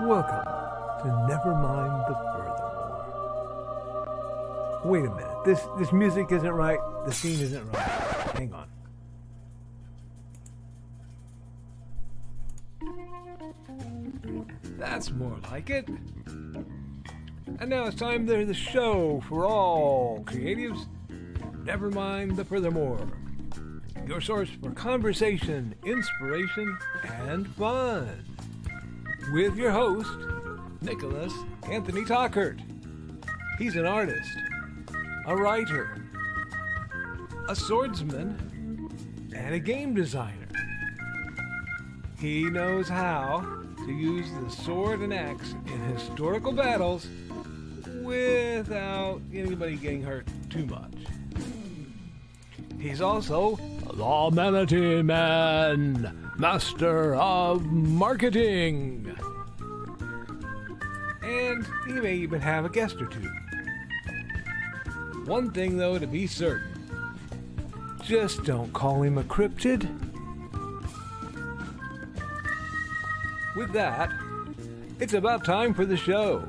Welcome to Nevermind the Furthermore. Wait a minute. This music isn't right. The scene isn't right. Hang on. That's more like it. And now it's time for the show for all creatives. Nevermind the Furthermore. Your source for conversation, inspiration, and fun. With your host, Nicholas Anthony Tockert. He's an artist, a writer, a swordsman, and a game designer. He knows how to use the sword and axe in historical battles without anybody getting hurt too much. He's also the Manatee Man, master of marketing. And he may even have a guest or two. One thing, though, to be certain. Just don't call him a cryptid. With that, it's about time for the show.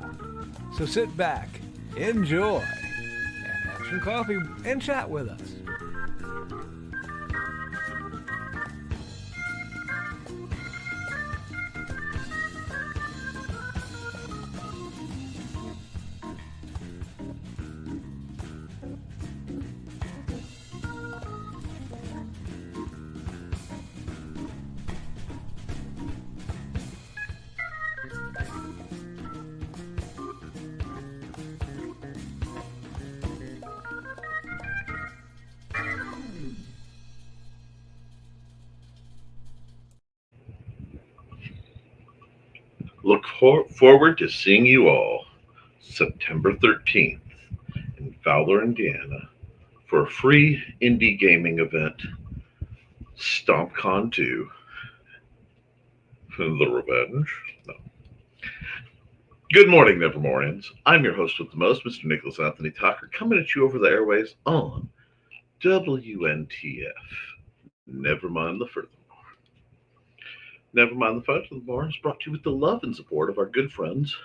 So sit back, enjoy, and have some coffee and chat with us. Look forward to seeing you all September 13th in Fowler, Indiana for a free indie gaming event, StompCon 2, The Revenge. No. Good morning, Nevermorians. I'm your host with the most, Mr. Nicholas Anthony Tocker, coming at you over the airways on WNTF. Nevermind the Furthermore. Nevermind the Furthermore is brought to you with the love and support of our good friends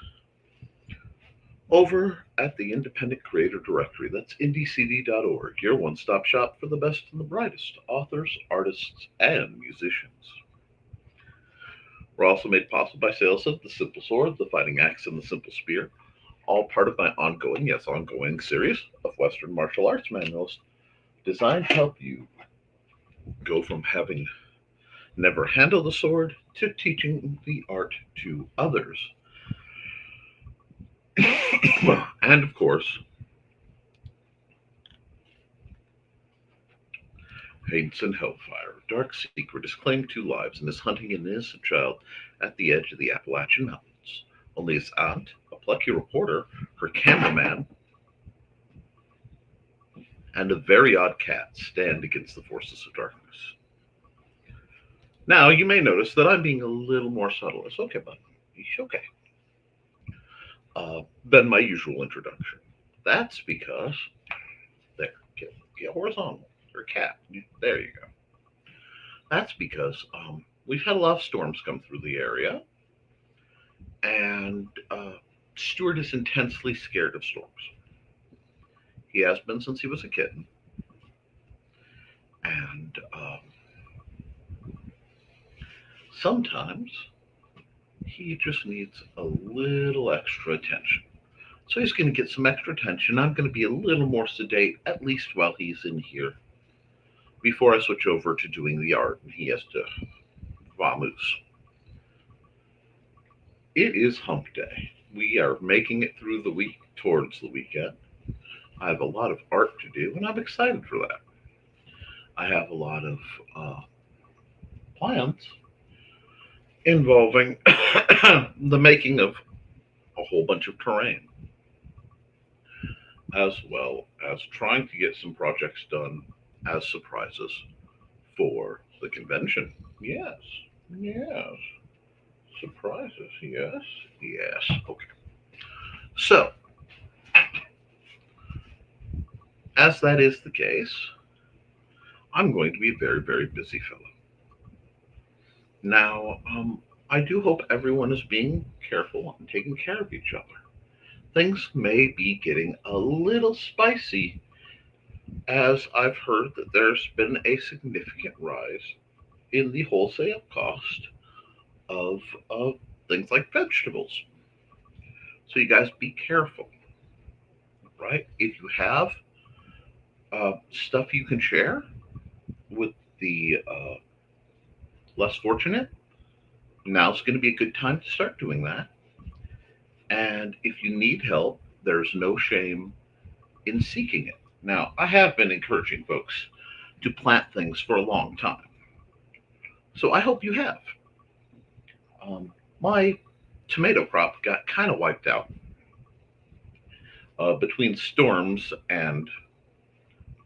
over at the Independent Creator Directory. That's indiecd.org, your one-stop shop for the best and the brightest authors, artists, and musicians. We're also made possible by sales of the Simple Sword, the Fighting Axe, and the Simple Spear, all part of my ongoing series of Western martial arts manuals designed to help you go from having never handled the sword to teaching the art to others. And of course, Hades and Hellfire. Dark Secret is claiming 2 lives and is hunting an innocent child at the edge of the Appalachian Mountains. Only his aunt, a plucky reporter, her cameraman, and a very odd cat stand against the forces of darkness. Now, you may notice that I'm being a little more subtle. It's okay, bud. It's okay. Than my usual introduction. That's because, there, get horizontal. Or cat. There you go. That's because we've had a lot of storms come through the area, and Stuart is intensely scared of storms. He has been since he was a kitten, and sometimes he just needs a little extra attention. So he's going to get some extra attention. I'm going to be a little more sedate, at least while he's in here, before I switch over to doing the art and he has to vamoose. It is hump day. We are making it through the week, towards the weekend. I have a lot of art to do, and I'm excited for that. I have a lot of plans involving the making of a whole bunch of terrain, as well as trying to get some projects done as surprises for the convention. Yes, yes. Surprises, yes, yes. Okay. So, as that is the case, I'm going to be a very, very busy fellow. Now, I do hope everyone is being careful and taking care of each other. Things may be getting a little spicy, as I've heard that there's been a significant rise in the wholesale cost of, of things like vegetables. So you guys be careful, right? If you have stuff you can share with the less fortunate, now's going to be a good time to start doing that. And if you need help, there's no shame in seeking it. Now, I have been encouraging folks to plant things for a long time. So I hope you have. My tomato crop got kind of wiped out between storms, and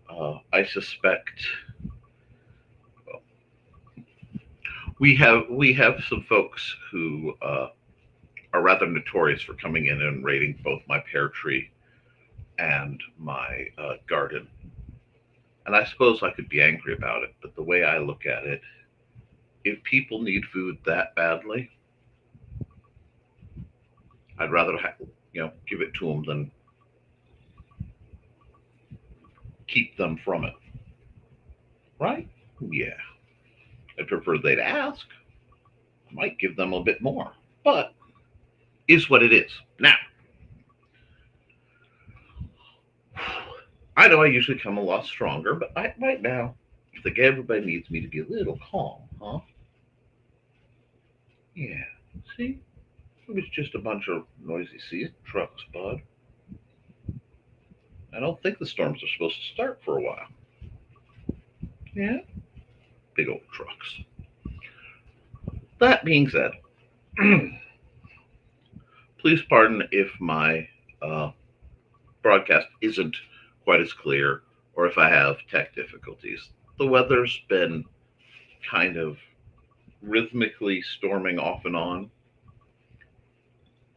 I suspect we have some folks who are rather notorious for coming in and raiding both my pear tree and my garden. And I suppose I could be angry about it, but the way I look at it, if people need food that badly, I'd rather give it to them than keep them from it. Right? Yeah. I'd prefer they'd ask. I might give them a bit more, but is what it is. Now, I know I usually come a lot stronger, but right now, I think everybody needs me to be a little calm, huh? Yeah. See? It was just a bunch of noisy sea trucks, bud. I don't think the storms are supposed to start for a while. Yeah? Big old trucks. That being said, please pardon if my uh, broadcast isn't quite as clear or if I have tech difficulties. The weather's been kind of rhythmically storming off and on,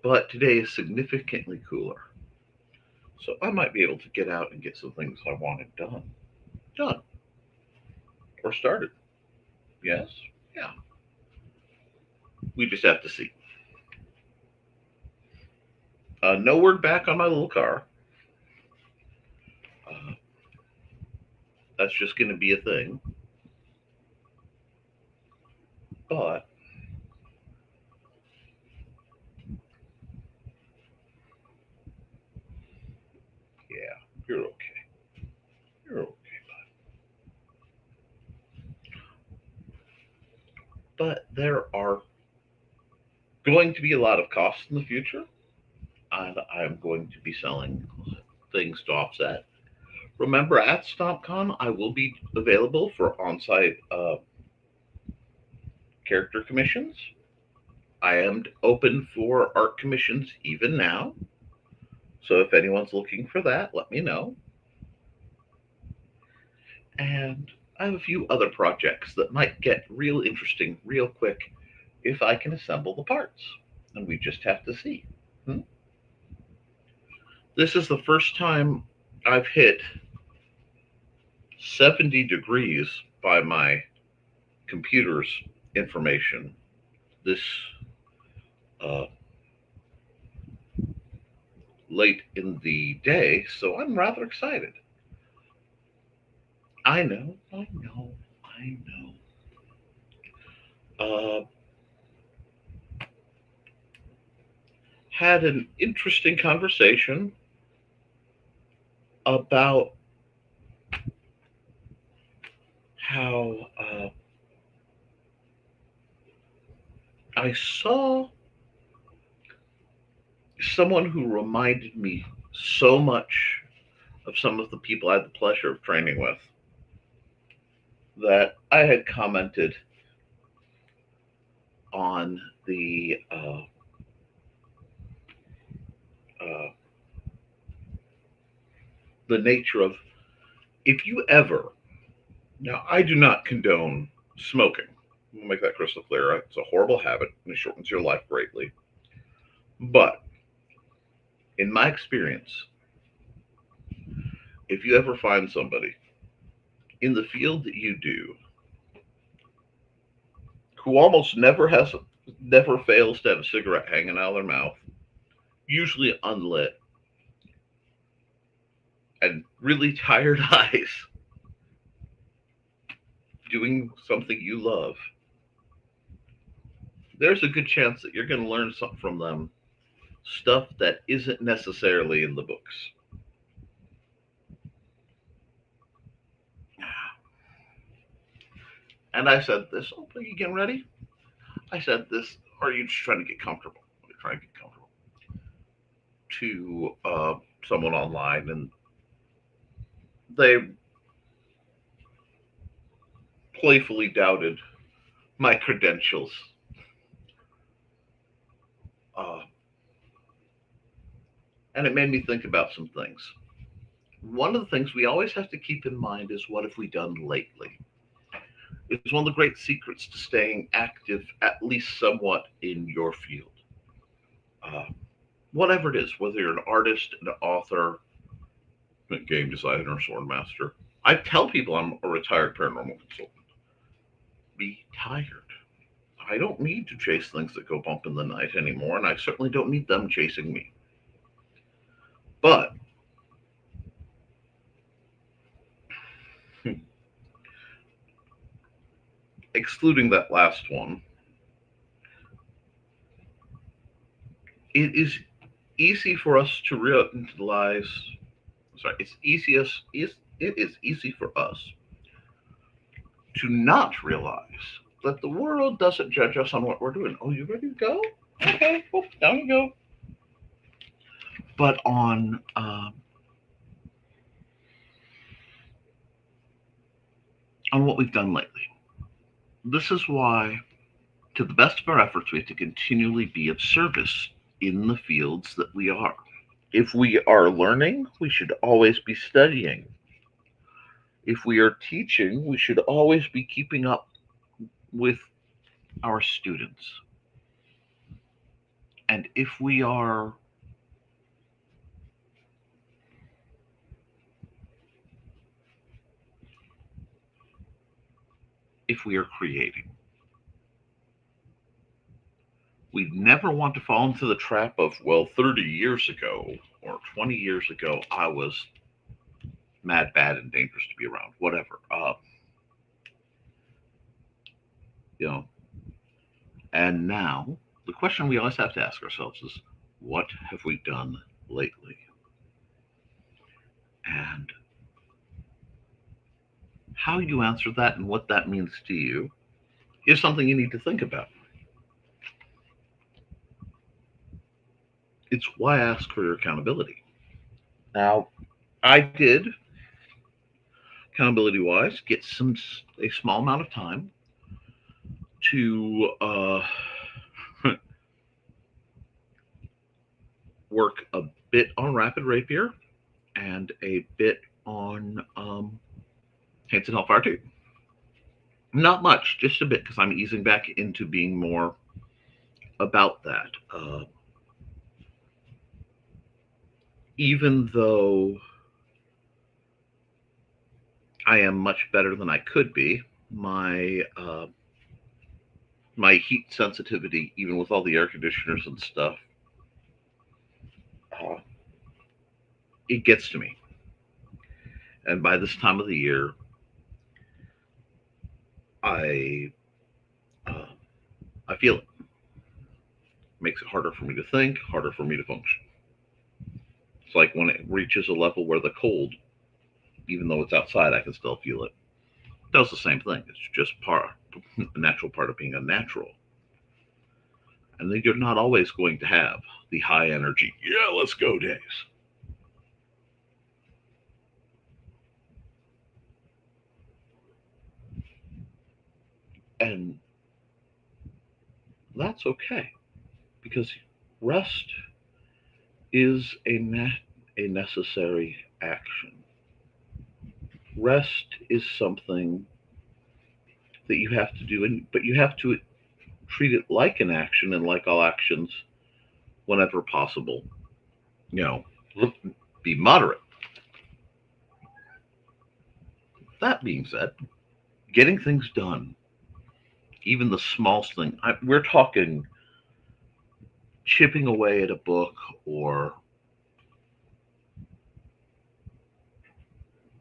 but today is significantly cooler. So I might be able to get out and get some things I wanted done. Done. Or started. Yes? Yeah. We just have to see. No word back on my little car. Uh, that's just going to be a thing. But yeah, you're okay. You're okay. But there are going to be a lot of costs in the future, and I'm going to be selling things to offset. Remember, at StompCon, I will be available for on-site character commissions. I am open for art commissions even now. So if anyone's looking for that, let me know. And I have a few other projects that might get real interesting real quick if I can assemble the parts. And we just have to see. Hmm? This is the first time I've hit 70 degrees by my computer's information this uh, late in the day, so I'm rather excited. I know, I know, I know. Had an interesting conversation about how I saw someone who reminded me so much of some of the people I had the pleasure of training with that I had commented on uh, the nature of if you ever now I do not condone smoking. I'll make that crystal clear. Right? It's a horrible habit and it shortens your life greatly. But in my experience, if you ever find somebody in the field that you do who almost never fails to have a cigarette hanging out of their mouth, usually unlit, and really tired eyes, doing something you love, there's a good chance that you're going to learn something from them, stuff that isn't necessarily in the books. And I said this, oh, are you getting ready? I said this, or are you just trying to get comfortable? You're trying to get comfortable. To someone online, and they playfully doubted my credentials. Uh, and it made me think about some things. One of the things we always have to keep in mind is what have we done lately? It's one of the great secrets to staying active, at least somewhat, in your field. Uh, Whatever it is, whether you're an artist, an author, a game designer, sword master. I tell people I'm a retired paranormal consultant. Be tired. I don't need to chase things that go bump in the night anymore, and I certainly don't need them chasing me. But excluding that last one, it is easy for us to realize. Sorry, it is easy for us to not realize that the world doesn't judge us on what we're doing. Oh, you ready to go? Okay, well, down you go. But on what we've done lately. This is why, to the best of our efforts, we have to continually be of service in the fields that we are. If we are learning, we should always be studying. If we are teaching, we should always be keeping up with our students. And if we are creating, we never want to fall into the trap of, well, 30 years ago or 20 years ago, I was mad, bad, and dangerous to be around, whatever. You know, and now the question we always have to ask ourselves is, what have we done lately? And how you answer that and what that means to you is something you need to think about. It's why I ask for your accountability. Now, I did, accountability wise, get a small amount of time to work a bit on Rapid Rapier and a bit on Hanson Hellfire 2. Not much, just a bit, because I'm easing back into being more about that. Even though I am much better than I could be, my heat sensitivity, even with all the air conditioners and stuff, it gets to me. And by this time of the year, I feel it. Makes it harder for me to think, harder for me to function. It's like when it reaches a level where the cold, even though it's outside, I can still feel it. It does the same thing. It's just a natural part of being unnatural. And then you're not always going to have the high energy, yeah, let's go days. And that's okay, because rest is a necessary action. Rest is something that you have to do, but you have to treat it like an action, and like all actions, whenever possible, be moderate. That being said, getting things done even the smallest thing. We're talking chipping away at a book or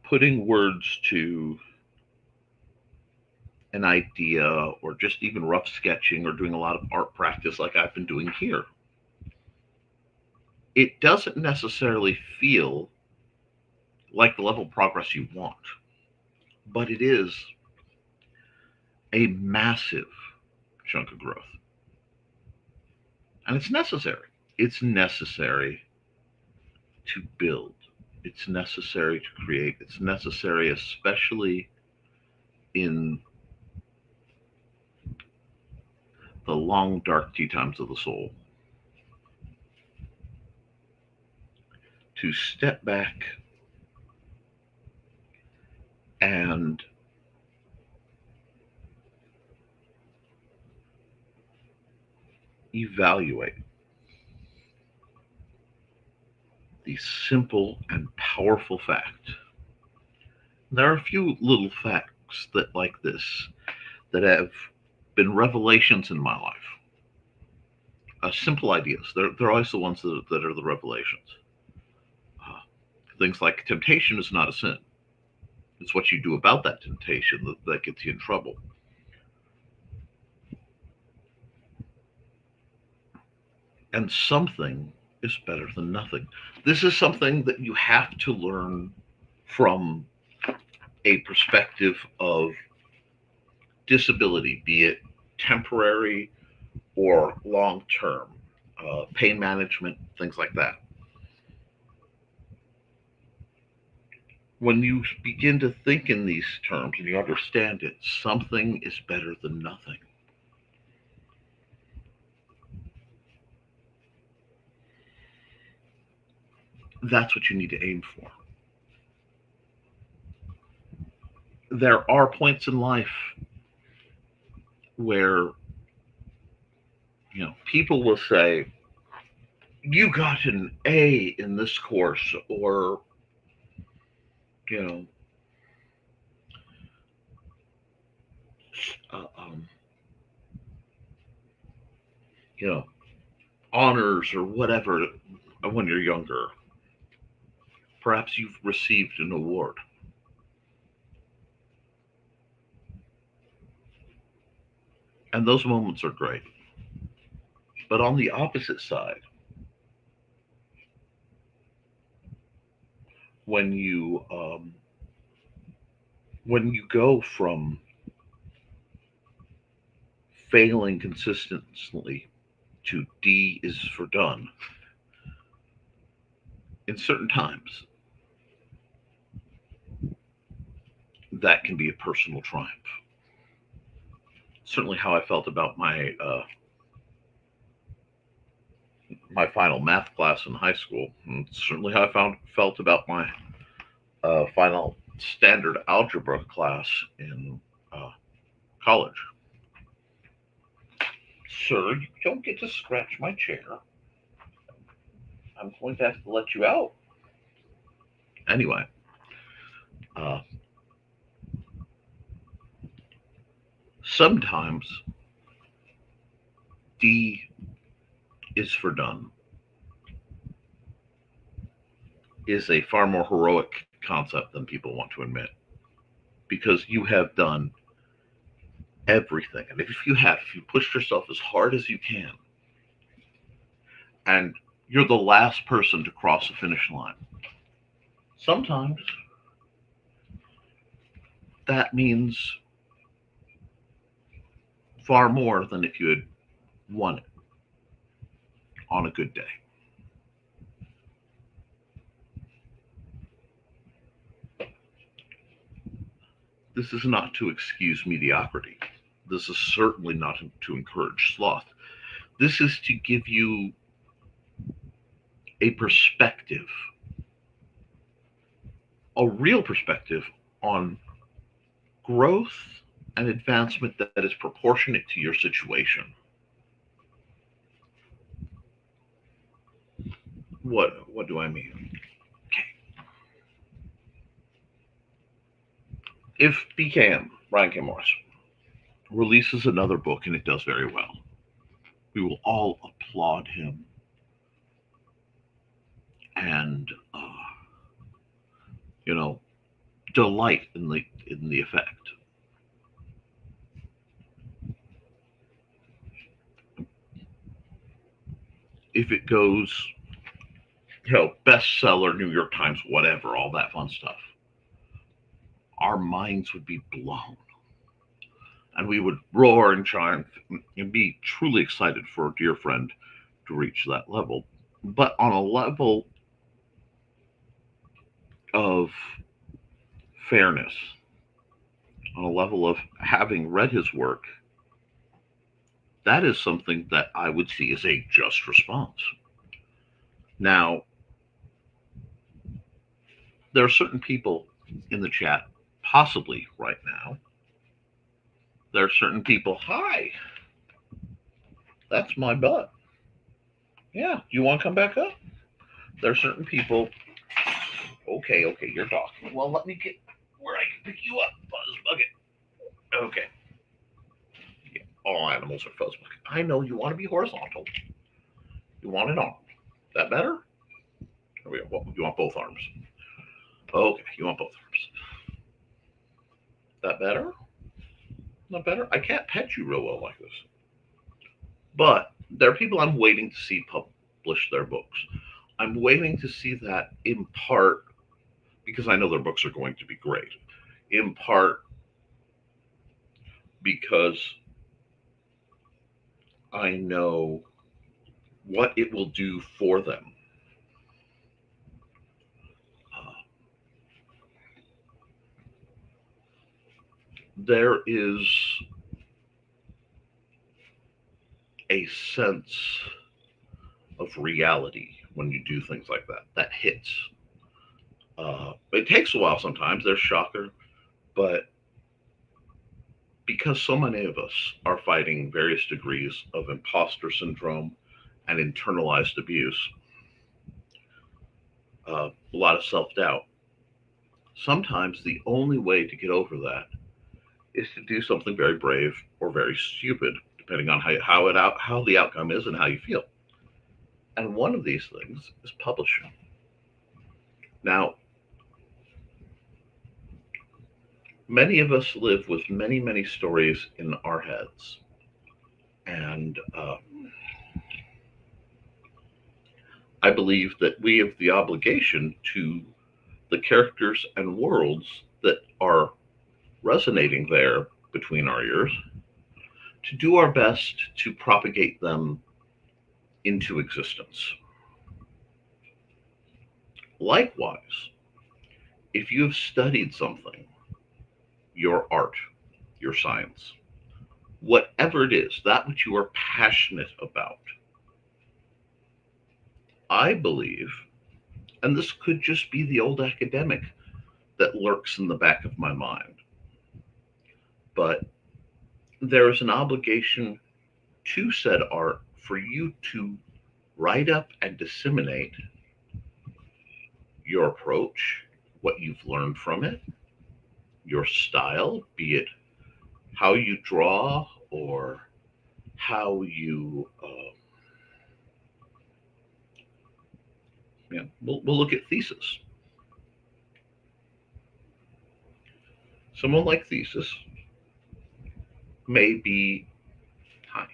putting words to an idea or just even rough sketching or doing a lot of art practice like I've been doing here. It doesn't necessarily feel like the level of progress you want, but it is a massive chunk of growth. And it's necessary. It's necessary to build. It's necessary to create. It's necessary, especially in the long, dark tea times of the soul, to step back and evaluate the simple and powerful fact. There are a few little facts that like this that have been revelations in my life. Simple ideas. They're always the ones that are the revelations. Uh, Things like temptation is not a sin. It's what you do about that temptation that gets you in trouble. And something is better than nothing. This is something that you have to learn from a perspective of disability, be it temporary or long term, pain management, things like that. When you begin to think in these terms and you understand it, something is better than nothing. That's what you need to aim for. There are points in life where people will say, "You got an A in this course," or you know, uh, um, you know, honors or whatever when you're younger. Perhaps you've received an award, and those moments are great. But on the opposite side, when you when you go from failing consistently to D is for done, in certain times, that can be a personal triumph. Certainly, how I felt about my final math class in high school, and certainly how felt about my final standard algebra class in uh, college. Sir, you don't get to scratch my chair. I'm going to have to let you out. Anyway, uh, sometimes D is for done is a far more heroic concept than people want to admit, because you have done everything. And if you pushed yourself as hard as you can, and you're the last person to cross the finish line, sometimes that means far more than if you had won it on a good day. This is not to excuse mediocrity. This is certainly not to encourage sloth. This is to give you a perspective, a real perspective on growth and advancement that is proportionate to your situation. What do I mean? If Brian K. Morris releases another book and it does very well, we will all applaud him and you know delight in the effect. If it goes, bestseller, New York Times, whatever, all that fun stuff, our minds would be blown, and we would roar and triumph and be truly excited for a dear friend to reach that level. But on a level of fairness, on a level of having read his work, that is something that I would see as a just response. Now, there are certain people in the chat, possibly right now. There are certain people, hi, that's my butt. Yeah, you want to come back up? There are certain people, okay, you're talking. Well, let me get where I can pick you up, Fuzz Bucket. Okay. Yeah, all animals are Fuzz Bucket. I know you want to be horizontal. You want it on. That better? You want both arms. Okay, you want both arms. That better? Not better? I can't pet you real well like this. But there are people I'm waiting to see publish their books. I'm waiting to see that in part because I know their books are going to be great. In part because I know what it will do for them. There is a sense of reality when you do things like that. That hits. It takes a while sometimes. There's shocker, but because so many of us are fighting various degrees of imposter syndrome and internalized abuse, a lot of self doubt. Sometimes the only way to get over that is to do something very brave or very stupid, depending on how the outcome is and how you feel. And one of these things is publishing. Now, many of us live with many stories in our heads, and I believe that we have the obligation to the characters and worlds that are resonating there between our ears to do our best to propagate them into existence. Likewise, if you have studied something, your art, your science, whatever it is, that which you are passionate about, I believe, and this could just be the old academic that lurks in the back of my mind, but there is an obligation to said art for you to write up and disseminate your approach, what you've learned from it, your style, be it how you draw or how you, we'll look at thesis. Someone like thesis may be high,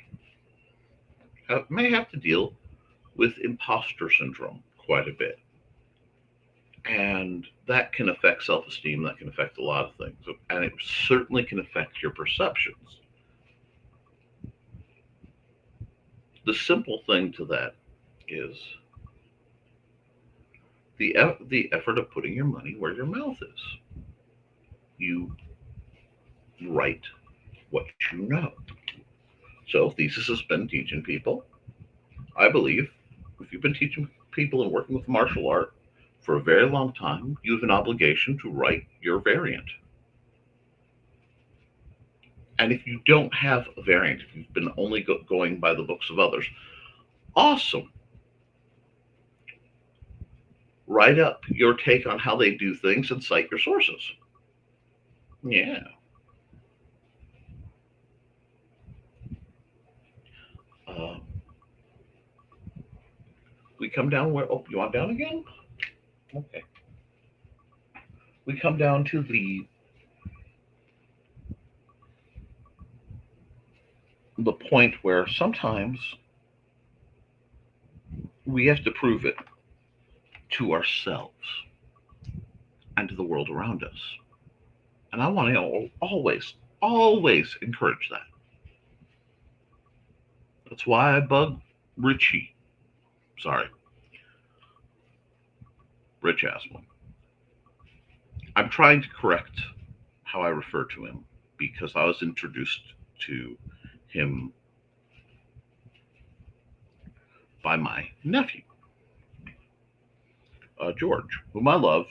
may have to deal with imposter syndrome quite a bit. And that can affect self esteem, that can affect a lot of things, and it certainly can affect your perceptions. The simple thing to that is the effort of putting your money where your mouth is. You write what you know. So thesis has been teaching people. I believe if you've been teaching people and working with martial art for a very long time, you have an obligation to write your variant. And if you don't have a variant, if you've been only going by the books of others, awesome. Write up your take on how they do things and cite your sources. Yeah. come down where? Oh, you want down again? Okay. We come down to the point where sometimes we have to prove it to ourselves and to the world around us. And I want to always encourage that. That's why I bug Richie. Sorry, Rich Asplin. I'm trying to correct how I refer to him because I was introduced to him by my nephew, George, whom I love.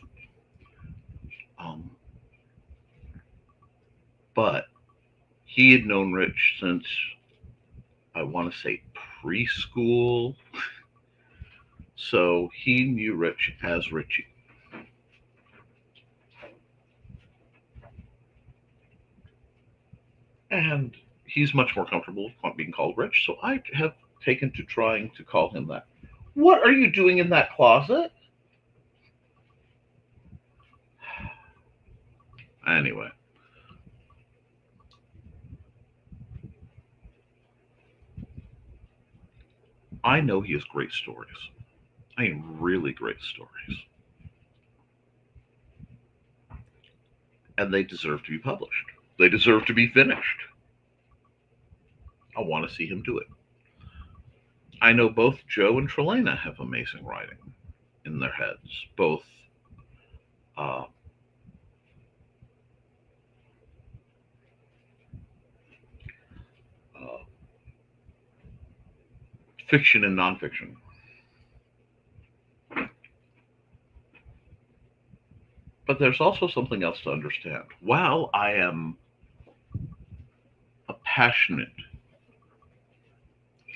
Um, but he had known Rich since I want to say preschool. So he knew Rich as Richie. And he's much more comfortable being called Rich. So I have taken to trying to call him that. What are you doing in that closet? Anyway, I know he has great stories. I mean, really great stories. And they deserve to be published. They deserve to be finished. I want to see him do it. I know both Joe and Trelena have amazing writing in their heads. Both uh, uh, fiction and nonfiction. But there's also something else to understand. While I am a passionate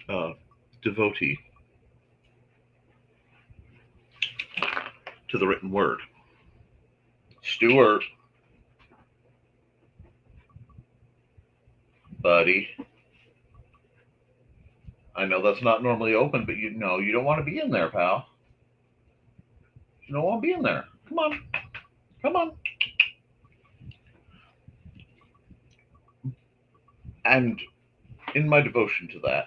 uh, devotee to the written word, Stuart, buddy, I know that's not normally open, but you know you don't want to be in there, pal. You don't want to be in there. Come on, come on. And in my devotion to that,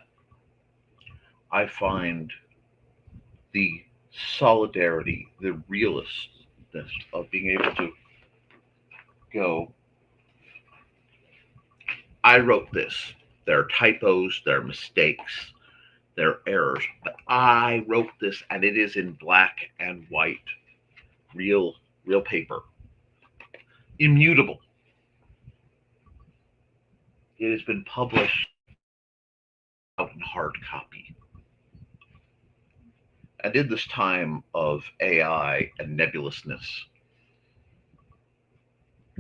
I find the solidarity, the realistness of being able to go, I wrote this. There are typos, there are mistakes, there are errors, but I wrote this and it is in black and white, real paper, immutable. It has been published out in hard copy. And in this time of AI and nebulousness,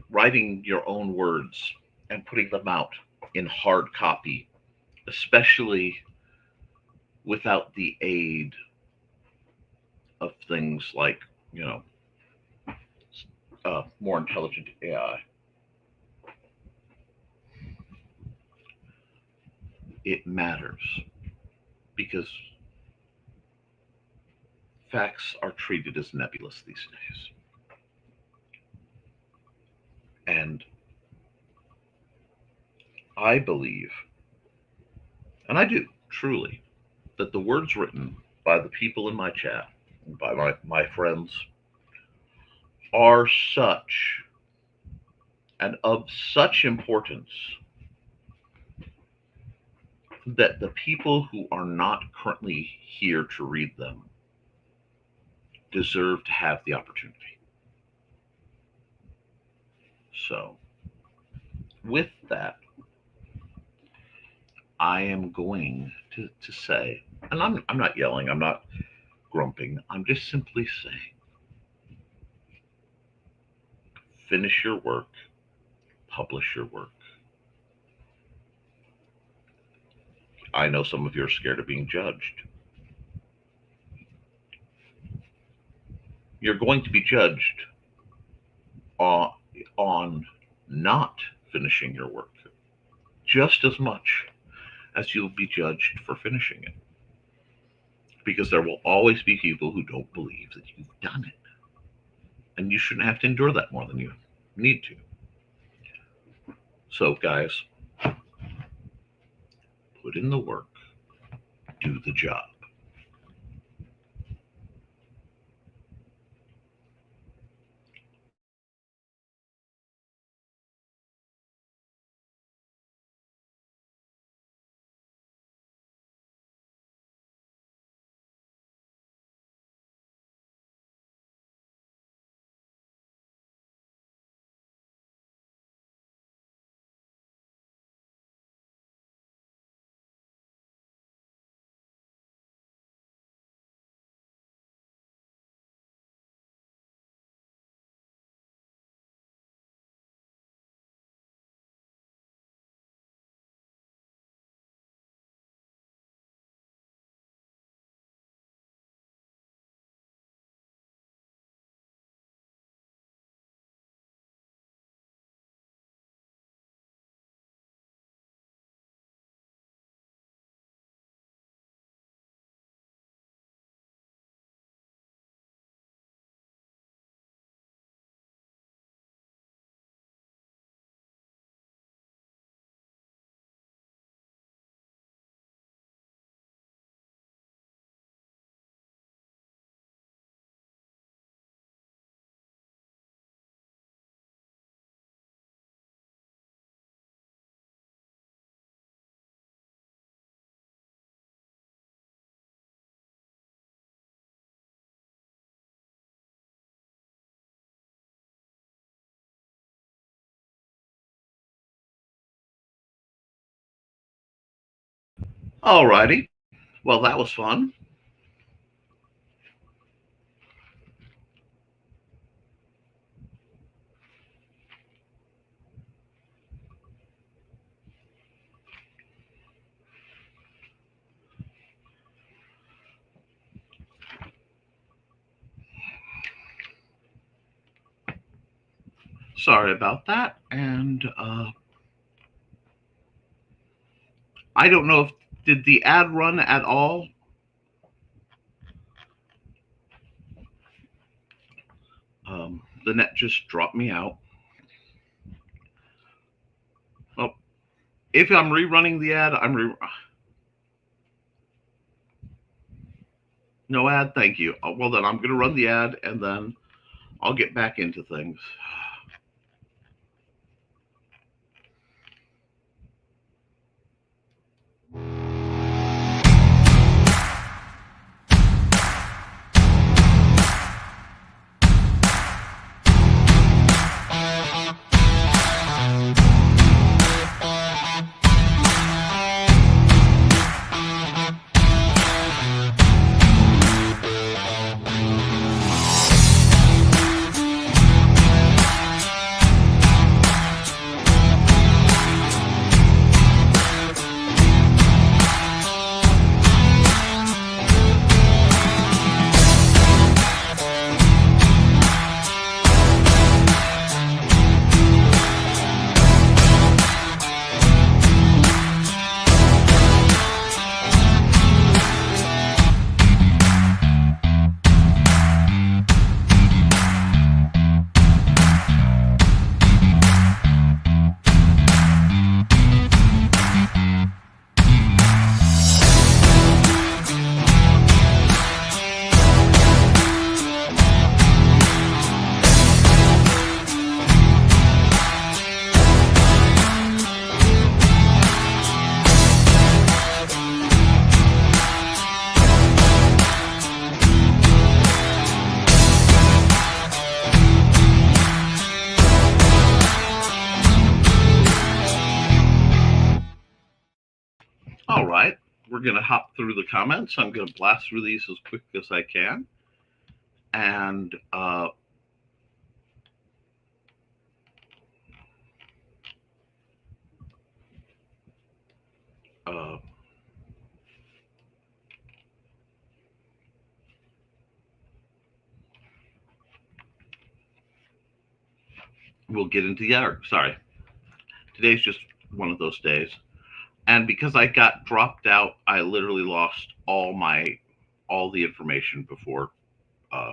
writing your own words and putting them out in hard copy, especially without the aid of things like, you know, more intelligent AI, it matters because facts are treated as nebulous these days. And I believe, and I do truly, that the words written by the people in my chat, by my friends, are such and of such importance that the people who are not currently here to read them deserve to have the opportunity. So, with that, I am going to say, and I'm not yelling, I'm not grumping, I'm just simply saying, finish your work, publish your work. I know some of you are scared of being judged. You're going to be judged on not finishing your work just as much as you'll be judged for finishing it. because there will always be people who don't believe that you've done it. And you shouldn't have to endure that more than you need to. So, guys, put in the work, do the job. Alrighty. Well, that was fun. Sorry about that. And I don't know if did the ad run at all. The net just dropped me out. Oh, if I'm rerunning the ad, no ad. Thank you. Well, then I'm going to run the ad and then I'll get back into things. All right, we're going to hop through the comments. I'm going to blast through these as quick as I can. And we'll get into the other. Sorry, today's just one of those days. And because I got dropped out, I literally lost all my all the information before uh,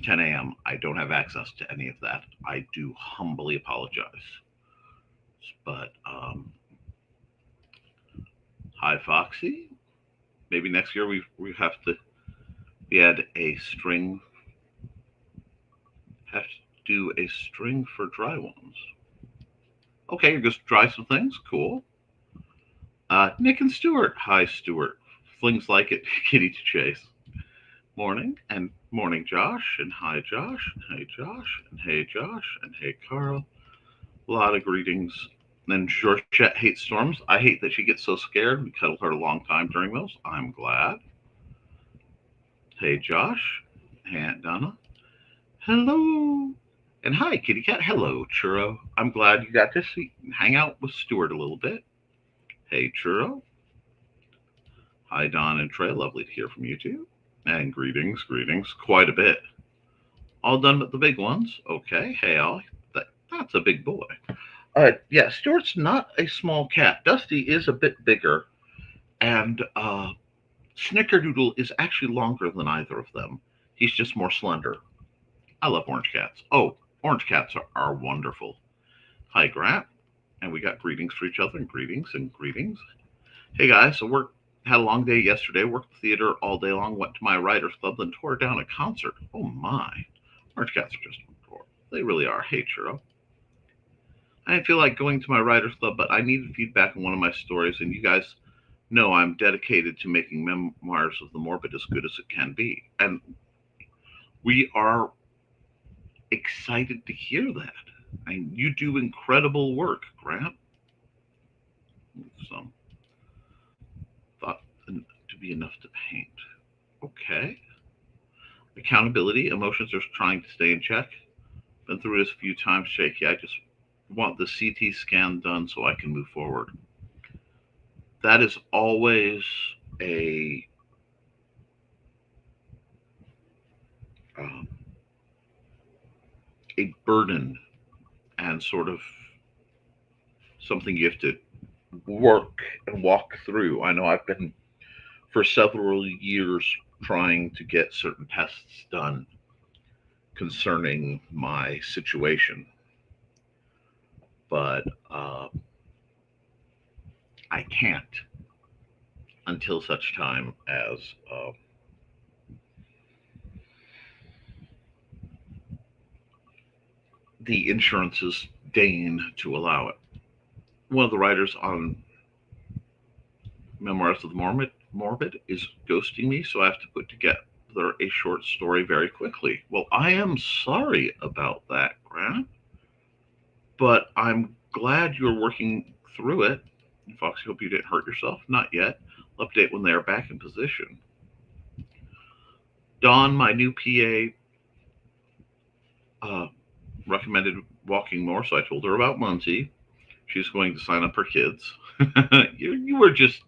10 a.m. I don't have access to any of that. I do humbly apologize. But hi, Foxy. Maybe next year we have to we had a string have to do a string for dry ones. Okay, you're just dry some things. Cool. Nick and Stuart. Hi, Stuart. Flings like it. Kitty to chase. Morning and morning, Josh. And hi, Josh. And hey, Josh. And hey, Josh. And hey, Carl. A lot of greetings. And Georgette hates storms. I hate that she gets so scared. We cuddled her a long time during those. I'm glad. Hey, Josh. Hey, Aunt Donna. Hello. And hi, Kitty Cat. Hello, Churro. I'm glad you got to hang out with Stuart a little bit. Hey, Churro. Hi, Don and Trey. Lovely to hear from you too. And greetings. Quite a bit. All done with the big ones. Okay. Hey, all. That's a big boy. Yeah, Stuart's not a small cat. Dusty is a bit bigger, and Snickerdoodle is actually longer than either of them. He's just more slender. I love orange cats. Oh, orange cats are wonderful. Hi, Grant. And we got greetings for each other, and greetings. Hey, guys. So had a long day yesterday. Worked the theater all day long. Went to my writers club, then tore down a concert. Oh my! Orange cats are just wonderful. They really are. Hey, Churro. I didn't feel like going to my writers club, but I needed feedback on one of my stories, and you guys know I'm dedicated to making memoirs of the morbid as good as it can be. And we are excited to hear that. And you do incredible work, Grant. Some thought to be enough to paint. Okay. Accountability, emotions are trying to stay in check. Been through this a few times, Shaky. I just want the CT scan done so I can move forward. That is always a burden and sort of something you have to work and walk through. I know I've been for several years trying to get certain tests done concerning my situation, but I can't until such time as the insurances deign to allow it. One of the writers on Memoirs of the Morbid is ghosting me, so I have to put together a short story very quickly. Well, I am sorry about that, Grant, but I'm glad you're working through it. Foxy, hope you didn't hurt yourself. Not yet. I'll update when they are back in position. Dawn, my new PA, recommended walking more, so I told her about Muncie. She's going to sign up her kids. You were just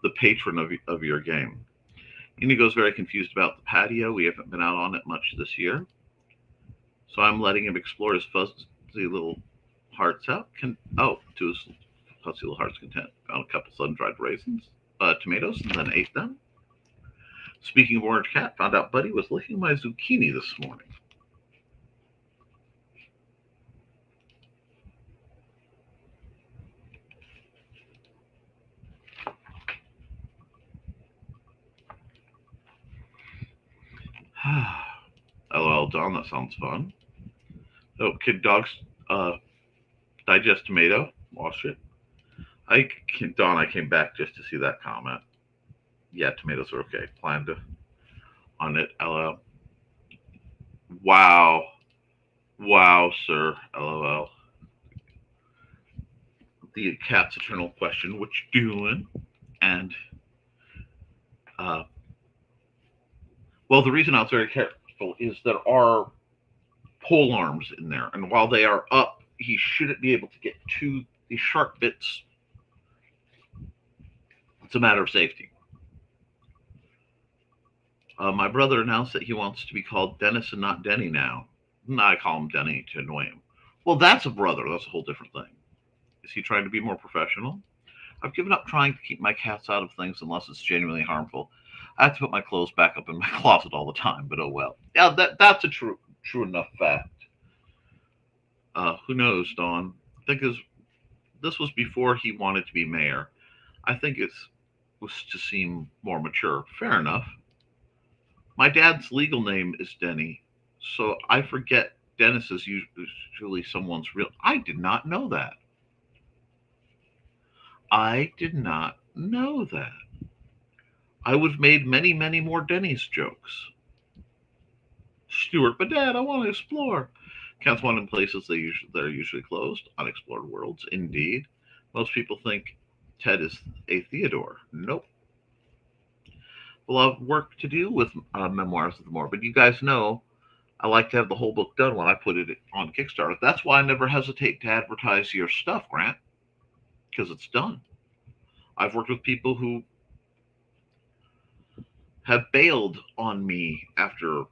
the patron of your game. Inigo's very confused about the patio. We haven't been out on it much this year. So I'm letting him explore his fuzzy little hearts out. To his fuzzy little heart's content. Found a couple sun-dried raisins, tomatoes, and then ate them. Speaking of orange cat, found out Buddy was licking my zucchini this morning. LOL, Don, that sounds fun. Oh, kid dogs digest tomato. Wash it. Don, I came back just to see that comment. Yeah, tomatoes are okay. Plan to on it. LOL. Wow, sir. LOL. The cat's eternal question: what you doing? And well, the reason I was very careful is there are pole arms in there, and while they are up, he shouldn't be able to get to the sharp bits. It's a matter of safety. My brother announced that he wants to be called Dennis and not Denny now. I call him Denny to annoy him. Well, that's a brother. That's a whole different thing. Is he trying to be more professional? I've given up trying to keep my cats out of things unless it's genuinely harmful. I have to put my clothes back up in my closet all the time, but oh well. Yeah, that's a true enough fact. Who knows, Don? I think this was before he wanted to be mayor. I think it was to seem more mature. Fair enough. My dad's legal name is Denny, so I forget Dennis is usually someone's real. I did not know that. I did not know that. I would have made many, many more Denny's jokes. Stuart, but Dad, I want to explore. Counts one in places that are usually closed, unexplored worlds. Indeed, most people think Ted is a Theodore. Nope. We'll have work to do with Memoirs of the More, but you guys know I like to have the whole book done when I put it on Kickstarter. That's why I never hesitate to advertise your stuff, Grant, because it's done. I've worked with people who have bailed on me after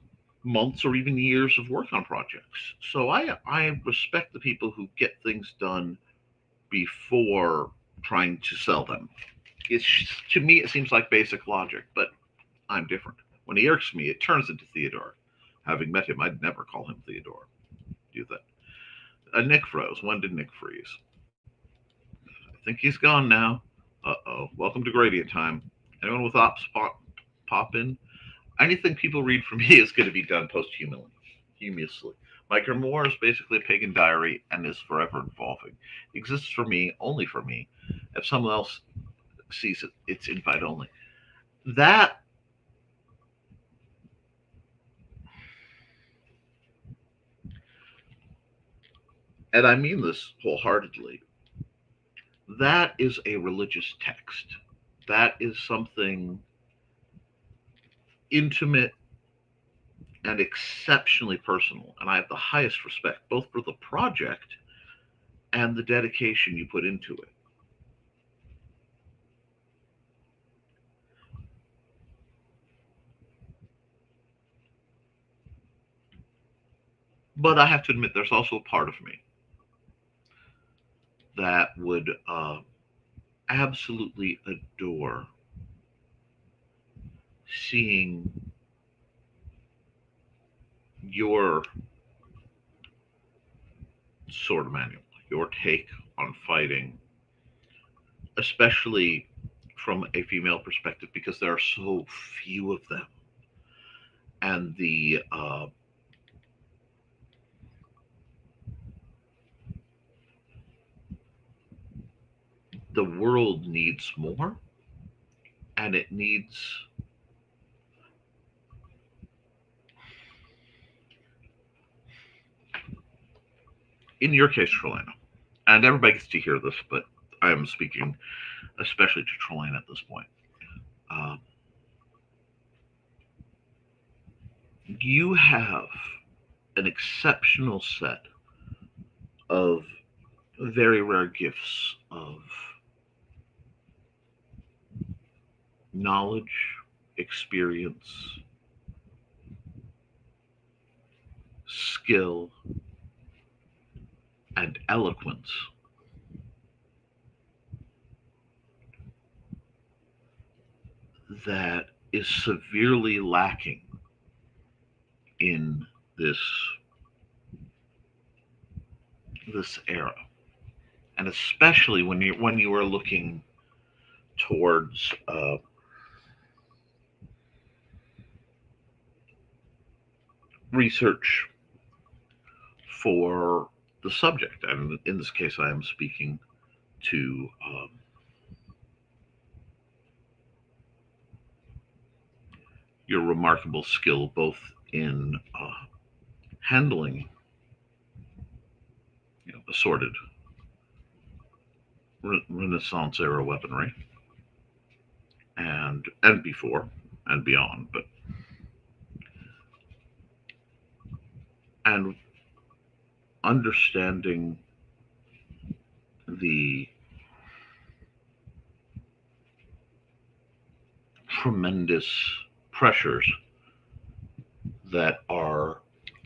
months or even years of work on projects. So I respect the people who get things done before trying to sell them. It's to me it seems like basic logic, but I'm different. When he irks me, it turns into Theodore. Having met him, I'd never call him Theodore. Do that. Nick froze. When did Nick freeze? I think he's gone now. Uh-oh. Welcome to Gradient Time. Anyone with ops pop in? Anything people read from me is going to be done posthumously. My grimoire is basically a pagan diary and is forever evolving. It exists for me, only for me. If someone else sees it, it's invite only. That, and I mean this wholeheartedly, that is a religious text. That is something intimate and exceptionally personal. And I have the highest respect both for the project and the dedication you put into it. But I have to admit, there's also a part of me that would absolutely adore seeing your sword manual, your take on fighting, especially from a female perspective, because there are so few of them, and the world needs more, and it needs in your case, Trelana, and everybody gets to hear this, but I am speaking especially to Trelana at this point. Uh, you have an exceptional set of very rare gifts of knowledge, experience, skill, and eloquence that is severely lacking in this era, and especially when you are looking towards research for the subject. And in this case, I am speaking to your remarkable skill both in handling assorted Renaissance era weaponry and before and beyond, but and understanding the tremendous pressures that are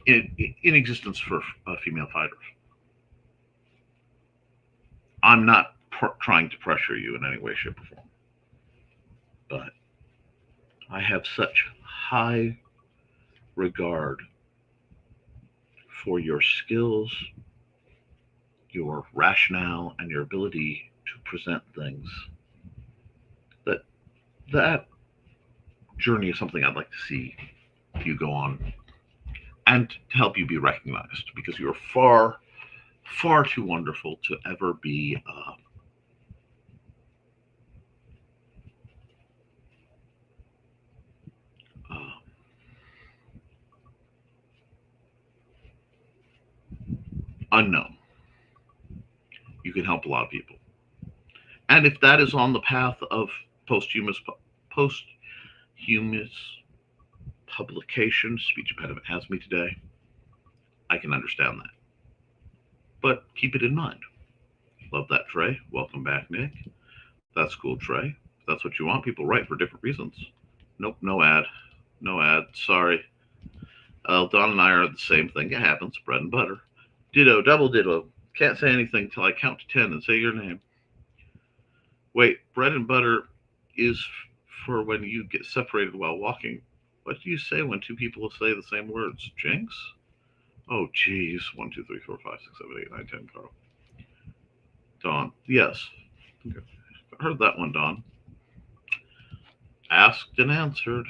in existence for female fighters. I'm not trying to pressure you in any way, shape, or form, but I have such high regard for your skills, your rationale, and your ability to present things that that journey is something I'd like to see you go on and to help you be recognized because you're far, far too wonderful to ever be uh, unknown. You can help a lot of people. And if that is on the path of posthumous posthumous publication, speech impediment has me today, I can understand that. But keep it in mind. Love that, Trey. Welcome back, Nick. That's cool, Trey. If that's what you want. People write for different reasons. Nope, no ad. No ad. Sorry. Don and I are the same thing. It happens. Bread and butter. Ditto, double ditto. Can't say anything till I count to 10 and say your name. Wait, bread and butter is for when you get separated while walking. What do you say when two people say the same words? Jinx? Oh, geez. 1, 2, 3, 4, 5, 6, 7, 8, 9, 10, Carl. Dawn. Yes. Okay. Heard that one, Dawn. Asked and answered.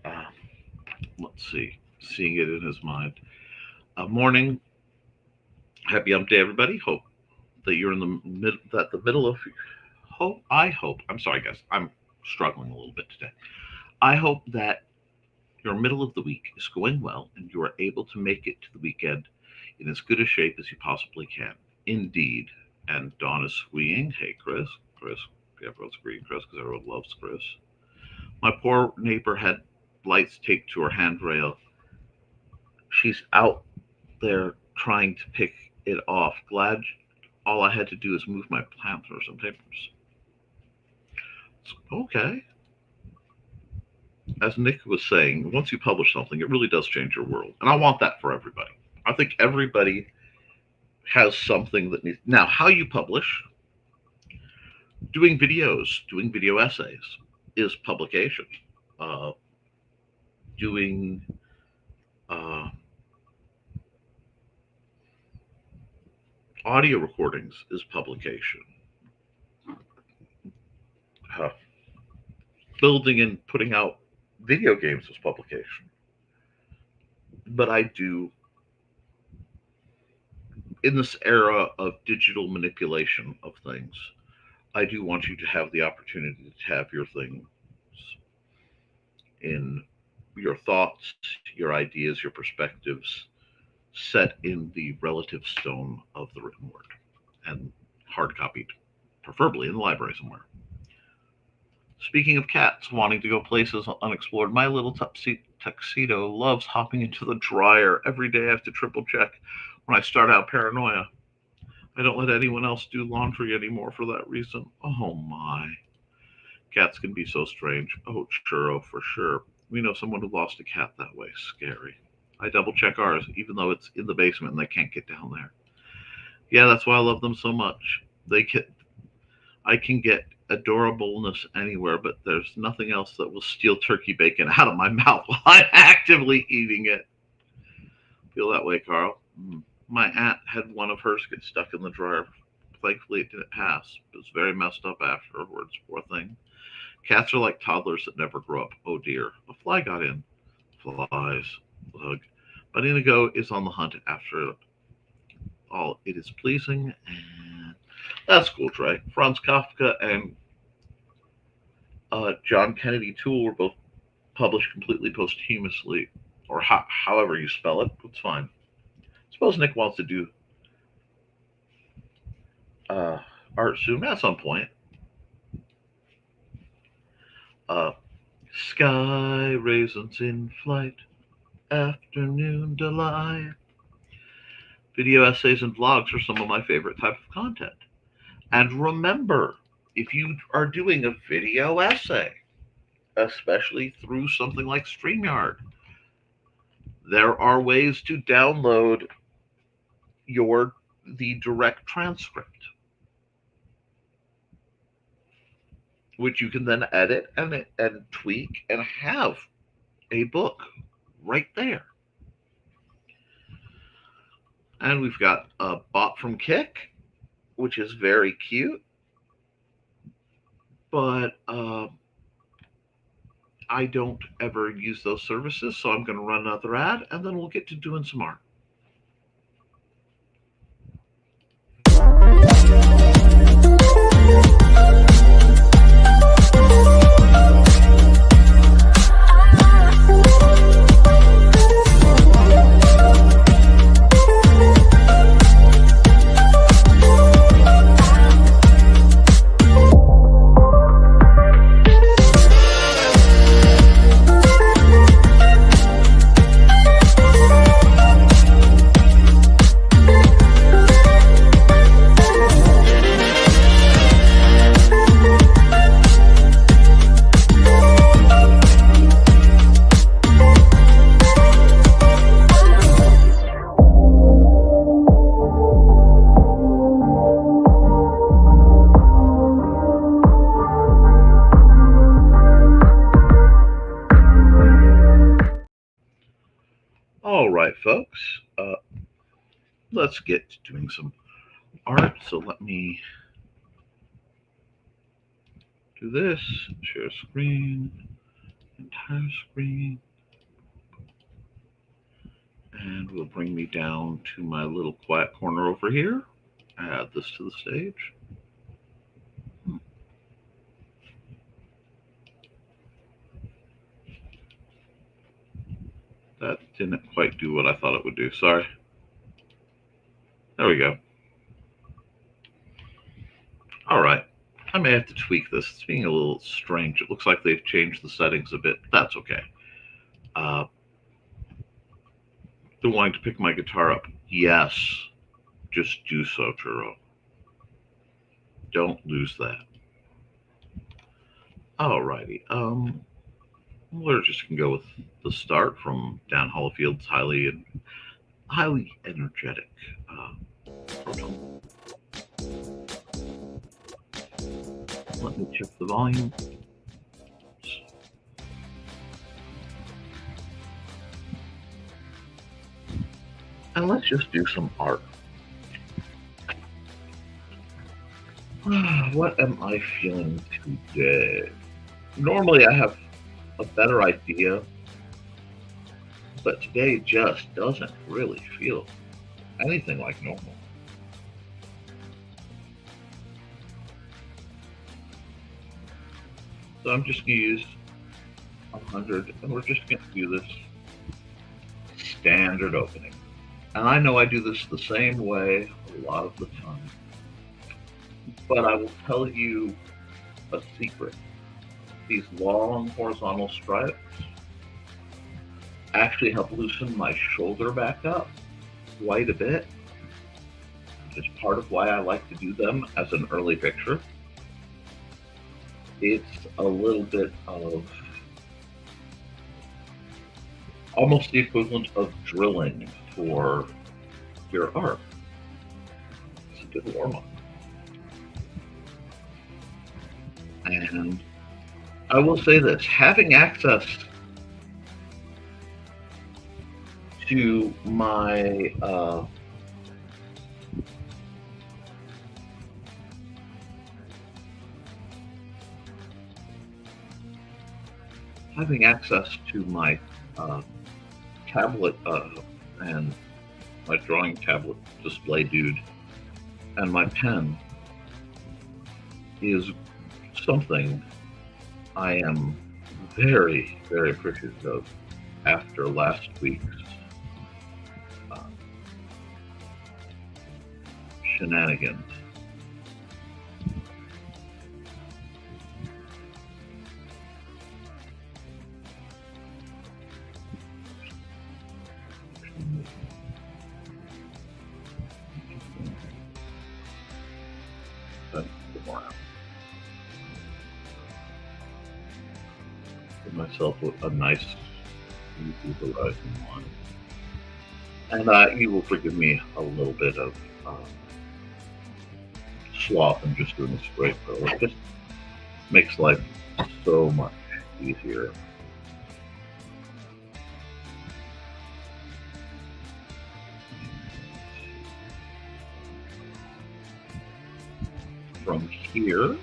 Uh, let's see. Seeing it in his mind. Morning. Happy Hump Day, everybody. Hope that you're in the middle of. Hope. I hope. I'm sorry, guys. I'm struggling a little bit today. I hope that your middle of the week is going well and you are able to make it to the weekend in as good a shape as you possibly can. Indeed. And Dawn is squeeing. Hey, Chris. Chris. Everyone's agreeing, Chris, because everyone loves Chris. My poor neighbor had lights taped to her handrail. She's out there trying to pick it off. Glad all I had to do is move my plants or some papers. Okay. As Nick was saying, once you publish something, it really does change your world. And I want that for everybody. I think everybody has something that needs. Now, how you publish, doing videos, doing video essays is publication. Doing audio recordings is publication. Building and putting out video games is publication. But I do, in this era of digital manipulation of things, I do want you to have the opportunity to have your things in your thoughts, your ideas, your perspectives set in the relative stone of the written word and hard copied, preferably in the library somewhere. Speaking of cats wanting to go places unexplored, my little tuxedo loves hopping into the dryer. Every day I have to triple check when I start out paranoia. I don't let anyone else do laundry anymore for that reason. Oh my. Cats can be so strange. Oh, churro, for sure. We know someone who lost a cat that way. Scary. I double check ours, even though it's in the basement and they can't get down there. Yeah, that's why I love them so much. I can get adorableness anywhere, but there's nothing else that will steal turkey bacon out of my mouth while I'm actively eating it. Feel that way, Carl? My aunt had one of hers get stuck in the dryer. Thankfully, it didn't pass. It was very messed up afterwards, poor thing. Cats are like toddlers that never grow up. Oh dear. A fly got in. Flies. Ugh. But Inigo is on the hunt after all. It is pleasing, and that's cool, Trey. Franz Kafka and John Kennedy Toole were both published completely posthumously, or however you spell it. It's fine. Suppose Nick wants to do art soon at some point. Sky raisins in flight, afternoon delight. Video essays and vlogs are some of my favorite type of content. And remember, if you are doing a video essay, especially through something like StreamYard, there are ways to download the direct transcript, which you can then edit and tweak and have a book right there. And we've got a bot from Kick, which is very cute, but I don't ever use those services, so I'm going to run another ad, and then we'll get to doing some art. All right, folks, let's get to doing some art. So let me do this, share screen, entire screen, and we'll bring me down to my little quiet corner over here. Add this to the stage. That didn't quite do what I thought it would do. Sorry. There we go. All right. I may have to tweak this. It's being a little strange. It looks like they've changed the settings a bit. That's okay. Been wanting to pick my guitar up. Yes. Just do so, Churro. Don't lose that. All righty. We're just gonna go with the start from Dan Hollifield's highly energetic proton. Let me check the volume. And let's just do some art. What am I feeling today? Normally I have a better idea, but today just doesn't really feel anything like normal. So I'm just going to use 100, and we're just going to do this standard opening. And I know I do this the same way a lot of the time, but I will tell you a secret. These long horizontal stripes actually help loosen my shoulder back up quite a bit, which is part of why I like to do them as an early picture. It's a little bit of almost the equivalent of drilling for your art. It's a good warm-up. And I will say this, having access to my tablet and my drawing tablet display dude and my pen is something I am very, very appreciative of after last week's shenanigans. myself a nice, easy Horizon one. And you will forgive me a little bit of sloth and just doing a spray pro. It just makes life so much easier. From here,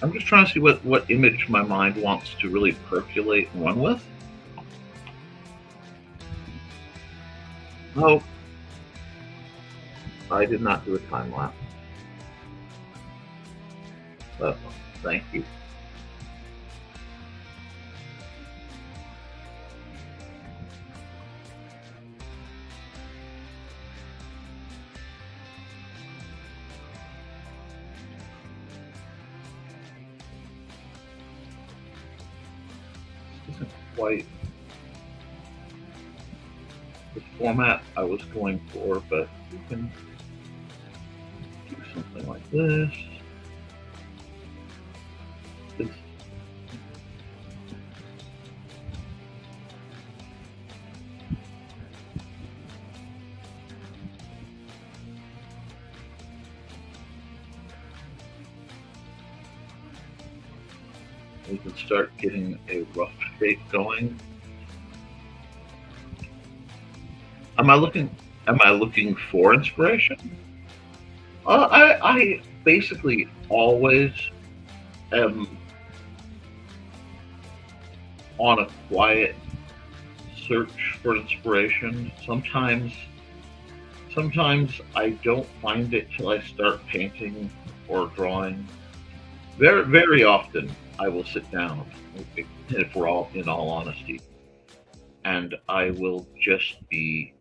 I'm just trying to see what image my mind wants to really percolate and run with. Oh, I did not do a time lapse. Thank you. Isn't quite the format I was going for, but we can do something like this. We can start getting a rough shape going. Am I looking for inspiration? I basically always am on a quiet search for inspiration. Sometimes I don't find it till I start painting or drawing. Very, very often I will sit down, if we're all in all honesty, and I will just be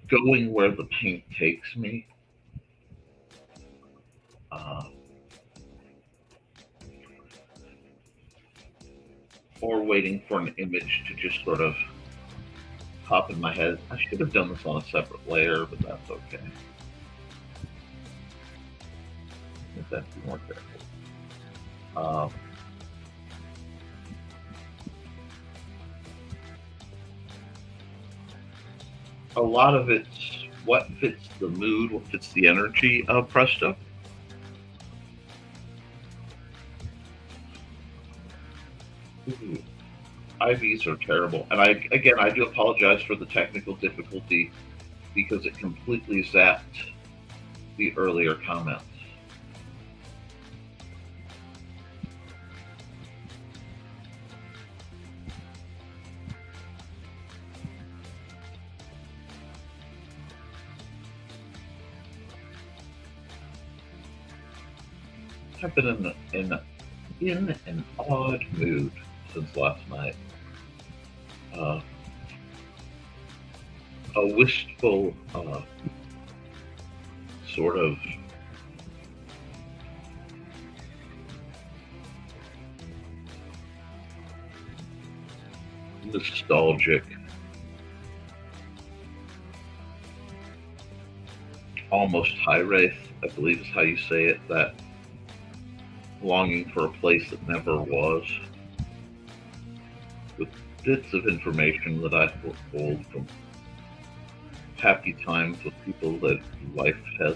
going where the paint takes me. Or waiting for an image to just sort of pop in my head. I should have done this on a separate layer, but that's okay. Just have to be more careful. A lot of it's what fits the mood, what fits the energy of Presto. Ooh, IVs are terrible, and I do apologize for the technical difficulty because it completely zapped the earlier comments. I've been in an odd mood since last night. A wistful, sort of nostalgic, almost high wraith, I believe is how you say it, that longing for a place that never was, with bits of information that I hold from happy times with people that life has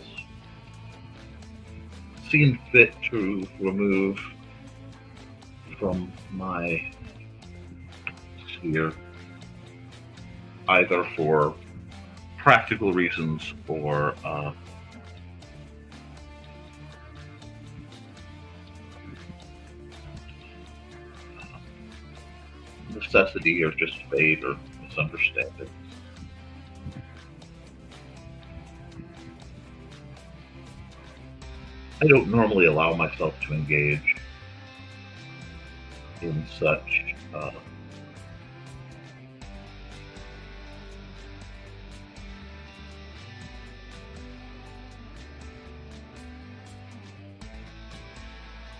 seen fit to remove from my sphere, either for practical reasons or necessity or just fate or misunderstanding. I don't normally allow myself to engage in such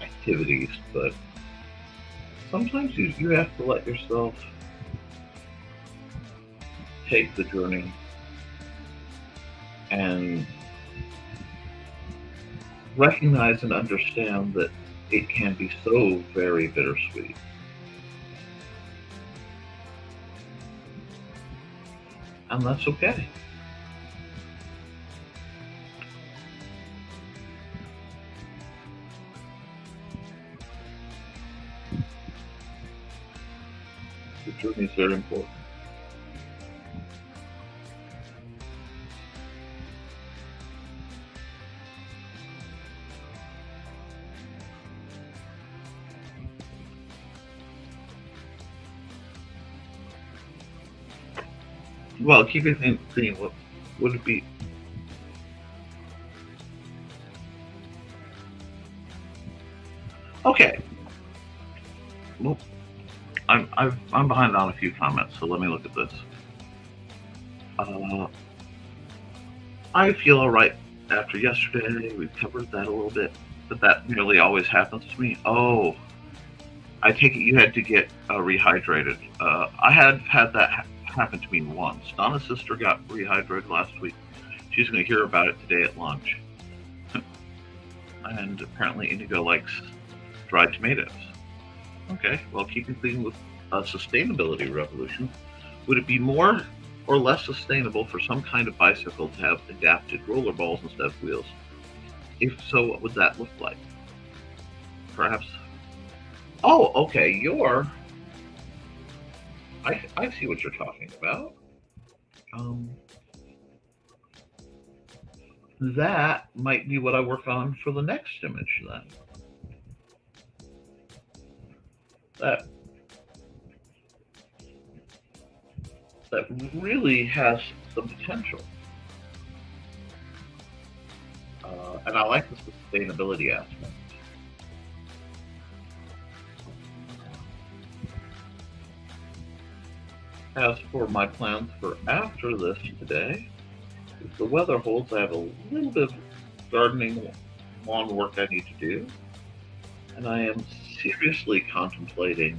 activities, but sometimes you have to let yourself take the journey and recognize and understand that it can be so very bittersweet. and that's okay. The journey is very important. Well, keeping things clean, what would it be? Okay. Well, I'm behind on a few comments, so let me look at this. I feel all right after yesterday. We covered that a little bit, but that nearly always happens to me. Oh, I take it you had to get rehydrated. I had had that happen to me once. Donna's sister got rehydrated last week. She's going to hear about it today at lunch. And apparently Indigo likes dried tomatoes. Okay, well, keeping things with a sustainability revolution, would it be more or less sustainable for some kind of bicycle to have adapted roller balls instead of wheels? If so, what would that look like? Perhaps. Oh, okay, I see what you're talking about. That might be what I work on for the next image then. That really has some potential. And I like the sustainability aspect. As for my plans for after this today, if the weather holds, I have a little bit of gardening lawn work I need to do. And I am seriously contemplating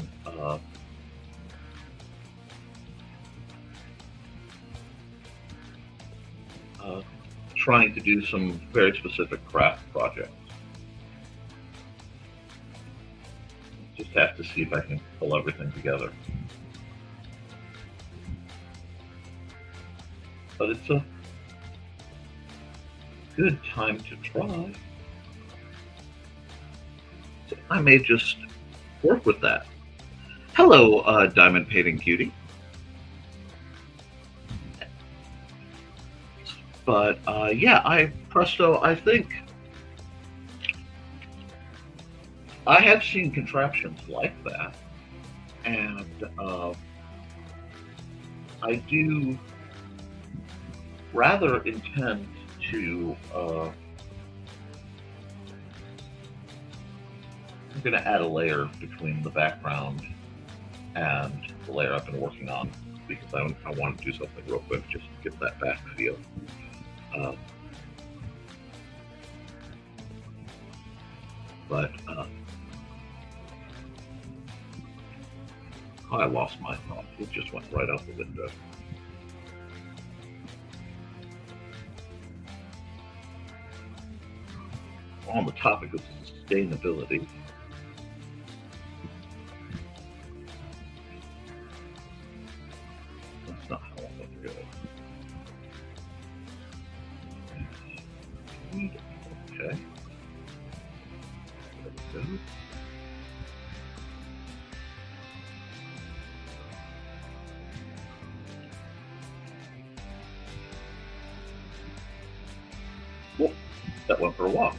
trying to do some very specific craft projects. Just have to see if I can pull everything together. But it's a good time to try. So I may just work with that. Hello, Diamond Painting Cutie. But yeah, Presto, I think I have seen contraptions like that, and I do rather intend to. I'm going to add a layer between the background and the layer I've been working on, because I want to do something real quick just to get that back feel. But I lost my thought. It just went right out the window. On the topic of sustainability, that's not how I want to go. Okay. There we go. Well, that went for a walk.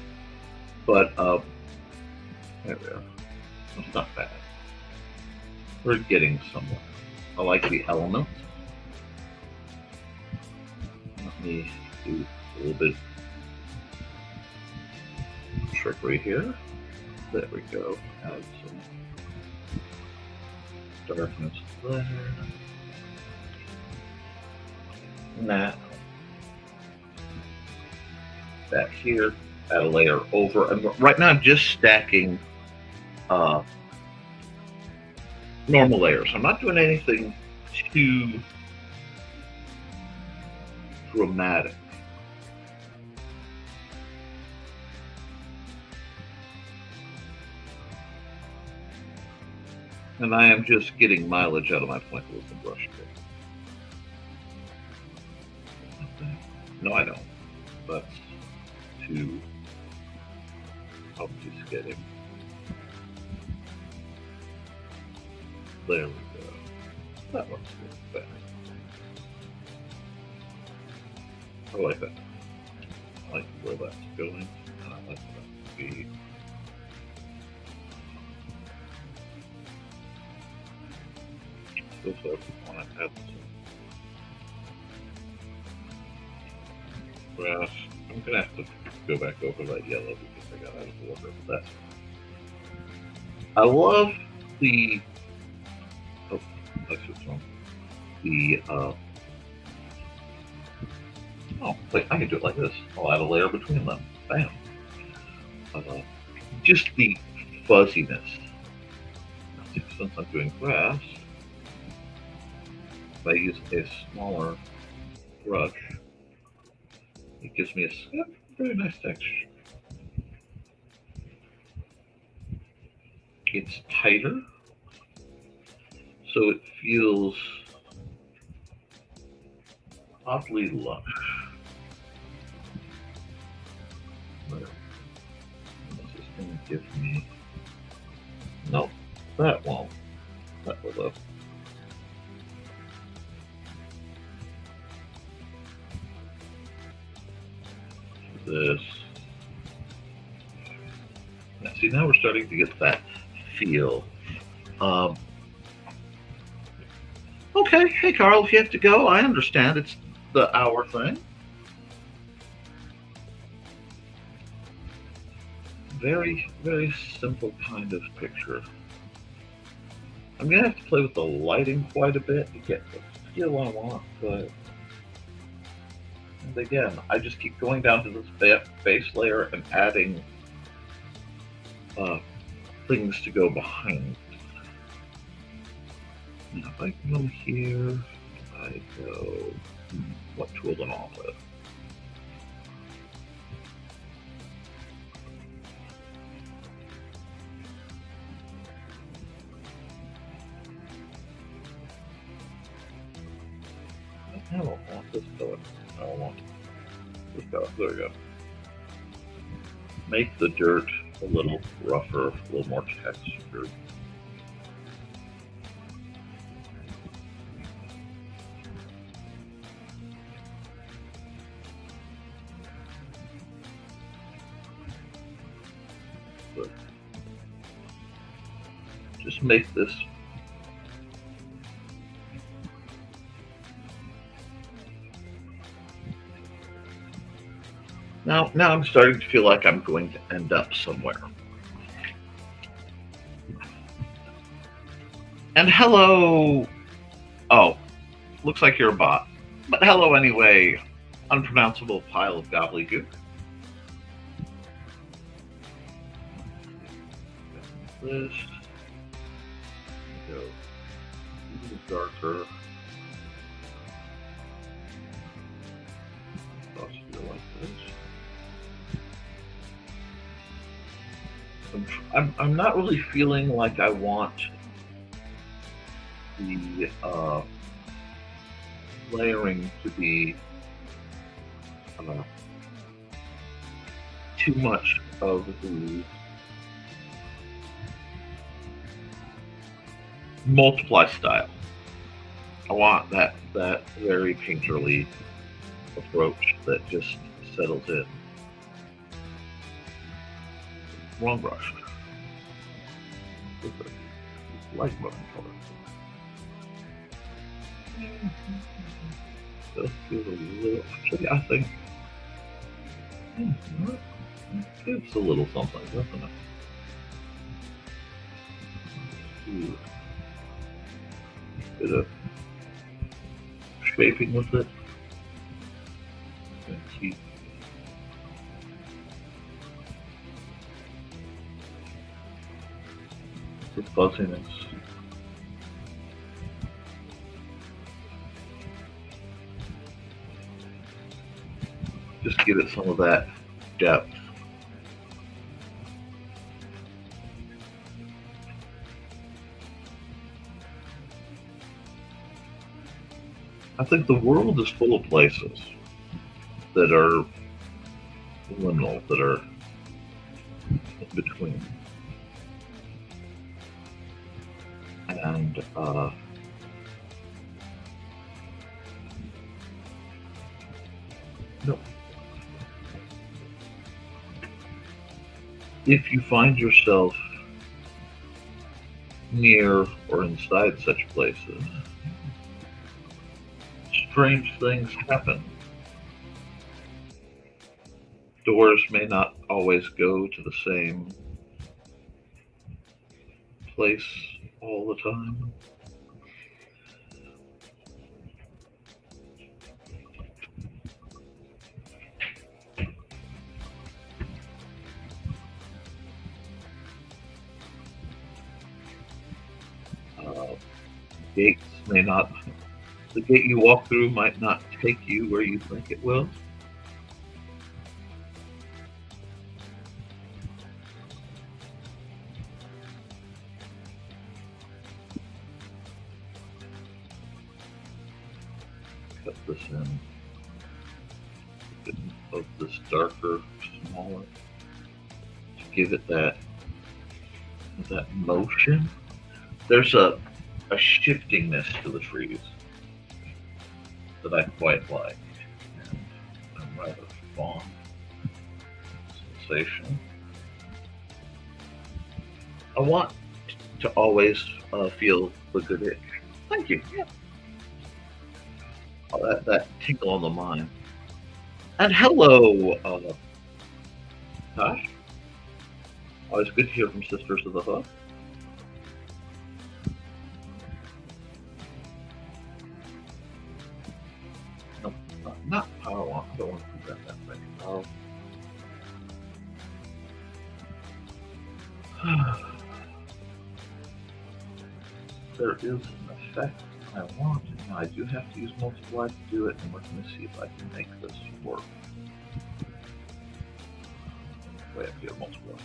But there we are. It's not bad. We're getting somewhere. I like the elements. Let me do a little bit of trickery here. There we go. Add some darkness there. Now, back here. Add a layer over, and right now I'm just stacking normal layers. I'm not doing anything too dramatic. And I am just getting mileage out of my point with the brush tip. No, I don't. That's too obfuscating. There we go. That looks good. I like that. I like where that's going. And I like that to be. Also, I want to add some grass. I'm going to have to go back over that yellow because I got out of order. But that's. I love the. Oh, that's what's wrong. The. Oh, wait, I can do it like this. I'll add a layer between them. Bam. Just the fuzziness. Since I'm doing grass, if I use a smaller brush, it gives me a very nice texture. It's tighter, so it feels oddly lush. This is going to give me. Nope, that won't. That will though. This. Now, see, now we're starting to get that feel. Okay, hey Carl, if you have to go, I understand. It's the hour thing. Very, very simple kind of picture. I'm gonna have to play with the lighting quite a bit to get the feel I want, but and again, I just keep going down to this base layer and adding things to go behind. Now if I go here, I go, what tool am I with? I don't want this color. I don't want this color. There we go. Make the dirt a little rougher, a little more textured. But just make this Now I'm starting to feel like I'm going to end up somewhere. And hello. Oh, looks like you're a bot. But hello anyway, unpronounceable pile of gobbledygook. This. Go a little darker. Like this. I'm not really feeling like I want the layering to be too much of the multiply style. I want that very painterly approach that just settles in. Wrong brush. Light button color. Just give a little. Actually, I think it's a little something, doesn't it? Ooh. Bit of shaping with it. And keep the fuzziness. Just give it some of that depth. I think the world is full of places that are liminal, that are in between. And no. If you find yourself near or inside such places, strange things happen. Doors may not always go to the same place all the time. Gates may not, the gate you walk through might not take you where you think it will. Cut this in, a bit of this darker, smaller, to give it that motion. There's a shiftingness to the trees that I quite like, and I'm rather fond of sensation. I want to always feel the good itch. Thank you. Yeah. Oh, that tinkle on the mind. And hello, Tosh. Always good to hear from Sisters of the Hook. No, not power walk. I don't want to do that way. There is an effect I want, and I do have to use multiply to do it, and we're going to see if I can make this work. Way up here, multiply.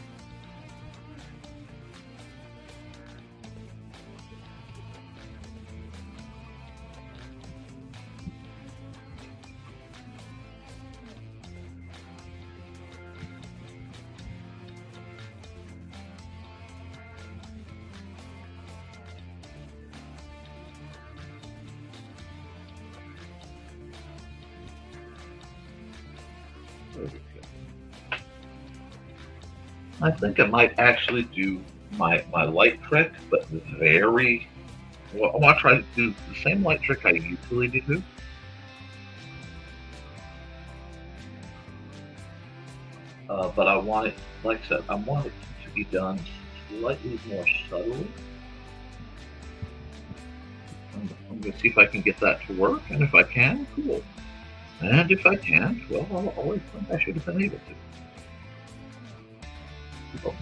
I think I might actually do my light trick, but very well. I want to try to do the same light trick I usually do. But I want it, like I said, I want it to be done slightly more subtly. I'm going to see if I can get that to work, and if I can, cool. And if I can't, well, I'll always think I should have been able to. Oh.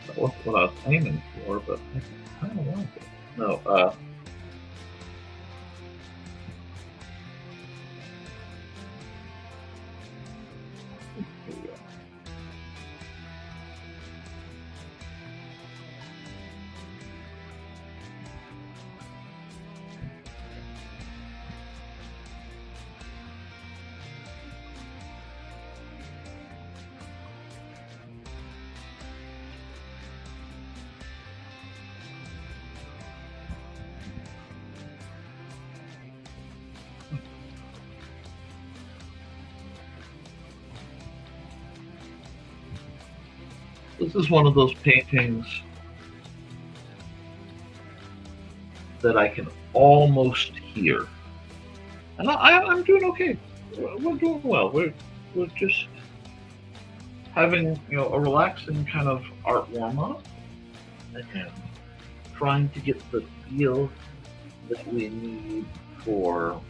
That wasn't what I was aiming for, but I kind of like it. No, here we go. This is one of those paintings that I can almost hear, and I'm doing okay. We're doing well. We're just having a relaxing kind of art warm up, and trying to get the feel that we need for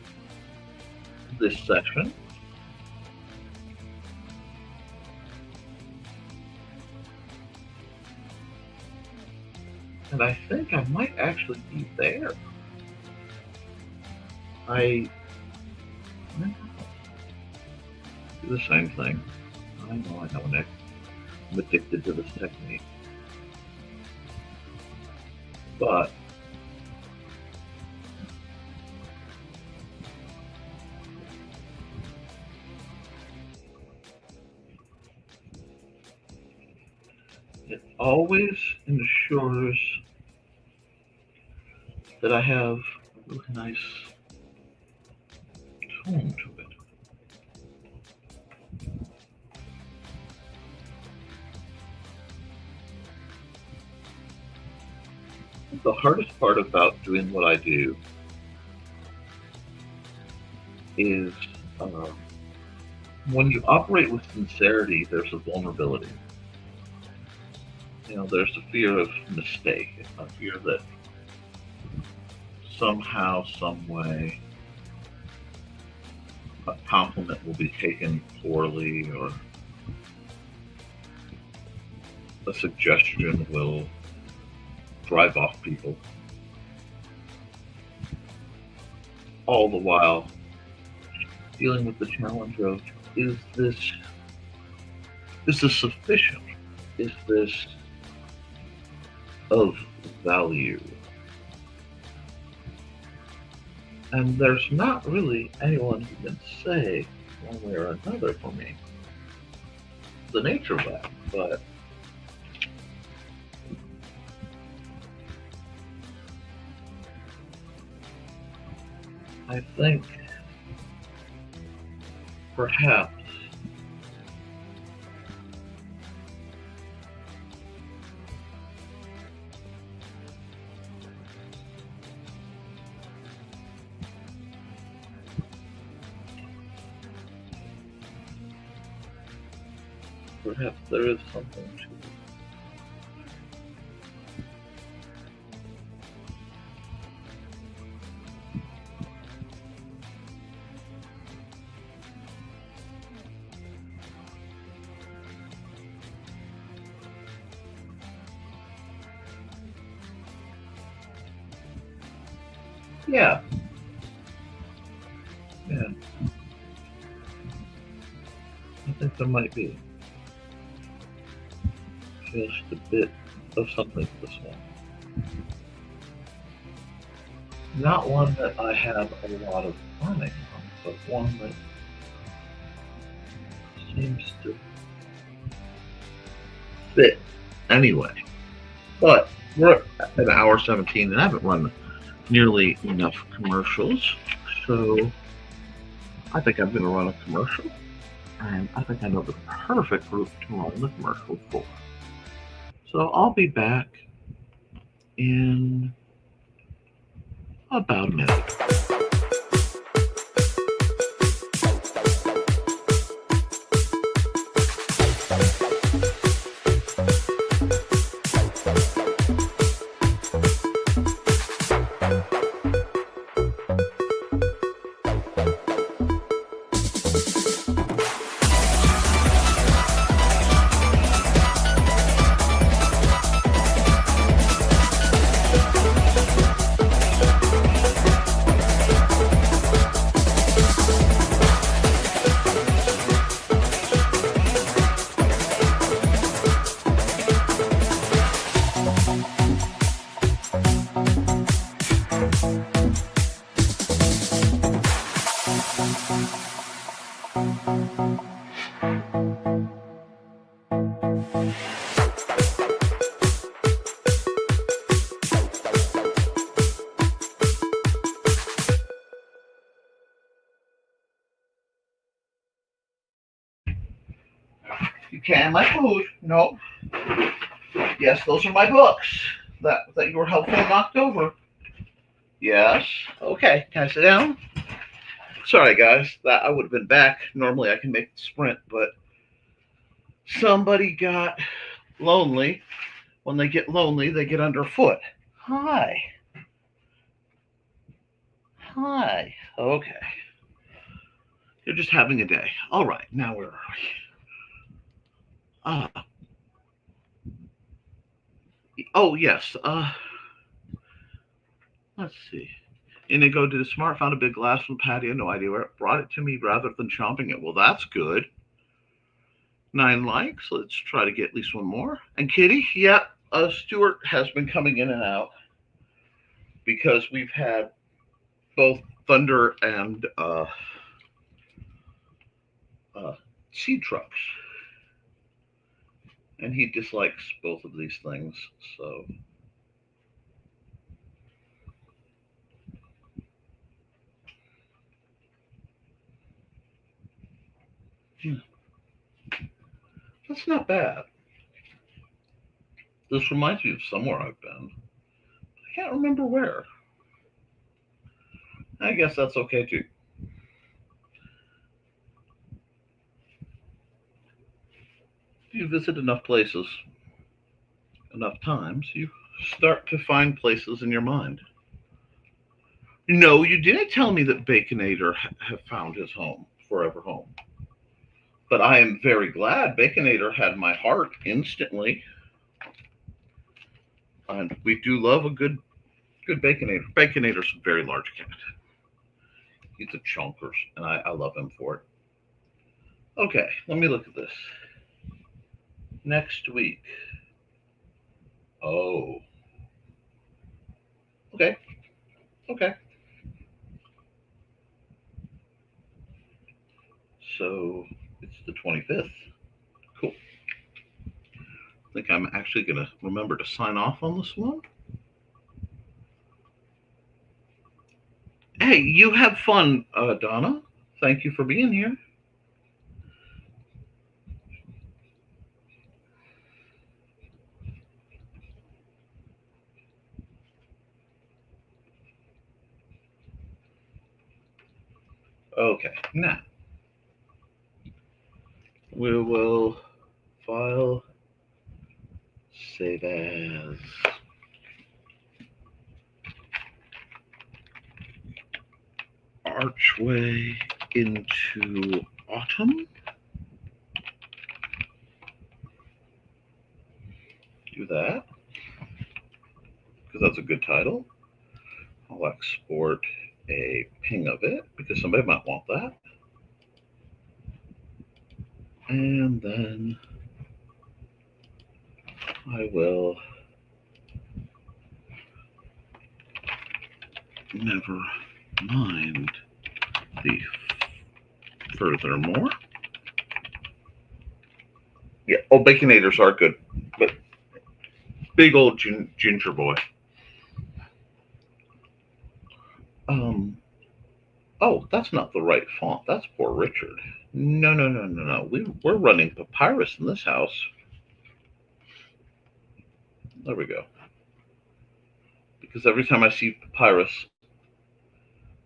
this session. And I think I might actually be there. I do the same thing. I know, Nick. I'm addicted to this technique. But It always ensures that I have a really nice tone to it. The hardest part about doing what I do is when you operate with sincerity, there's a vulnerability. There's a fear of mistake, a fear that somehow, some way, a compliment will be taken poorly, or a suggestion will drive off people. All the while dealing with the challenge of, is this sufficient? Is this of value? And there's not really anyone who can say one way or another for me the nature of that, but I think perhaps there is something to it. Yeah. I think there might be just a bit of something to this one. Not one that I have a lot of learning on, but one that seems to fit anyway. But we're at an hour 17 and I haven't run nearly enough commercials, so I think I'm going to run a commercial, and I think I know the perfect group to run the commercial for. So I'll be back in about a minute. You can my food. No. Yes, those are my books that you were helpful and knocked over. Yes. Okay. Can I sit down? Sorry, guys. That I would have been back. Normally I can make the sprint, but somebody got lonely. When they get lonely, they get underfoot. Hi. Hi. Okay. You're just having a day. All right. Now where are we? Oh, yes. Let's see. Inigo did a smart, found a big glass from the patio, no idea where it, brought it to me rather than chomping it. Well, that's good. 9 likes. Let's try to get at least one more. And Kitty, yeah, Stuart has been coming in and out because we've had both thunder and seed trucks. And he dislikes both of these things. So, that's not bad. This reminds me of somewhere I've been. I can't remember where. I guess that's okay too. If you visit enough places, enough times, you start to find places in your mind. No, you didn't tell me that Baconator have found his home, forever home. But I am very glad Baconator had my heart instantly. And we do love a good Baconator. Baconator's a very large cat. He's a chonkers, and I love him for it. Okay, let me look at this. Next week. Oh, okay, okay. So it's the 25th. Cool. I think I'm actually going to remember to sign off on this one. Hey, you have fun, Donna. Thank you for being here. Okay, now we will file, save as. Archway into Autumn. Do that, because that's a good title. I'll export a ping of it, because somebody might want that. And then I will never mind the furthermore. Yeah, oh, Baconators are good, but big old ginger boy. Um, oh, that's not the right font. That's Poor Richard. No, no, no, no, no. We're running papyrus in this house. There we go. Because every time I see papyrus,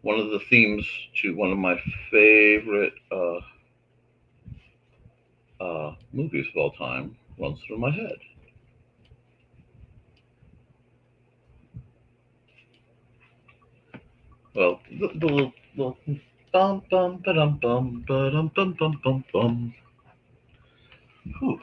one of the themes to one of my favorite movies of all time runs through my head. Well, the little bum bum ba dum bum ba dum bum bum bum bum. Whew.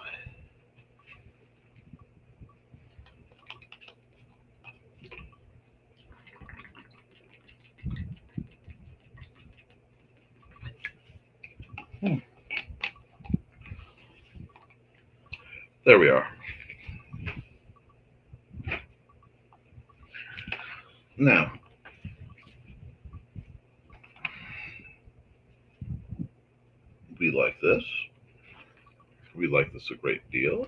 Hmm. There we are. Now, we like this. We like this a great deal.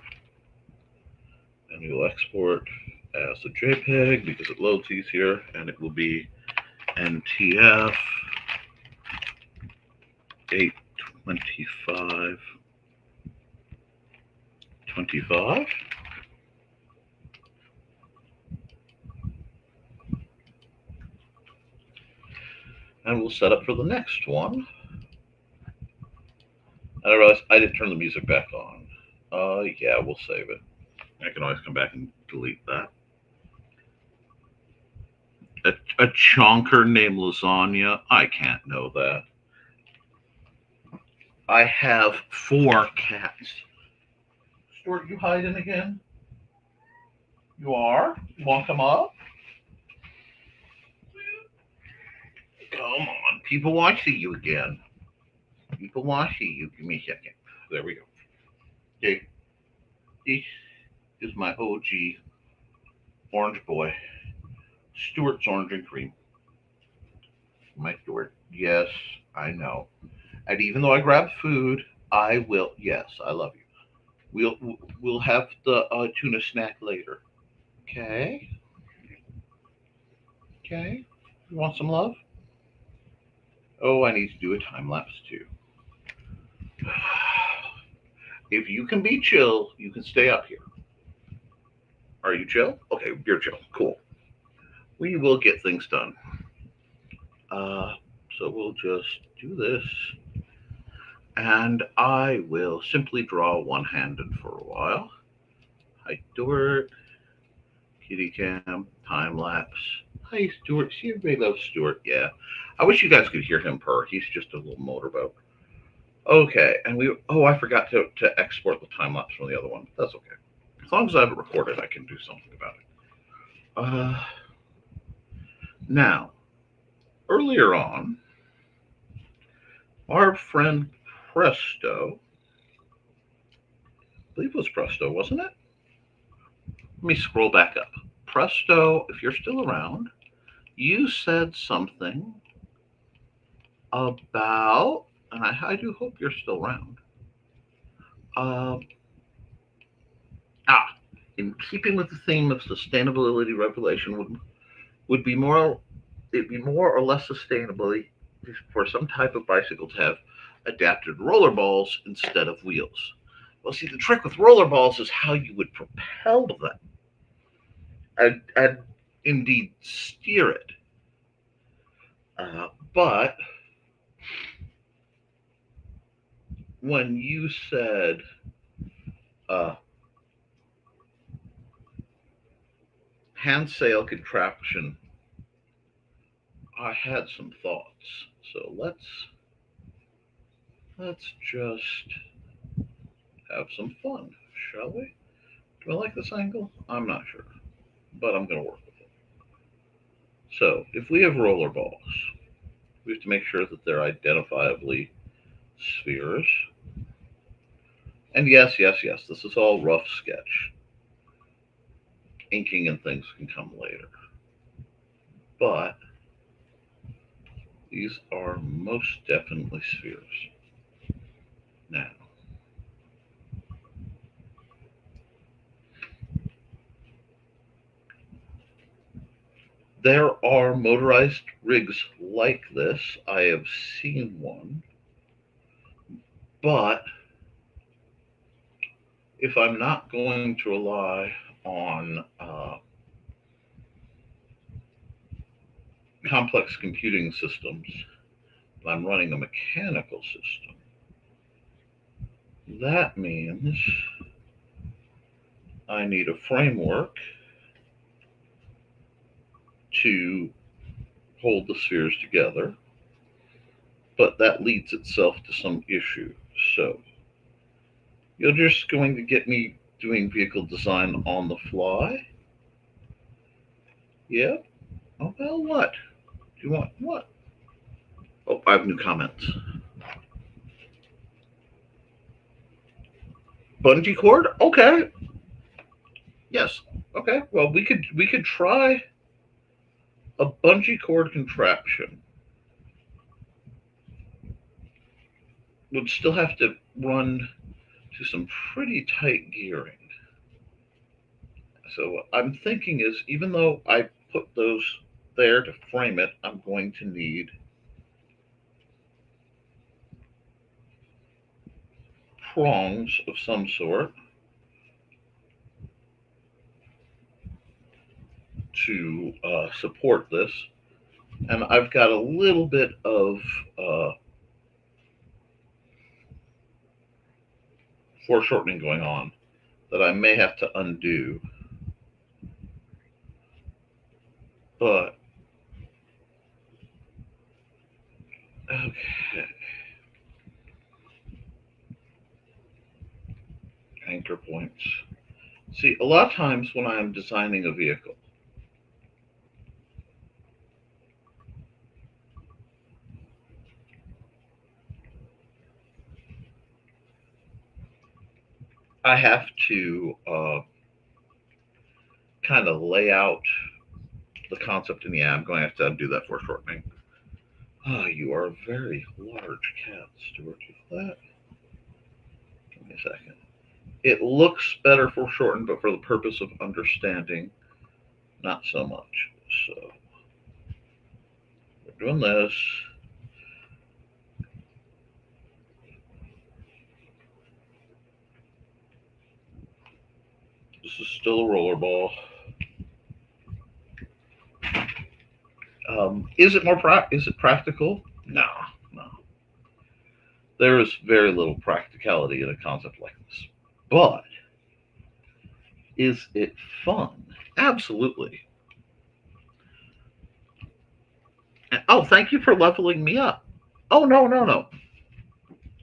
And we will export as a JPEG because it loads easier, and it will be NTF 825 25. And we'll set up for the next one. And I realized I didn't turn the music back on. Yeah, we'll save it. I can always come back and delete that. A chonker named Lasagna? I can't know that. I have 4 cats. Stuart, you hiding again? You are? You want to come up? Come on. People want to see you again. People want to see you. Give me a second. There we go. Okay. This is my OG orange boy. Stuart's orange and cream. My Stuart. Yes, I know. And even though I grabbed food, I will. Yes, I love you. We'll we'll have the tuna snack later. Okay. Okay. You want some love? Oh, I need to do a time lapse too. If you can be chill, you can stay up here. Are you chill? Okay, you're chill. Cool. We will get things done. Uh, so we'll just do this, and I will simply draw one-handed for a while. Hi, Stuart. Kitty cam, time lapse. Hi, Stuart. See, everybody loves Stuart. Yeah. I wish you guys could hear him purr. He's just a little motorboat. Okay, and we. Oh, I forgot to export the time lapse from the other one. That's okay. As long as I have it recorded, I can do something about it. Now, earlier on, our friend Presto, I believe it was Presto, wasn't it? Let me scroll back up. Presto, if you're still around, you said something about, and I do hope you're still around. Uh, ah, in keeping with the theme of sustainability revelation, would be more, it'd be more or less sustainably for some type of bicycle to have adapted roller balls instead of wheels. Well, see, the trick with roller balls is how you would propel them and indeed steer it. But when you said uh, hand sail contraption, I had some thoughts. So let's just have some fun, shall we? Do I like this angle? I'm not sure, but I'm going to work with it. So if we have roller balls, we have to make sure that they're identifiably spheres. And yes, yes, yes, this is all rough sketch. Inking and things can come later. But these are most definitely spheres. Now, there are motorized rigs like this. I have seen one. But if I'm not going to rely on complex computing systems, I'm running a mechanical system. That means I need a framework to hold the spheres together, but that leads itself to some issue. So you're just going to get me doing vehicle design on the fly? Yeah? Oh, well, what? Do you want what? Oh, I have new comments. Bungee cord? Okay. Yes. Okay. Well, we could try a bungee cord contraption. Would still have to run to some pretty tight gearing. So what I'm thinking is, even though I put those there to frame it, I'm going to need prongs of some sort to support this. And I've got a little bit of uh, foreshortening going on that I may have to undo. But, okay. Anchor points. See, a lot of times when I'm designing a vehicle, I have to kind of lay out the concept in the I'm going to have to undo that foreshortening. Ah, you are a very large cat, Stuart. You feel that? Give me a second. It looks better foreshortened, but for the purpose of understanding, not so much. So we're doing this. This is still a rollerball. Is it is it practical? No, no. There is very little practicality in a concept like this. But is it fun? Absolutely. And, oh, thank you for leveling me up. Oh no, no, no.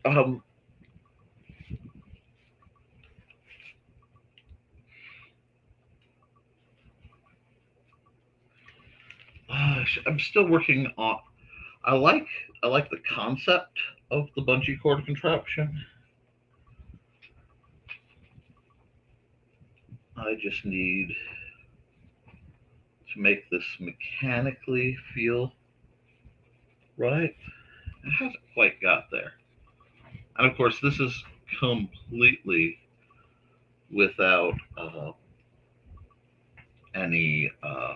Um, I'm still working on. I like I like the concept of the bungee cord contraption. I just need to make this mechanically feel right. It hasn't quite got there. And of course, this is completely without any. Uh,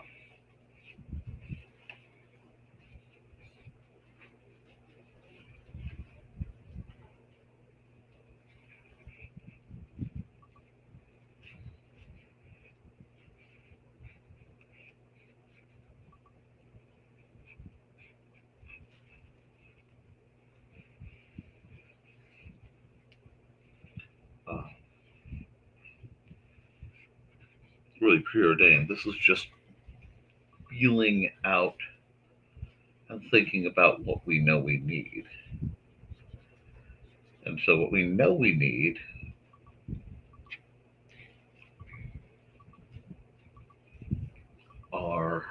really preordained. This is just feeling out and thinking about what we know we need. And so, what we know we need are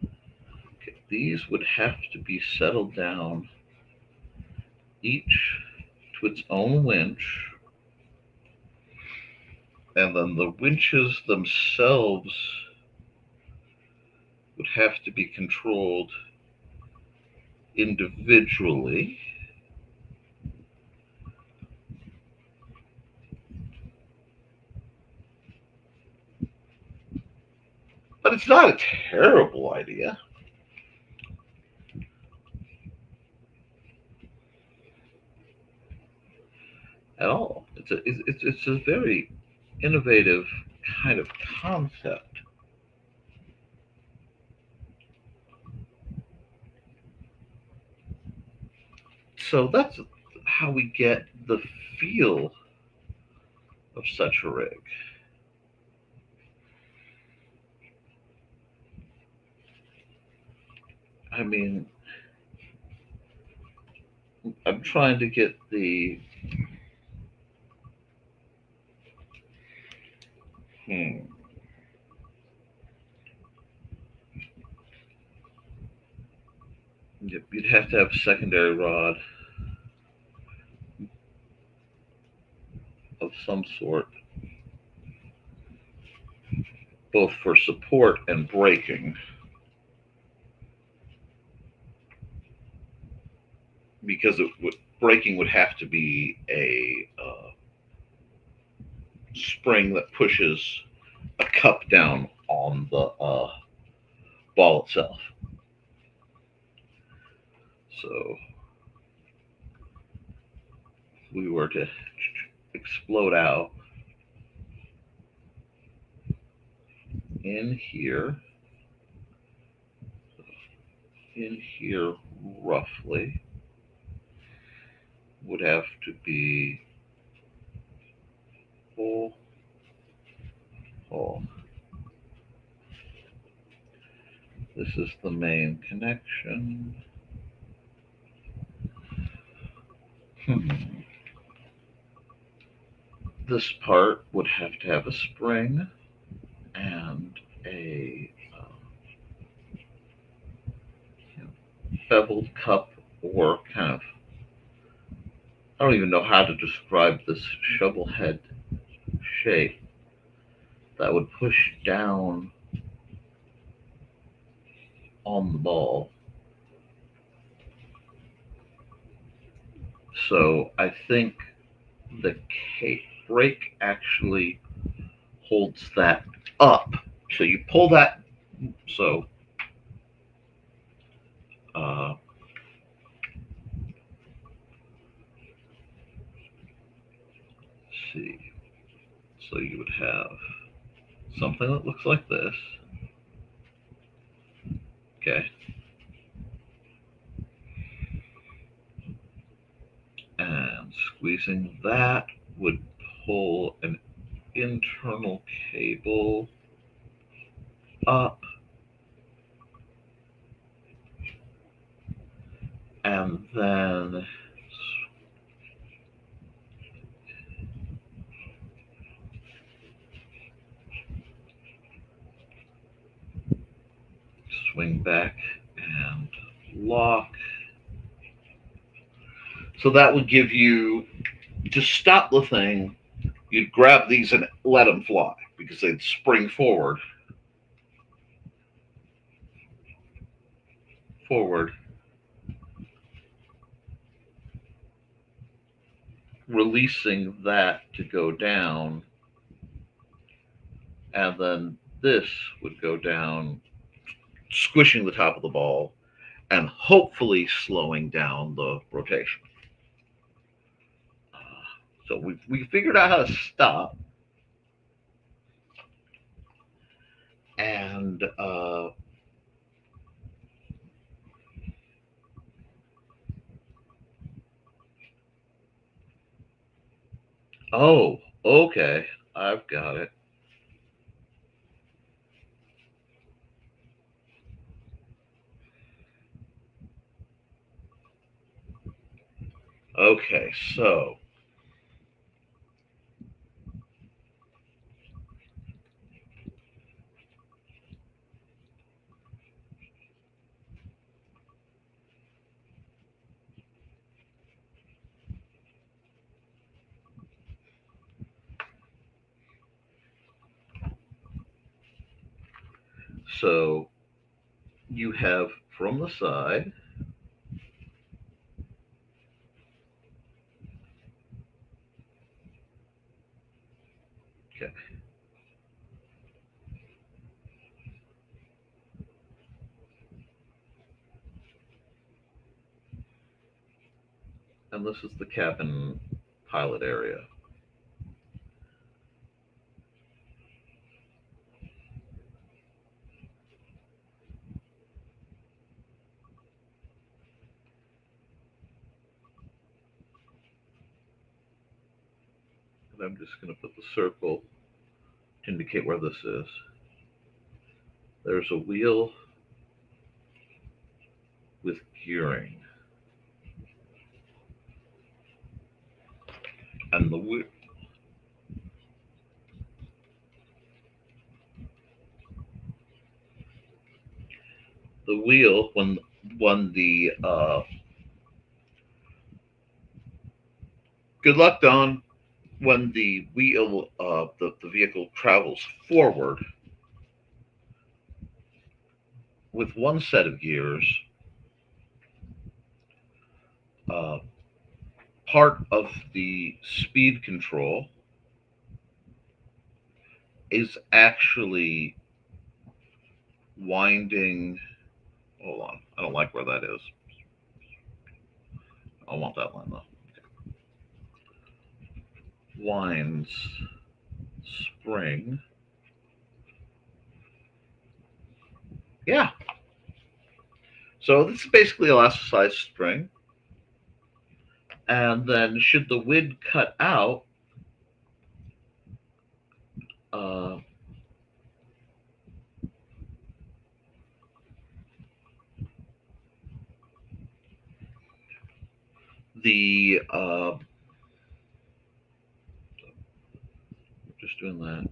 okay, these would have to be settled down each to its own winch, and then the winches themselves would have to be controlled individually. But it's not a terrible idea at all. It's a very innovative kind of concept. So that's how we get the feel of such a rig. I mean, I'm trying to get the hmm, you'd have to have a secondary rod of some sort, both for support and braking, because braking would have to be a spring that pushes a cup down on the ball itself. So if we were to explode out in here, in here roughly, would have to be full hole. This is the main connection. This part would have to have a spring and a beveled cup, or kind of, I don't even know how to describe this shovel head shape that would push down on the ball So I think the brake actually holds that up. So you pull that. So uh, let's see. So you would have something that looks like this. Okay. And squeezing that would pull an internal cable up, and then swing back and lock. So that would give you, to stop the thing, you'd grab these and let them fly because they'd spring forward, releasing that to go down, and then this would go down, squishing the top of the ball and hopefully slowing down the rotation. So we figured out how to stop, and oh, okay, I've got it. Okay, so you have from the side. Okay, and this is the cabin pilot area. And I'm just going to put the circle to indicate where this is. There's a wheel with gearing, and the wheel when the good luck, Don. When the wheel the vehicle travels forward with one set of gears, uh, part of the speed control is actually winding. Hold on, I don't like where that is. I want that line though. Winds spring. Yeah. So this is basically elasticized string. And then should the wind cut out, uh, the just doing that.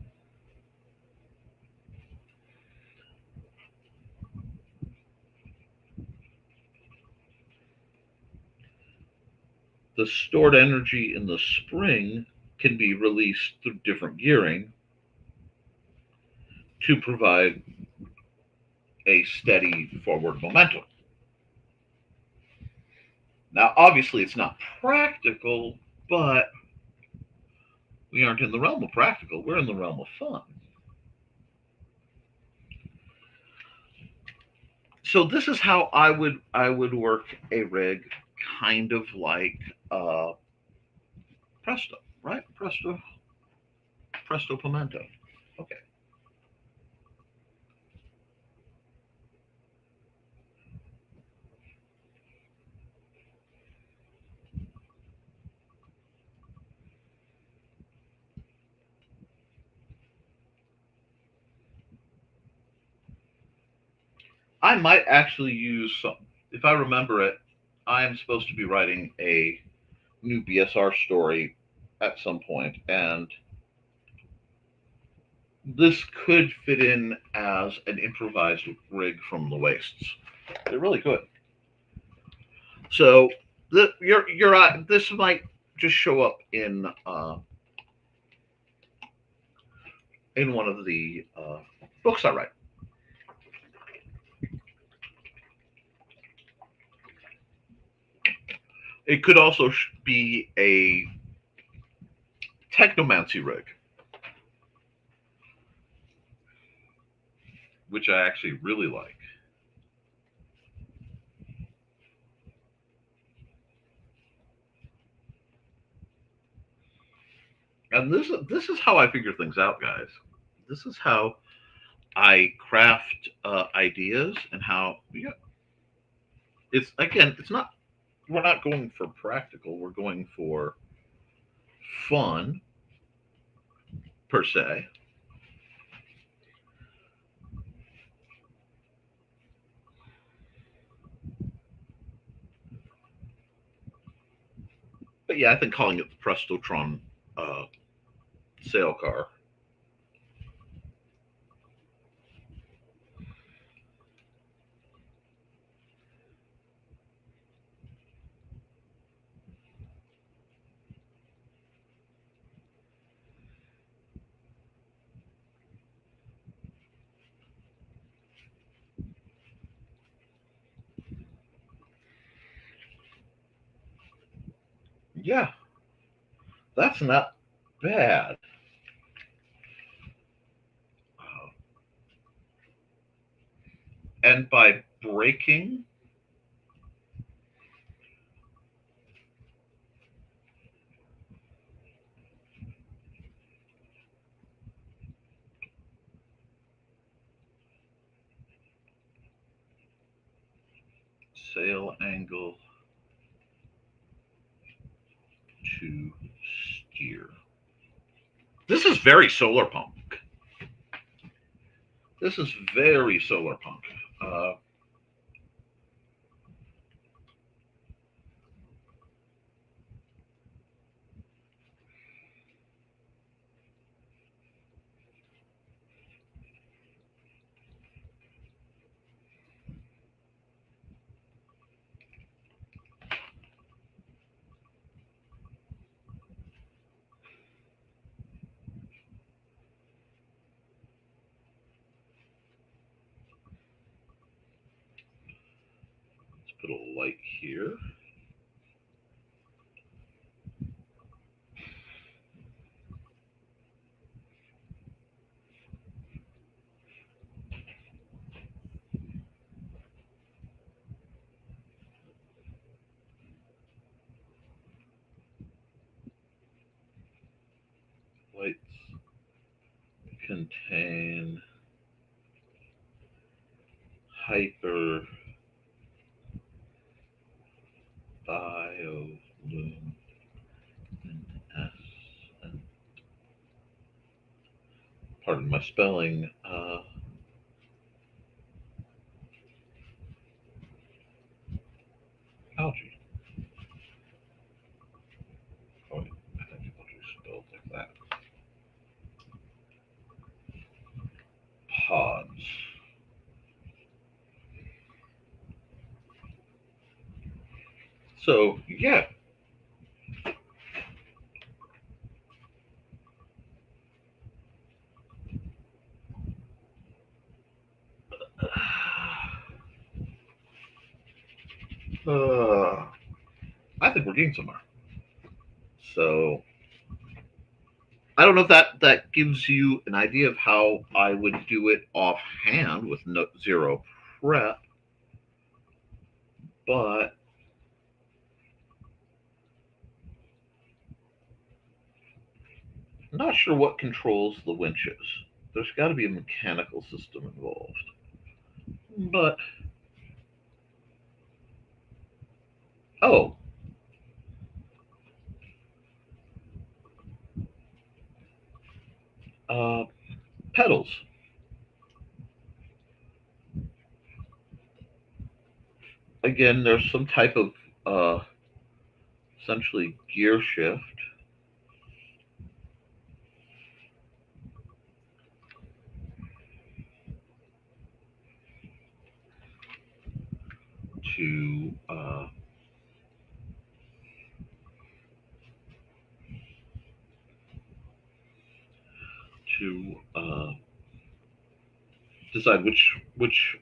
The stored energy in the spring can be released through different gearing to provide a steady forward momentum. Now, obviously, it's not practical, but we aren't in the realm of practical. We're in the realm of fun. So this is how I would work a rig, kind of like uh, Presto, right? Presto Pimento. Okay. I might actually use some. If I remember it, I am supposed to be writing a new BSR story at some point, and this could fit in as an improvised rig from the wastes. It really could. So this might just show up in one of the books I write. It could also be a technomancy rig, which I actually really like. And this is how I figure things out, guys. This is how I craft ideas and how yeah. It's again, it's not. We're not going for practical. We're going for fun per se. But yeah, I think calling it the Prestotron uh, sail car. Yeah, that's not bad. Uh, and by breaking sail angle to steer. This is very solar punk. This is very solar punk. Uh, let's put a light here. Lights contain hyper bioluminescence. Pardon my spelling. Algae. Oh, wait, I think algae is spelled like that. Pods. So yeah. Uh, think we're getting somewhere. So I don't know if that gives you an idea of how I would do it offhand with zero prep, but I'm not sure what controls the winches. There's got to be a mechanical system involved. But oh, uh, pedals. Again, there's some type of essentially gear shift to decide which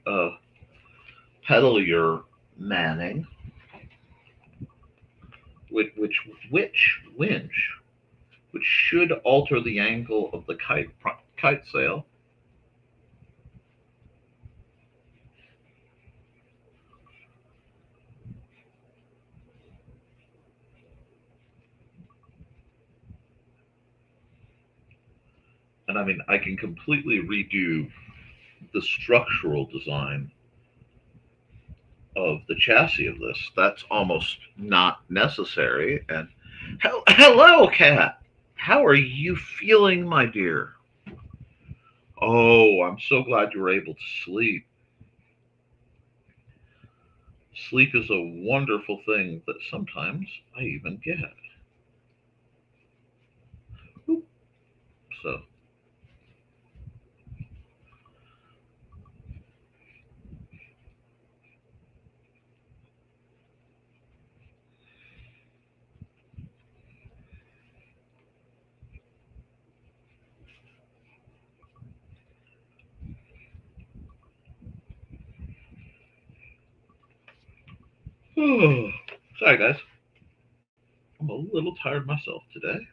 pedal you're manning, which winch, which should alter the angle of the kite sail. And I mean, I can completely redo the structural design of the chassis of this. That's almost not necessary. And hello, Cat. How are you feeling, my dear? Oh, I'm so glad you were able to sleep. Sleep is a wonderful thing that sometimes I even get. So, oh, sorry guys. I'm a little tired myself today.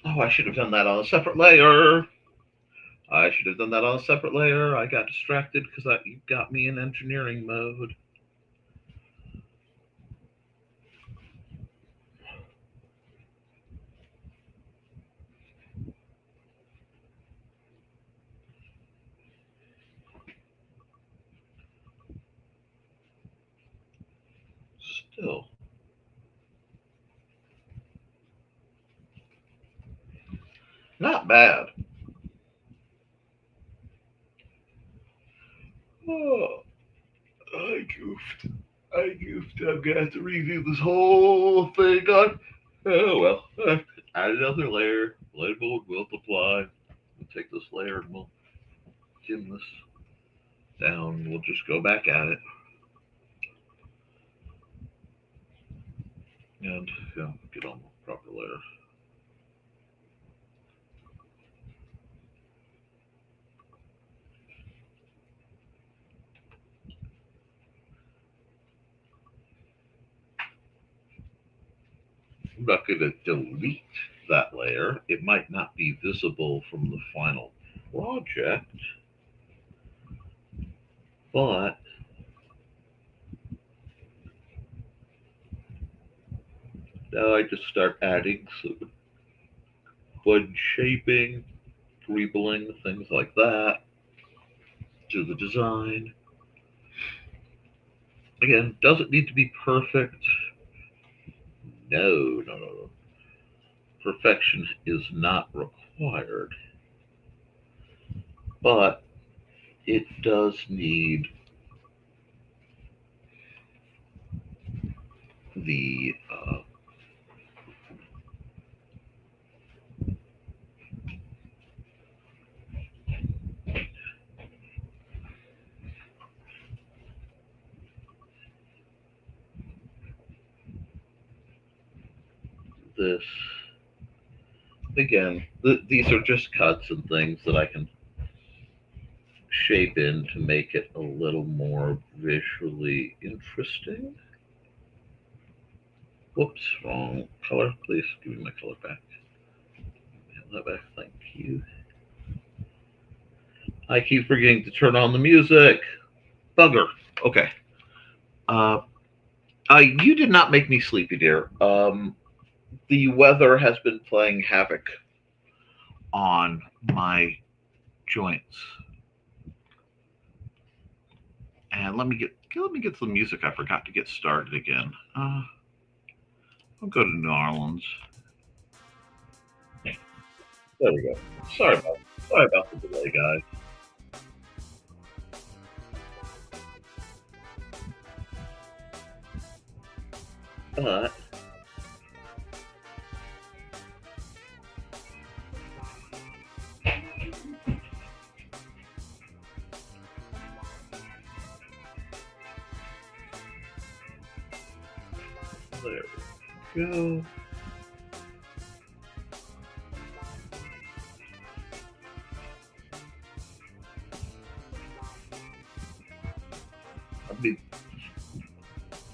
Oh, I should have done that on a separate layer. I should have done that on a separate layer. I got distracted because you got me in engineering mode. Still. Not bad. Oh, I goofed. I'm gonna have to redo this whole thing on. Oh well. Add another layer. Label will multiply. We'll take this layer and we'll dim this down. We'll just go back at it. And yeah, get on the proper layer. I'm not going to delete that layer. It might not be visible from the final project, but now I just start adding some fun shaping, greebling, things like that to the design. Again, does it need to be perfect? No. Perfection is not required, but it does need the this. Again, these are just cuts and things that I can shape in to make it a little more visually interesting. Whoops, wrong color. Please give me my color back. Have that back. Thank you. I keep forgetting to turn on the music. Bugger. Okay. You did not make me sleepy, dear. The weather has been playing havoc on my joints. And let me get some music. I forgot to get started again. I'll go to New Orleans. There we go. Sorry about the delay, guys. But there we go. I mean,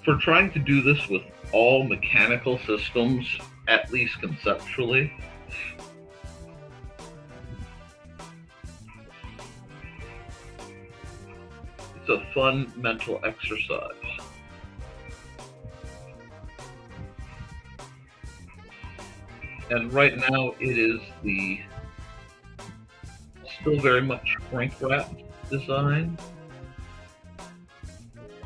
for trying to do this with all mechanical systems, at least conceptually, it's a fun mental exercise. And right now it is the still very much shrink wrap design,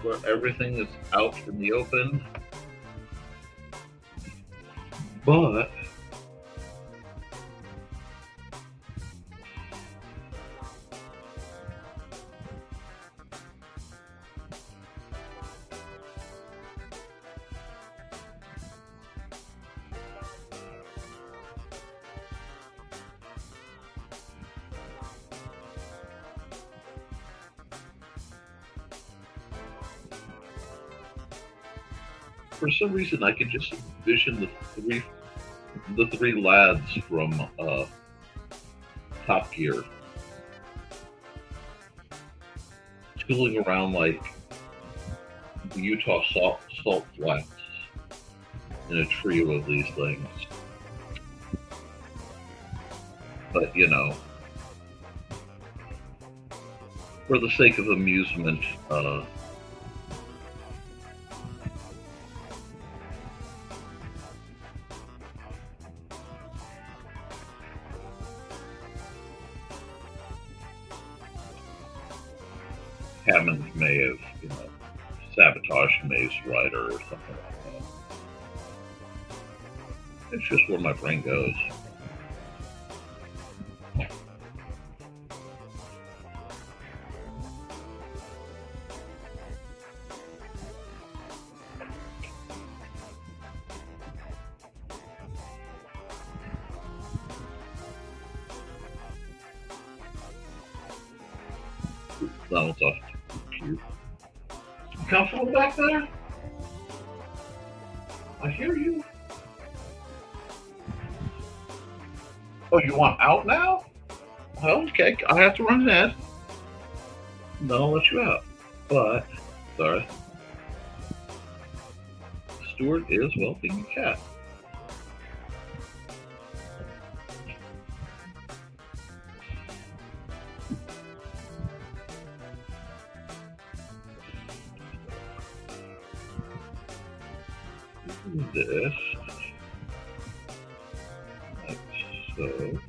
where everything is out in the open. But for some reason I could just envision the three lads from Top Gear tooling around like the Utah salt flats in a trio of these things. But for the sake of amusement, Hammond may have, sabotaged Maze Rider or something like that. It's just where my brain goes. That was cute. You comfortable back there? I hear you. Oh, you want out now? Okay, I have to run ahead. No, I'll let you out. But, sorry. Stuart is welcoming a cat. This, like so.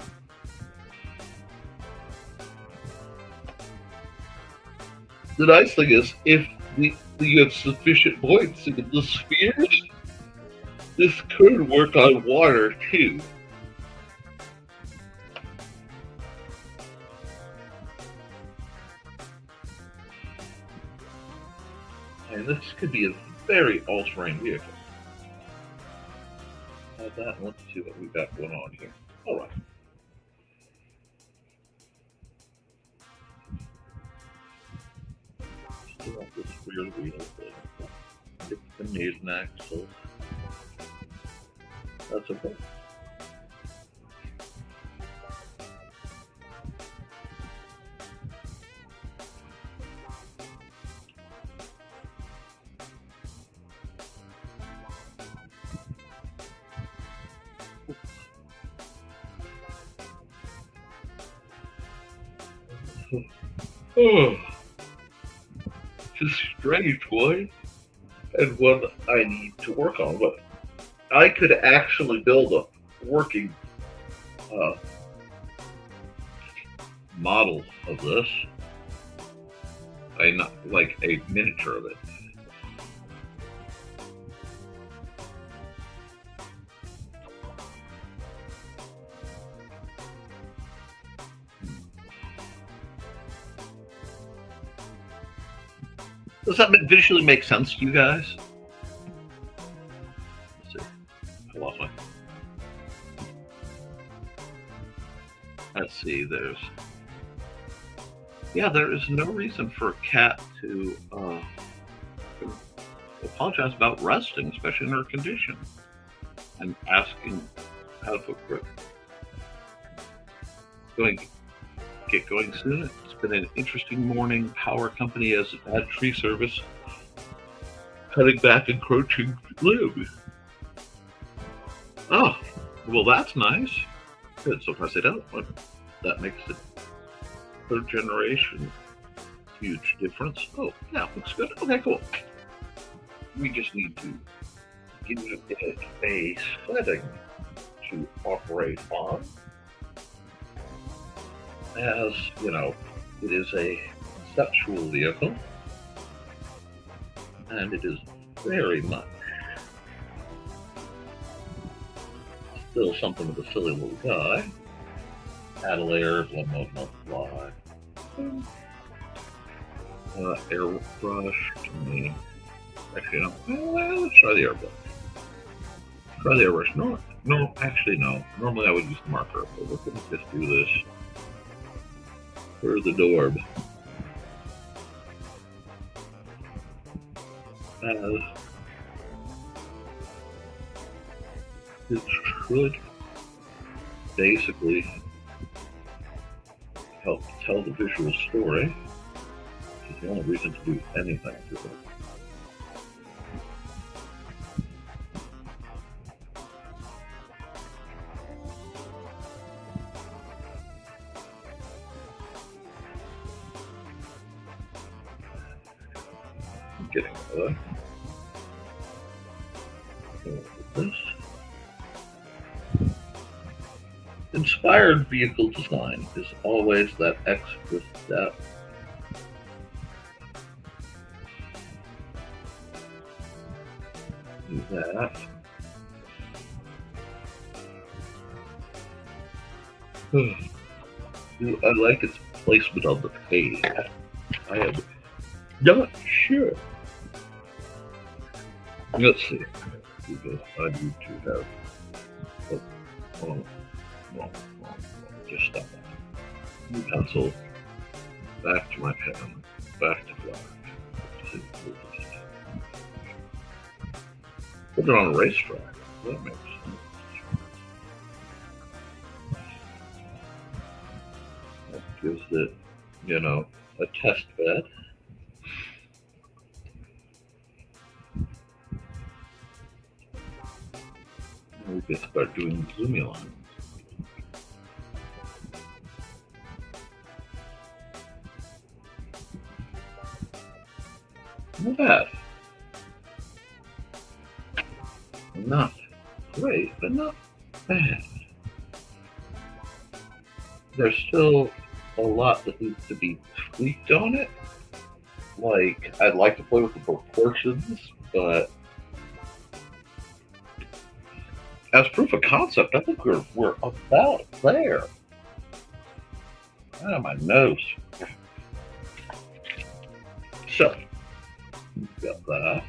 The nice thing is, if you have sufficient buoyancy in the spheres, this could work on water too. And this could be a very all-terrain vehicle. That. Let's see what we've got going on here. All right. Still got this weird wheel thing. It's the maiden axle. That's okay. Oh, it's a strange one, and one I need to work on. But I could actually build a working uh, model of this. Not like a miniature of it. Does that visually make sense to you guys? Let's see. I lost my. Let's see. There is no reason for a cat to apologize about resting, especially in her condition, and asking how to put grip. Get going soon. It's been an interesting morning. Power company has had tree service, cutting back encroaching limbs. Oh, well, that's nice. Good. Sometimes they don't, but that makes it third generation huge difference. Oh, yeah, looks good. Okay, cool. We just need to give it a setting to operate on. As you know, it is a conceptual vehicle, and it is very much still something of a silly little guy. Add a layer of multiply. Airbrush. Actually, no. Well, let's try the airbrush. Try the airbrush. No, actually, no. Normally I would use the marker, but we're going to just do this for the dorb. As it should basically help tell the visual story. It's the only reason to do anything to it. I'm getting that. This. Inspired vehicle design is always that extra step. Do that. I like its placement on the page. I am not sure. Let's see. Because I need to have. Just stop that. New pencil. Back to my pen. Back to black. Put it on a racetrack. That makes sense. That gives it, a test bed. We can start doing zoomy lines. Not bad. Not great, but not bad. There's still a lot that needs to be tweaked on it. Like, I'd like to play with the proportions, but as proof of concept, I think we're about there. Ah, my nose. So, we've got that.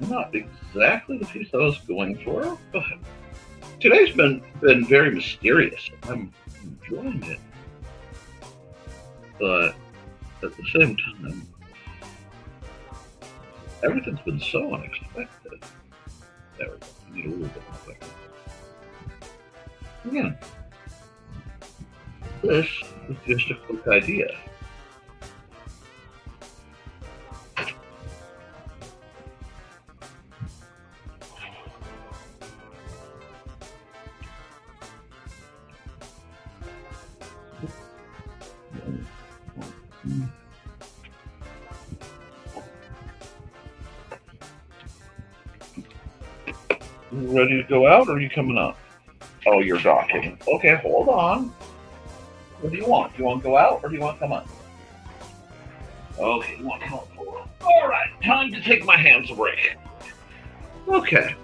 Not exactly the piece I was going for, but today's been very mysterious. I'm enjoying it, but at the same time, everything's been so unexpected. There we go. I need a little bit more thickness. Again, this is just a quick idea. You ready to go out, or are you coming up? Oh, you're docking. Okay, hold on. What do you want? Do you want to go out, or do you want to come up? Okay, you want to come up forward. All right, time to take my hands a break. Okay.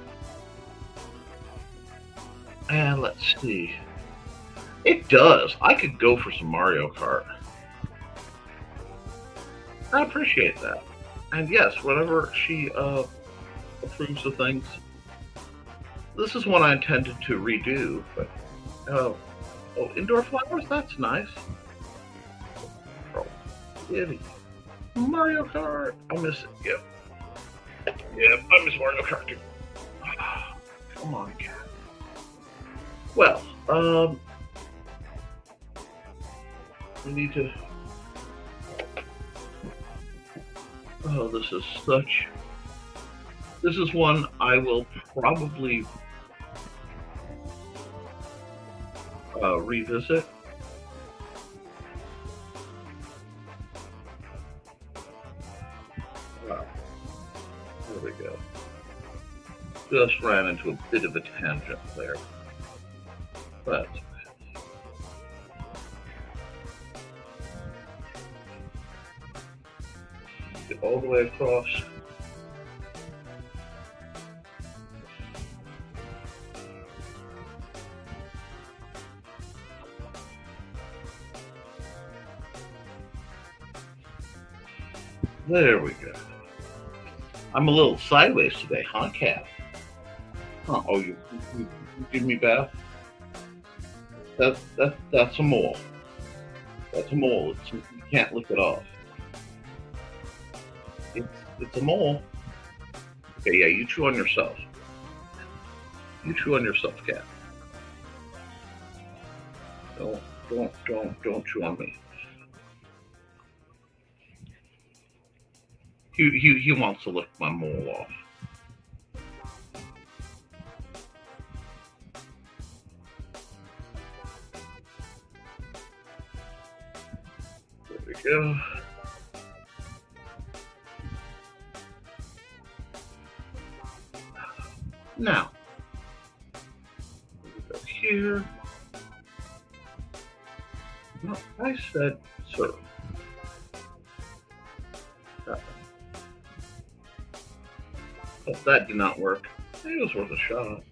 And let's see. It does. I could go for some Mario Kart. I appreciate that. And yes, whenever she approves of things, this is one I intended to redo. But oh, indoor flowers. That's nice. Oh, kitty. Mario Kart. I miss it. Yep. Yep. I miss Mario Kart too. Come on, cat. Well, we need to. Oh, this is one I will probably revisit. Wow. There we go. Just ran into a bit of a tangent there. But get all the way across. There we go. I'm a little sideways today, huh, Cat? Huh? Oh, you give me bath? That's a mole. That's a mole. You can't lick it off. It's a mole. Okay, yeah, you chew on yourself. You chew on yourself, Cat. Don't chew on me. He wants to lick my mole off. There we go. Now, we go here. No, I said sir. That did not work. It was worth a shot.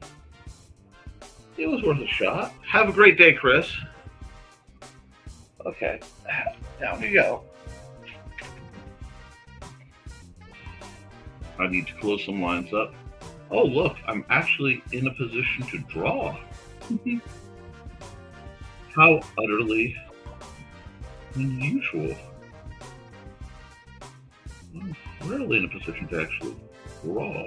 It was worth a shot. Have a great day, Chris. Okay, down we go. I need to close some lines up. Oh, look, I'm actually in a position to draw. How utterly unusual. I'm rarely in a position to actually draw.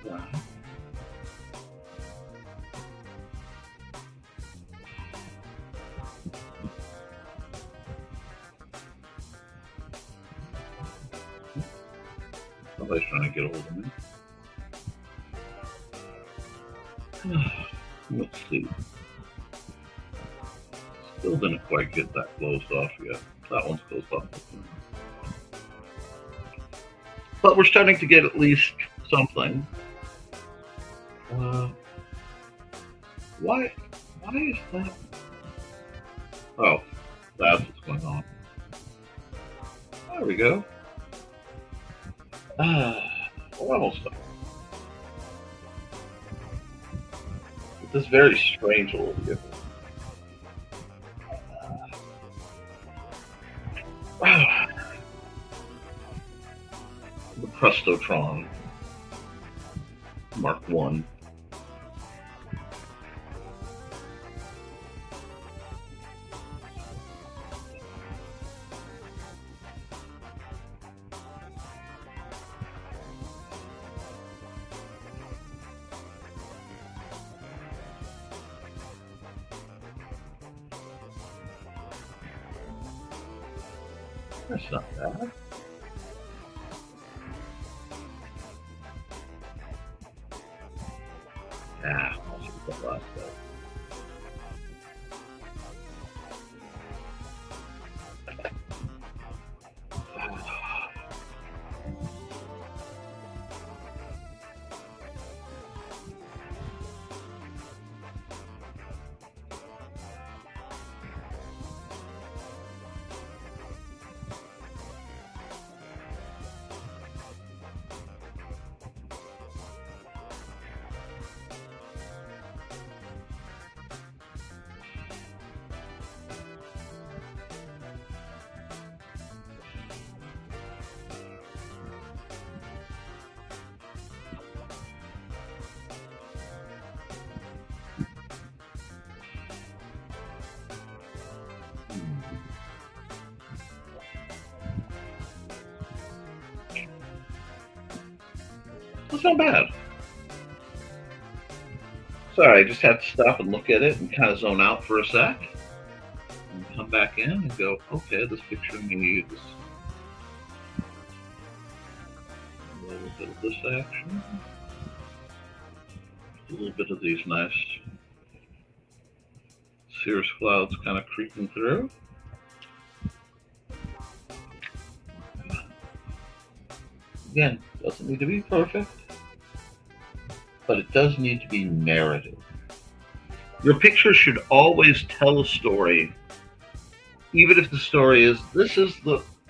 Wow. Somebody's trying to get a hold of me. Let's see. Still didn't quite get that closed off yet. That one's closed off. But we're starting to get at least something. Why is that? Oh, that's what's going on. There we go. We're almost done. This very strange little vehicle. The Prestotron Mark One. That's not bad. Ah, I'll see the last day. That's not bad. Sorry, I just had to stop and look at it and kind of zone out for a sec. And come back in and go, okay, this picture needs a little bit of this action. A little bit of these nice cirrus clouds kind of creeping through. Again, doesn't need to be perfect, but it does need to be narrative. Your picture should always tell a story, even if the story is, this is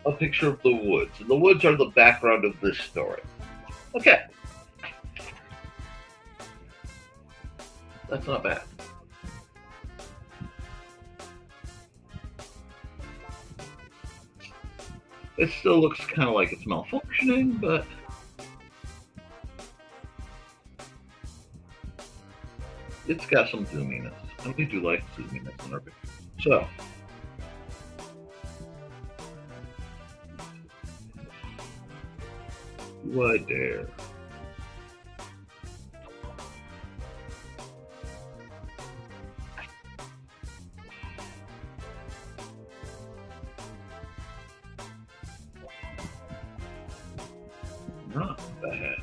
a picture of the woods, and the woods are the background of this story. Okay. That's not bad. It still looks kind of like it's malfunctioning, but it's got some zoominess. And we do like zoominess in our picture. So, do I dare? Not bad.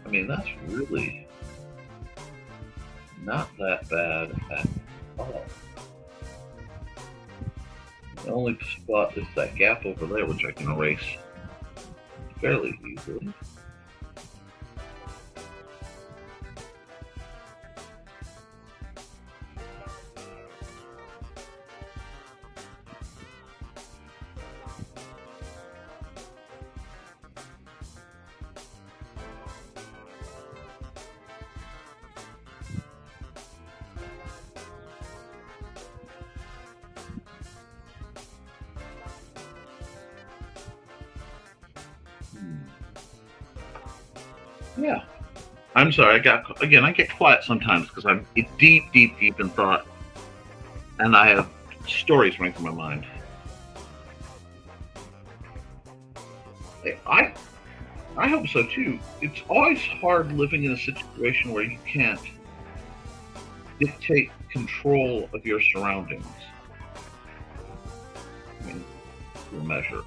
I mean, that's really not that bad at all. The only spot is that gap over there, which I can erase fairly easily. Yeah. I'm sorry, I get quiet sometimes because I'm deep in thought, and I have stories running through my mind. I hope so too. It's always hard living in a situation where you can't dictate control of your surroundings. I mean, to a measure.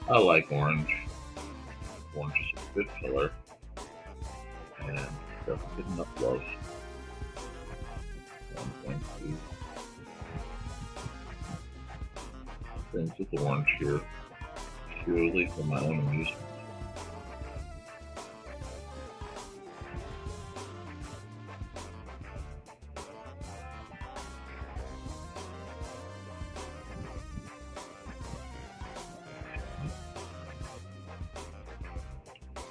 I like orange. Orange is a good color, and doesn't get enough love. I'm going to things with orange here. purely for my own amusement.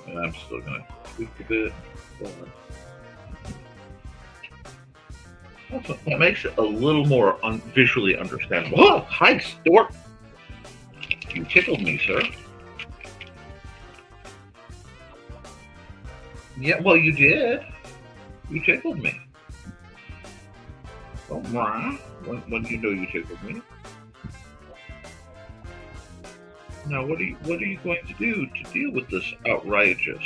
And I'm still going to tweak a bit. That makes it a little more visually understandable. Oh, hi, Stork. You tickled me, sir. Yeah, well, you did. You tickled me. Oh, when you know you tickled me. Now, what are you going to do to deal with this outrageous,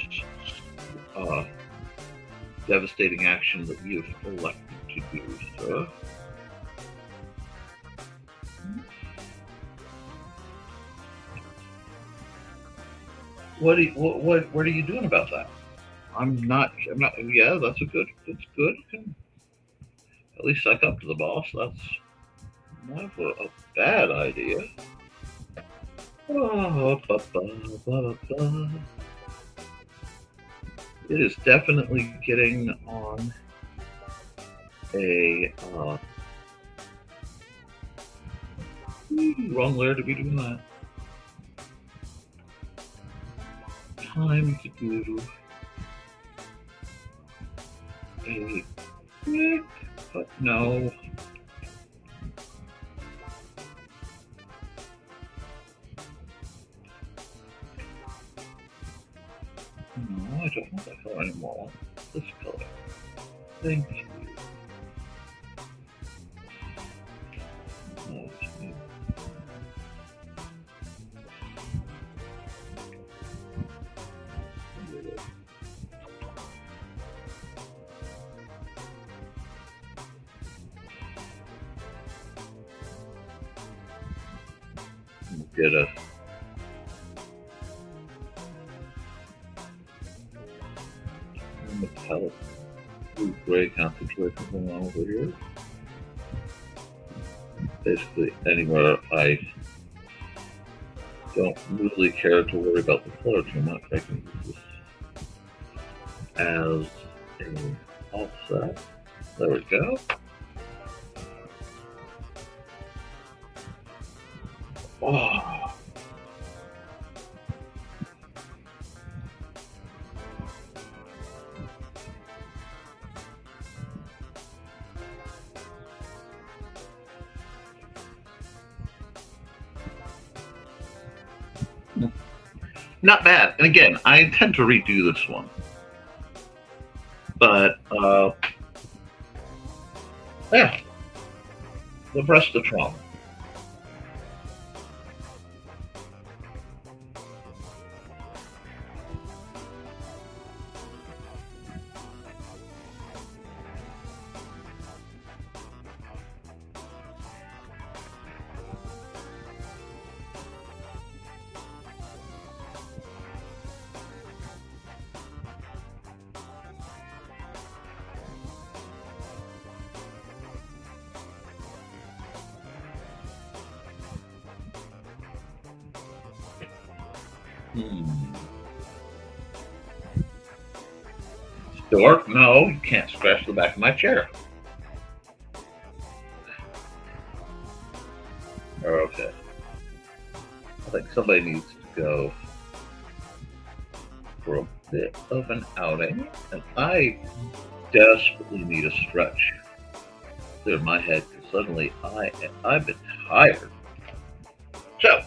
devastating action that you've elected to do, sir? What are you doing about that? I'm not. Yeah, that's good. At least suck up to the boss. That's never a bad idea. Oh, it is definitely getting on a wrong layer to be doing that. Time to do a quick, but no. No, I don't want that color anymore. I want this color. Thank you. Get a metallic blue gray concentration going on over here. Basically, anywhere I don't really care to worry about the color too much, I can use this as an offset. There we go. Oh. Not bad. And again, I intend to redo this one. But, yeah. The rest of the trauma. Stork, no, you can't scratch the back of my chair. Okay. I think somebody needs to go for a bit of an outing, and I desperately need a stretch. Clear my head, because suddenly I've been tired. So,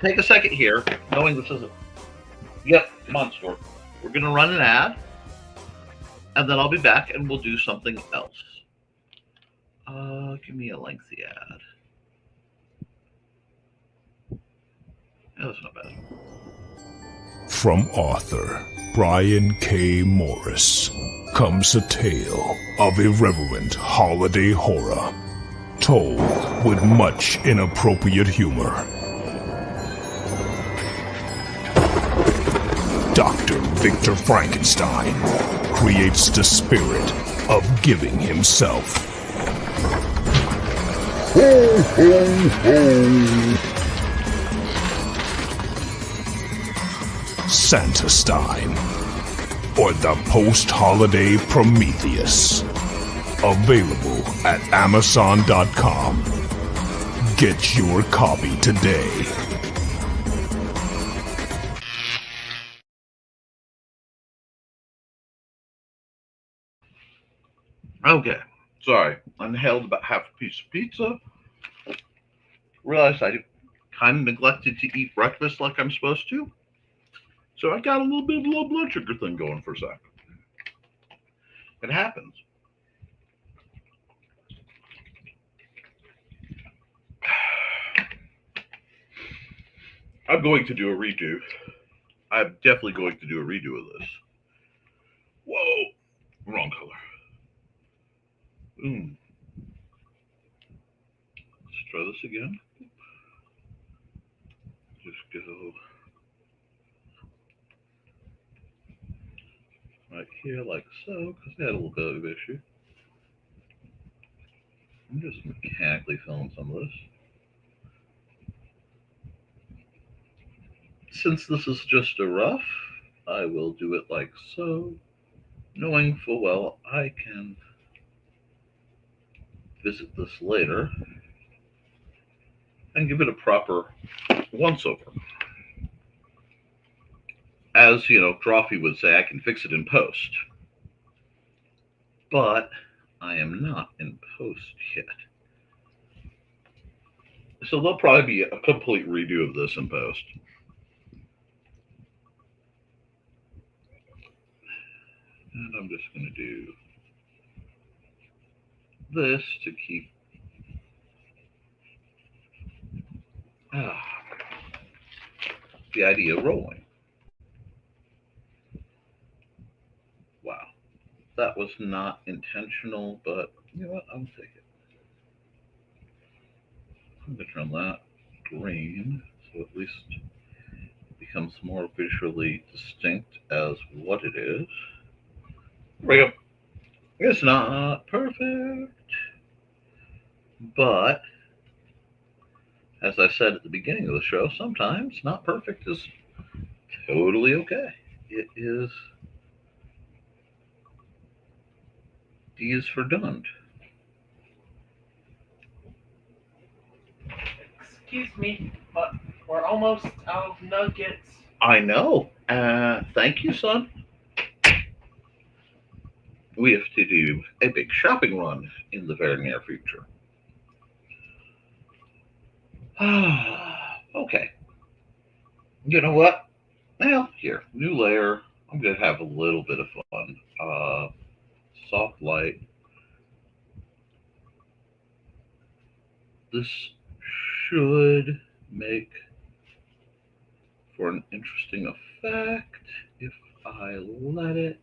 take a second here, knowing this isn't... Yep, come on, Stork. We're going to run an ad, and then I'll be back, and we'll do something else. Give me a lengthy ad. Yeah, that's not bad. From author Brian K. Morris comes a tale of irreverent holiday horror, told with much inappropriate humor. Dr. Victor Frankenstein creates the spirit of giving himself. Ho, ho, ho. Santestein, or the post-holiday Prometheus. Available at Amazon.com. Get your copy today. Okay, sorry. I inhaled about half a piece of pizza. Realized I kind of neglected to eat breakfast like I'm supposed to. So I got a little bit of a low blood sugar thing going for a second. It happens. I'm going to do a redo. I'm definitely going to do a redo of this. Whoa, wrong color. Let's try this again. Just go right here like so, because I had a little bit of issue. I'm just mechanically filling some of this. Since this is just a rough, I will do it like so, knowing full well I can visit this later and give it a proper once over. As you know, Drawfee would say, I can fix it in post. But I am not in post yet. So there'll probably be a complete redo of this in post. And I'm just going to do this to keep the idea rolling. Wow. That was not intentional, but you know what? I'll take it. I'm going to turn that green so at least it becomes more visually distinct as what it is. There we go. It's not perfect, but as I said at the beginning of the show, sometimes not perfect is totally okay. It is D is for done. Excuse me, but we're almost out of nuggets. I know. Thank you, son. We have to do a big shopping run in the very near future. Okay. You know what? Well, here, new layer. I'm going to have a little bit of fun. Soft light. This should make for an interesting effect if I let it.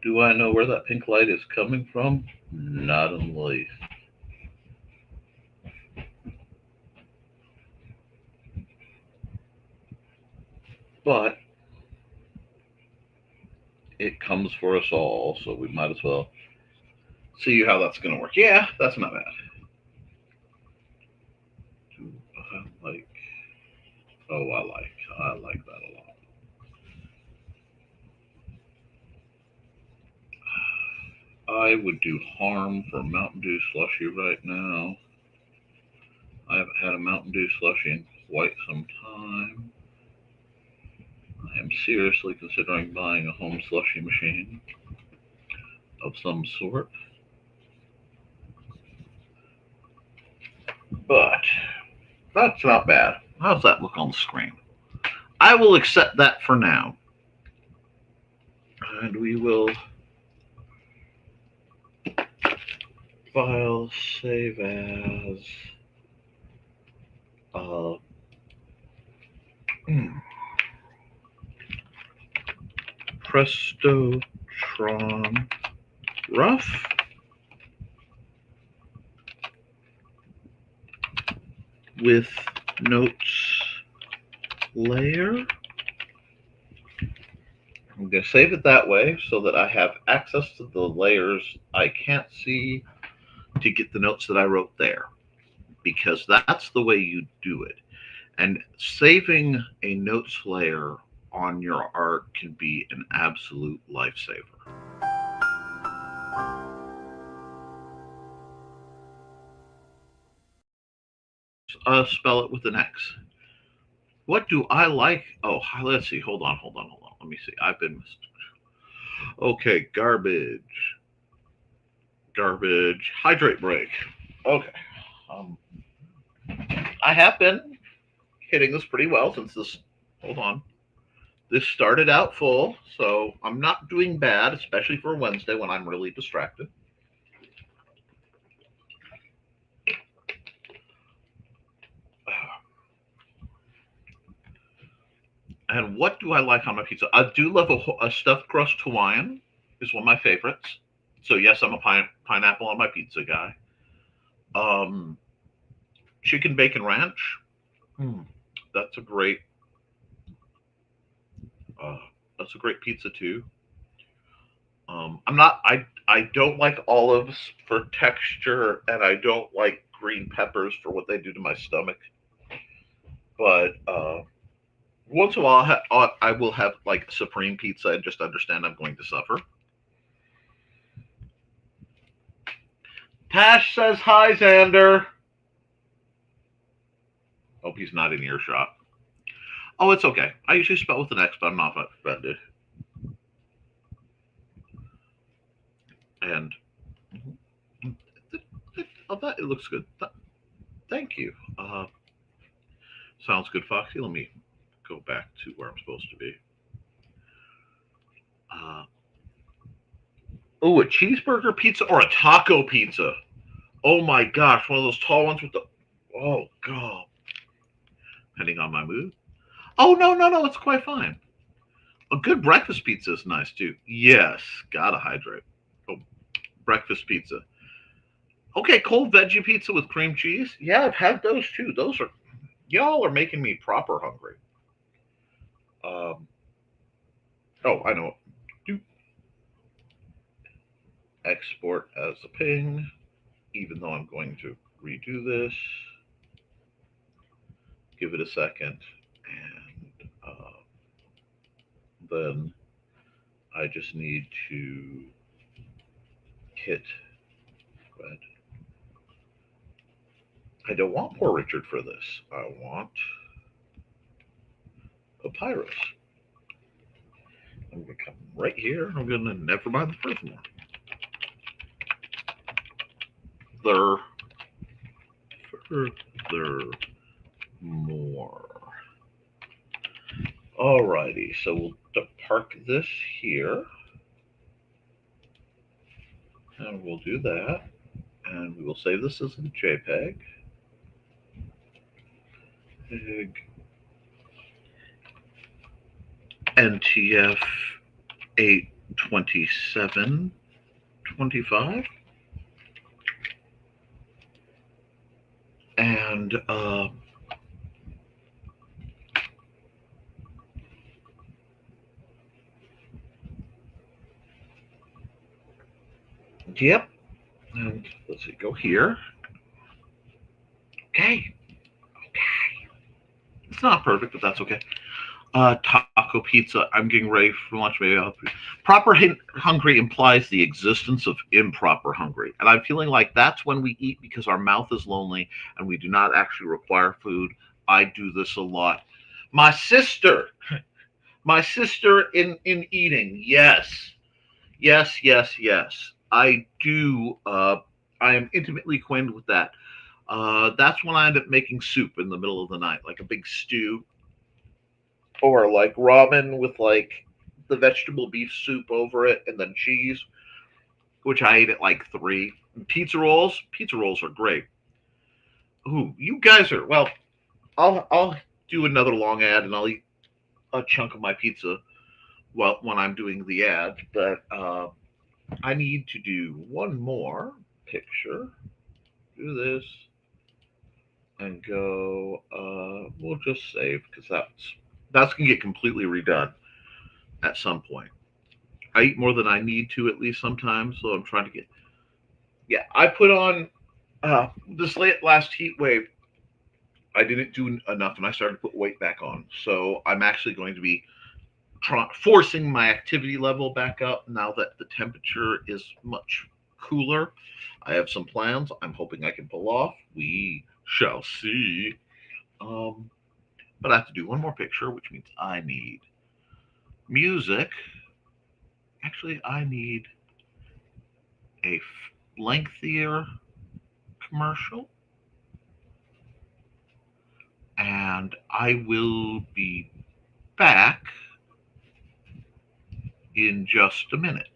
Do I know where that pink light is coming from? Not in the least. But it comes for us all, so we might as well see how that's going to work. Yeah, that's not bad. Do I like? Oh, I like that a lot. I would do harm for Mountain Dew slushy right now. I haven't had a Mountain Dew slushy in quite some time. I am seriously considering buying a home slushy machine of some sort. But that's not bad. How's that look on the screen? I will accept that for now. And we will file save as Prestotron rough. With notes layer. I'm going to save it that way so that I have access to the layers I can't see to get the notes that I wrote there, because that's the way you do it. And saving a notes layer on your art can be an absolute lifesaver. Spell it with an X. What do I like? Oh, let's see. Hold on. Let me see. I've been. Okay, garbage. Hydrate break. Okay. Um, I have been hitting this pretty well since this. Hold on. This started out full, so I'm not doing bad, especially for Wednesday when I'm really distracted. And what do I like on my pizza? I do love a stuffed crust Hawaiian. Is one of my favorites. So yes, I'm a pineapple on my pizza guy. Um, Chicken bacon ranch. That's a great. Uh, that's a great pizza too. I'm not. I don't like olives for texture, and I don't like green peppers for what they do to my stomach. But once in a while, I will have like supreme pizza and just understand I'm going to suffer. Tash says hi, Xander. Hope he's not in earshot. Oh, it's okay. I usually spell with an X, but I'm not offended. And it looks good. Thank you. Sounds good, Foxy. Let me go back to where I'm supposed to be. Oh, a cheeseburger pizza or a taco pizza? Oh my gosh, one of those tall ones with the. Oh god. Depending on my mood. Oh no, it's quite fine. A good breakfast pizza is nice too. Yes, gotta hydrate. Oh, breakfast pizza. Okay, cold veggie pizza with cream cheese. Yeah, I've had those too. Those are y'all are making me proper hungry. Oh, I know. Do export as a ping, even though I'm going to redo this. Give it a second, and then I just need to hit. Go ahead. I don't want Poor Richard for this. I want Papyrus. I'm going to come right here. I'm going to Nevermind the Furthermore. Furthermore. Alrighty, so we'll park this here. And we'll do that. And we will save this as a JPEG. NTF 82725. And yep. And let's see, go here. Okay. It's not perfect, but that's okay. Taco pizza. I'm getting ready for lunch. Maybe proper hungry implies the existence of improper hungry, and I'm feeling like that's when we eat because our mouth is lonely and we do not actually require food. I do this a lot. My sister in eating. Yes. I do. I am intimately acquainted with that. That's when I end up making soup in the middle of the night, like a big stew, or like ramen with like the vegetable beef soup over it, and then cheese, which I ate at like 3. And pizza rolls are great. Ooh, you guys are well. I'll do another long ad, and I'll eat a chunk of my pizza when I'm doing the ad. But I need to do one more picture. Do this and go. We'll just save because that's gonna get completely redone. at some point. I eat more than I need to at least sometimes, so I'm trying to get. Yeah, I put on this last heat wave. I didn't do enough, and I started to put weight back on. So I'm actually going to be forcing my activity level back up now that the temperature is much cooler. I have some plans I'm hoping I can pull off. We shall see. Um, but I have to do one more picture, which means I need music. Actually, I need a lengthier commercial, and I will be back in just a minute.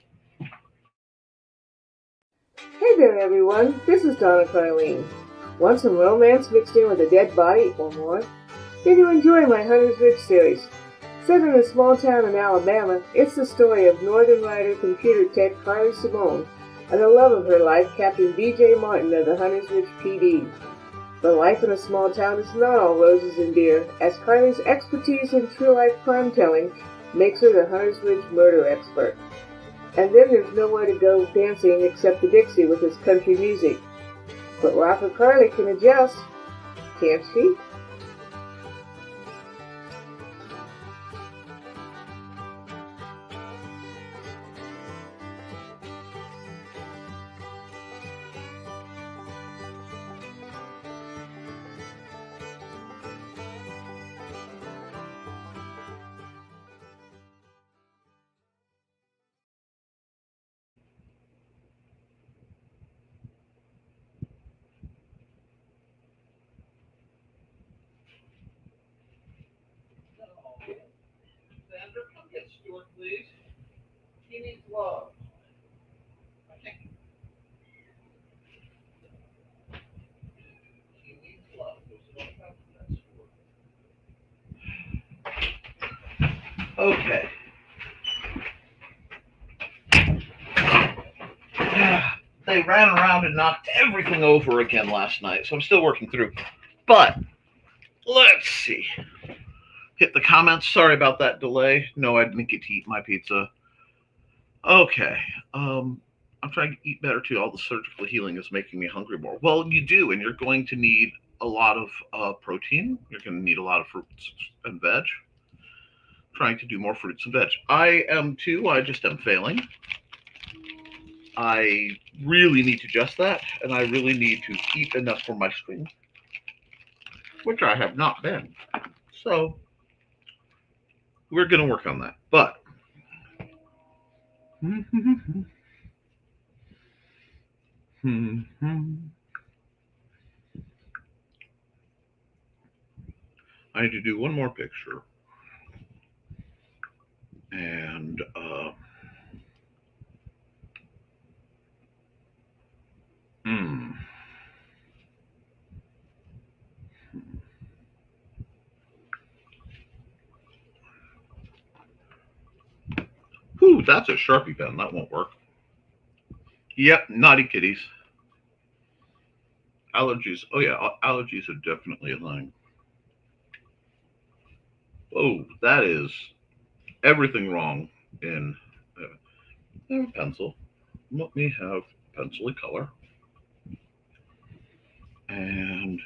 Hey there, everyone. This is Donna Carlene. Want some romance mixed in with a dead body or more? Did you enjoy my Hunter's Ridge series? Set in a small town in Alabama, it's the story of Northern Rider computer tech Carly Simone and the love of her life, Captain B.J. Martin of the Hunter's Ridge PD. But life in a small town is not all roses and beer, as Carly's expertise in true-life crime-telling makes her the Hunter's Ridge murder expert. And then there's nowhere to go dancing except the Dixie with its country music. But Rocker Carly can adjust, can't she? Sandra, come get Stuart, please. He needs love. He needs love. Okay. They ran around and knocked everything over again last night, so I'm still working through. But let's see. Hit the comments. Sorry about that delay. No, I didn't get to eat my pizza. Okay. I'm trying to eat better too. All the surgical healing is making me hungry more. Well, you do, and you're going to need a lot of protein. You're going to need a lot of fruits and veg. Trying to do more fruits and veg. I am too. I just am failing. I really need to adjust that, and I really need to eat enough for my stream, which I have not been. So we're going to work on that. But I need to do one more picture. And Whew, that's a Sharpie pen. That won't work. Yep, naughty kitties. Allergies. Oh, yeah, allergies are definitely a thing. Oh, that is everything wrong in a pencil. Let me have pencil color. And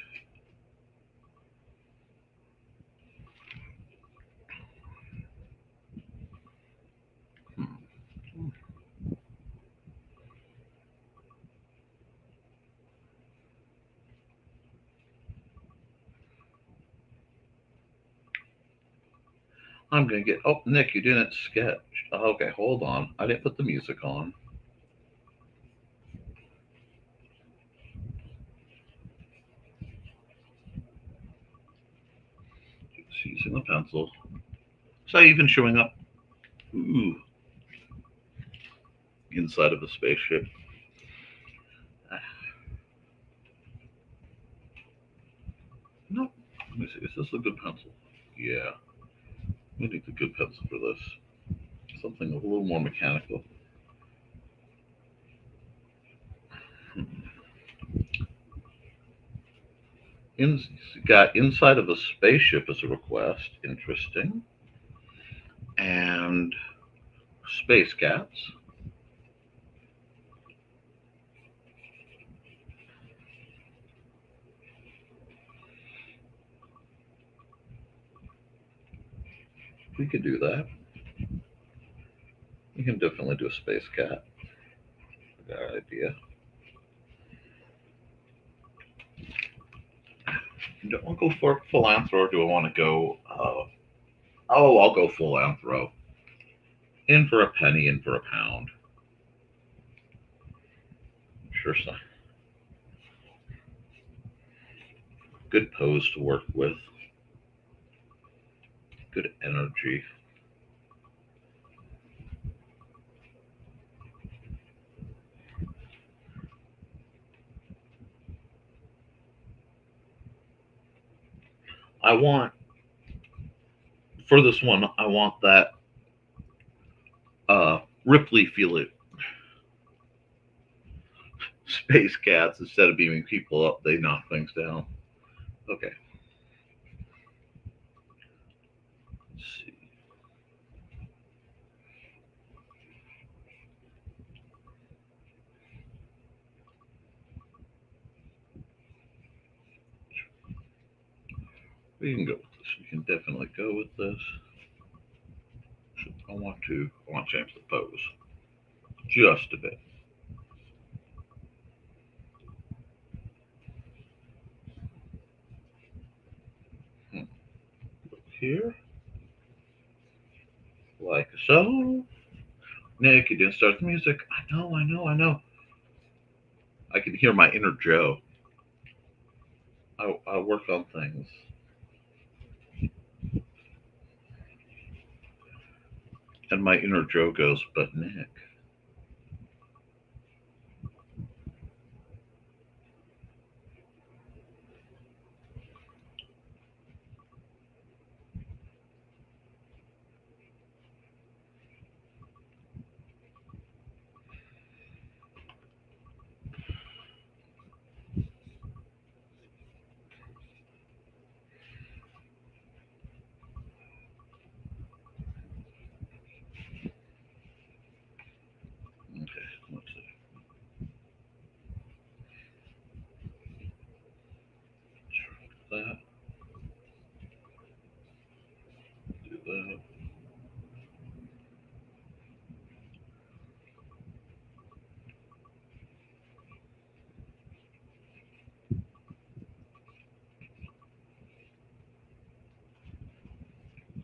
I'm going to get, oh, Nick, you didn't sketch. Okay, hold on. I didn't put the music on. Just using the pencil. So even showing up, ooh, inside of a spaceship. No, let me see. Is this a good pencil? Yeah. We need a good pencil for this. Something a little more mechanical. Got inside of a spaceship as a request. Interesting. And space cats. We could do that. We can definitely do a space cat. Good idea. Do I go for full anthro, or do I want to go? I'll go full anthro. In for a penny, in for a pound. Sure, son. Good pose to work with. Good energy. I want, for this one, I want that Ripley feel it. Space cats, instead of beaming people up, they knock things down. Okay. Let's see. We can go with this. We can definitely go with this. I want to change the pose just a bit. Look here, like so. Nick, you didn't start the music. I know. I can hear my inner Joe. I work on things. And my inner Joe goes, but Nick. Okay, let's see. That. Do that.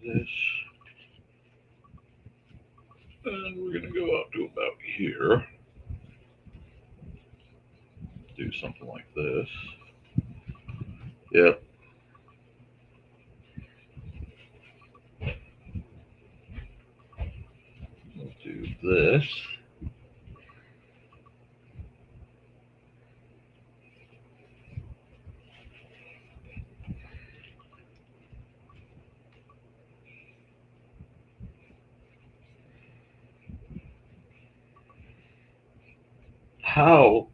This. And we're going to go out to about here. Do something like this. Yep. We'll do this. How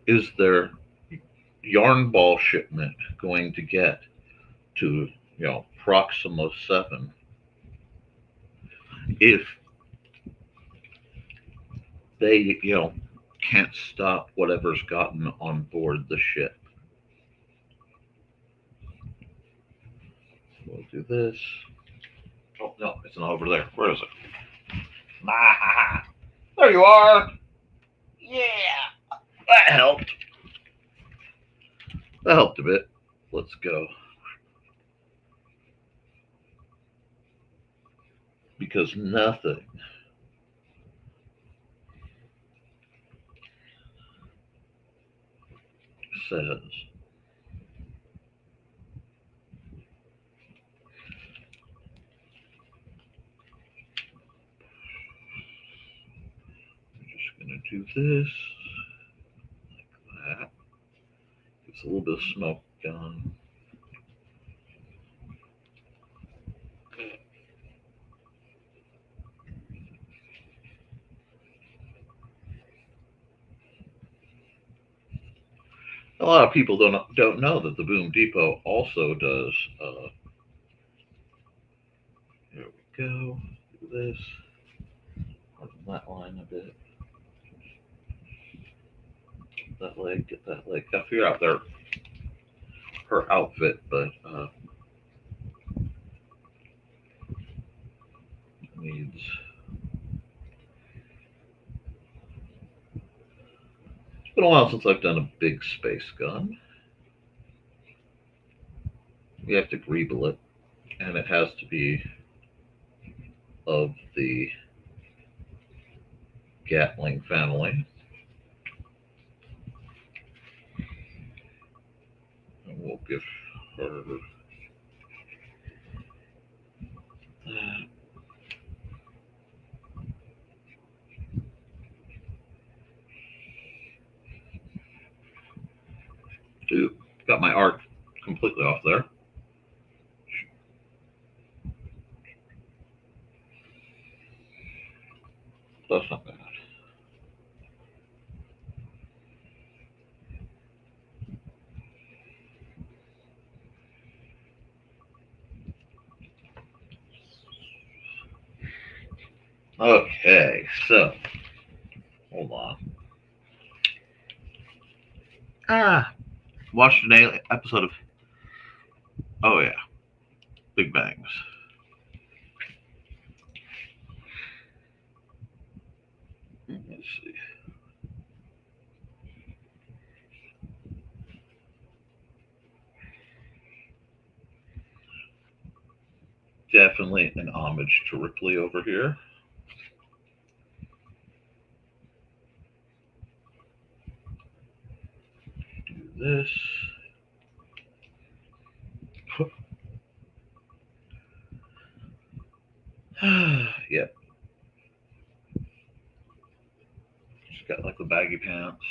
is their yarn ball shipment going to get to, Proxima 7 if they, can't stop whatever's gotten on board the ship? We'll do this. Oh, no, it's not over there. Where is it? Ah, there you are. Yeah, that helped. That helped a bit. Let's go. Because nothing says I'm just going to do this like that. Gets a little bit of smoke going. A lot of people don't know that the Boom Depot also does. There we go. this. Harden that line a bit. That leg, get that leg. Gotta figure out her outfit, but needs. It's been a while since I've done a big space gun. You have to greeble it, and it has to be of the Gatling family. And we'll give her that. Ooh, got my arc completely off there. That's not bad. Okay, so hold on. Watched an episode of Oh yeah, Big Bangs. Let's see. Definitely an homage to Ripley over here. Do this. Yep. She's got like the baggy pants.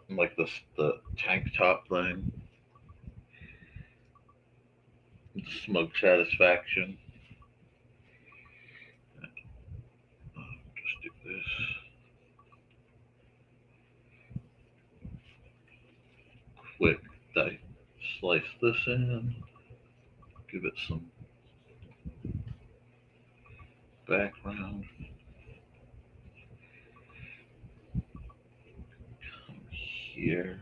And like the tank top thing. Smug satisfaction. Just do this. Quick slice this in. Give it some background. Come here.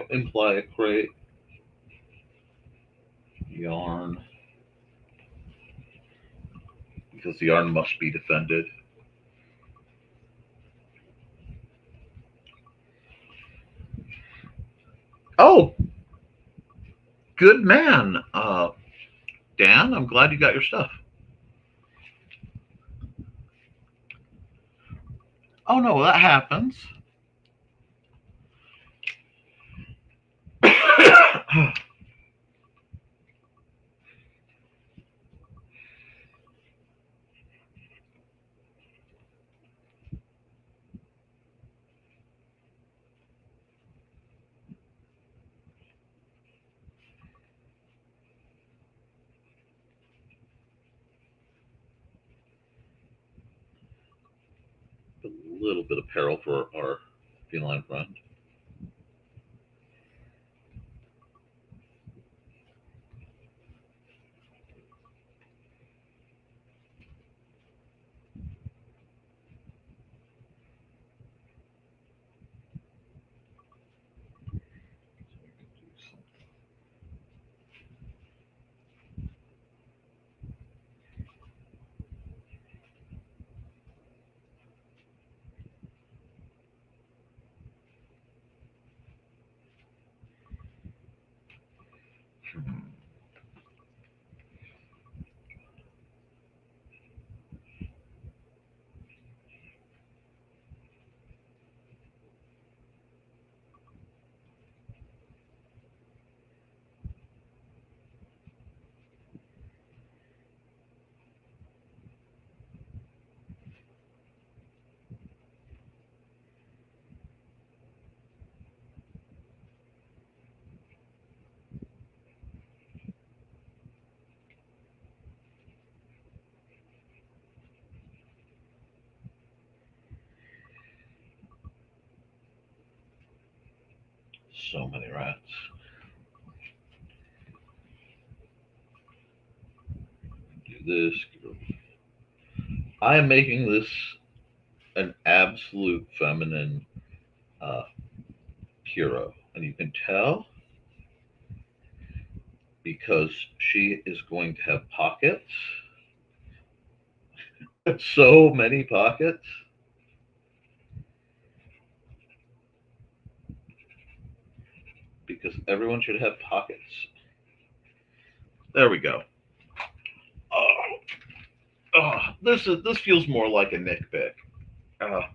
Imply a crate. Yarn. Because the yarn must be defended. Oh, good man. Dan, I'm glad you got your stuff. Oh no, that happens. A little bit of peril for our feline friend. so many rats. Do this. I am making this an absolute feminine hero, and you can tell because she is going to have pockets. So many pockets. Because everyone should have pockets. There we go. This feels more like a nitpick. Yeah.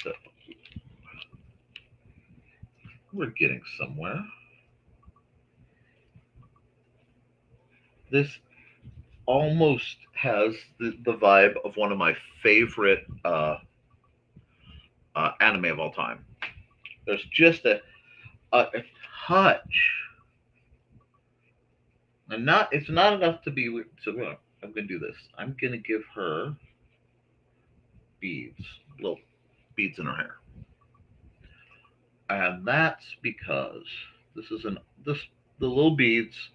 So we're getting somewhere. This almost has the vibe of one of my favorite anime of all time. There's just a touch, and it's not enough to be weird. So I'm gonna do this. I'm gonna give her beads, little beads in her hair, and that's because the little beads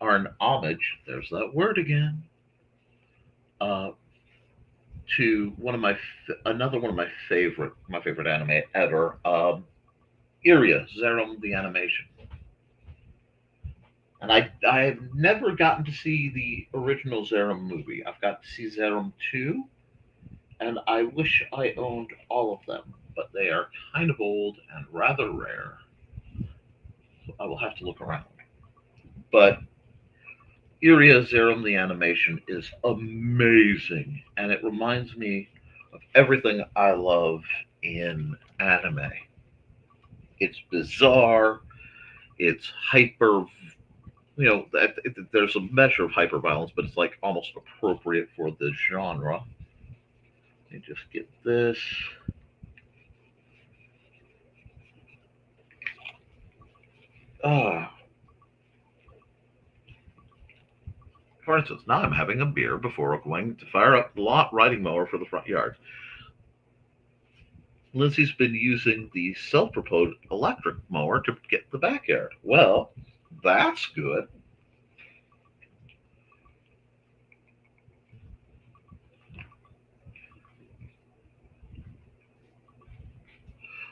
are an homage. There's that word again. To another one of my favorite anime ever, Iria, Zerum the Animation. And I've never gotten to see the original Zerum movie. I've got to see Zerum 2, and I wish I owned all of them, but they are kind of old and rather rare. So I will have to look around. But Iria Zerum the Animation is amazing, and it reminds me of everything I love in anime. It's bizarre, it's hyper, there's a measure of hyper violence, but it's like almost appropriate for the genre. Let me just get this. For instance, now I'm having a beer before going to fire up the riding mower for the front yard. Lindsay's been using the self-propelled electric mower to get the backyard. Well, that's good.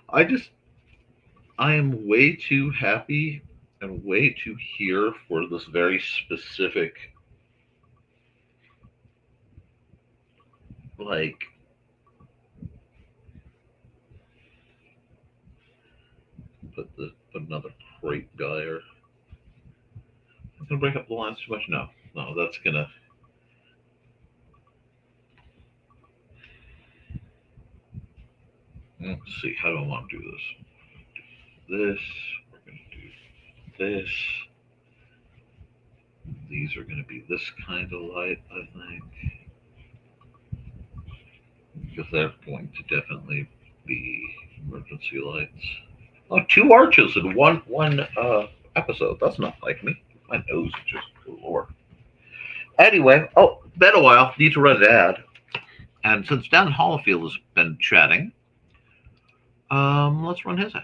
I am way too happy and way too here for this very specific, like, put another crate dire. I'm gonna break up the lines too much. No, that's gonna. Let's see, how do I want to do this? We're gonna do this. These are gonna be this kind of light, I think. Because they're going to definitely be emergency lights. Oh, 2 arches in one episode. That's not like me. My nose is just, good lord. Anyway, been a while. Need to run an ad. And since Dan Hollifield has been chatting, let's run his ad.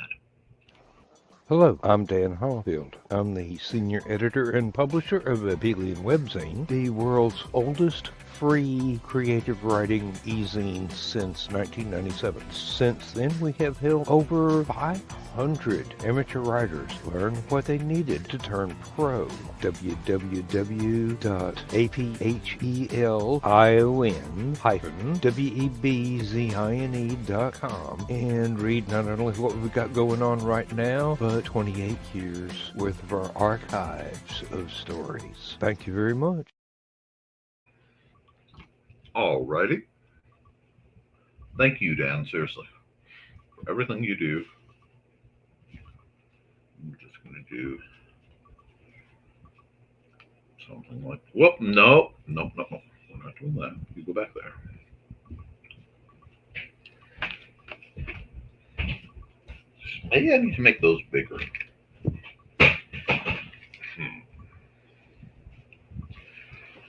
Hello, I'm Dan Hollifield. I'm the senior editor and publisher of Abelian Webzine, the world's oldest free creative writing e-zine since 1997. Since then, we have held over 500 100 amateur writers learn what they needed to turn pro. www.aphellion-webzine.com and read not only what we've got going on right now, but 28 years worth of our archives of stories. Thank you very much. Alrighty. Thank you, Dan, seriously, for everything you do. I'm just going to do something like, whoop, no. We're not doing that. You go back there. Maybe I need to make those bigger.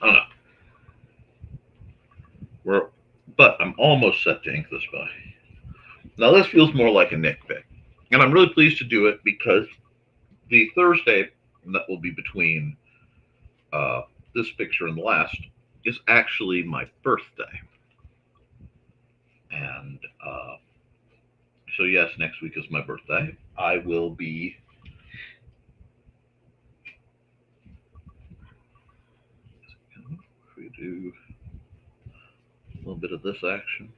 I don't know. But I'm almost set to ink this by. Now this feels more like a nitpick. And I'm really pleased to do it because the Thursday that will be between this picture and the last is actually my birthday. And so yes, next week is my birthday. I will be if we do a little bit of this action.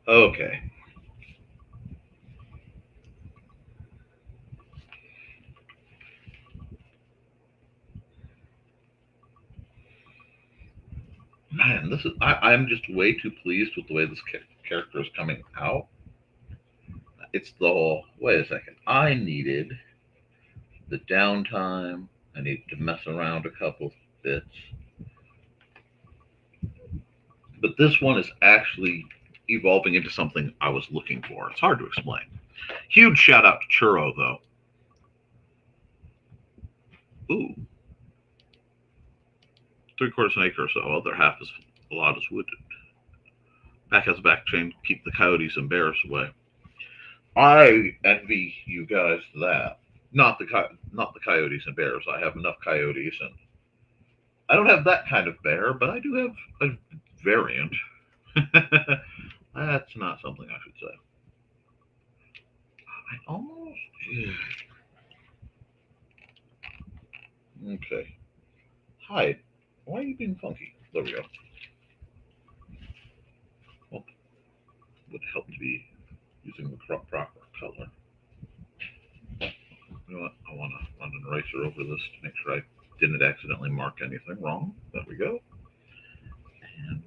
Okay. Man, this is I'm just way too pleased with the way this character is coming out. It's the whole, wait a second, I needed the downtime, I needed to mess around a couple bits. But this one is actually evolving into something I was looking for. It's hard to explain. Huge shout out to Churro, though. Ooh. 3/4 an acre or so. Other half is a lot is wooded. Back has a back chain, keep the coyotes and bears away. I envy you guys that. Not the coyotes and bears. I have enough coyotes, and I don't have that kind of bear, but I do have a variant. That's not something I should say. I almost. Okay. Hide. Why are you being funky? There we go. Well, would help to be using the proper color. You know what? I want to run an eraser over this to make sure I didn't accidentally mark anything wrong. There we go. And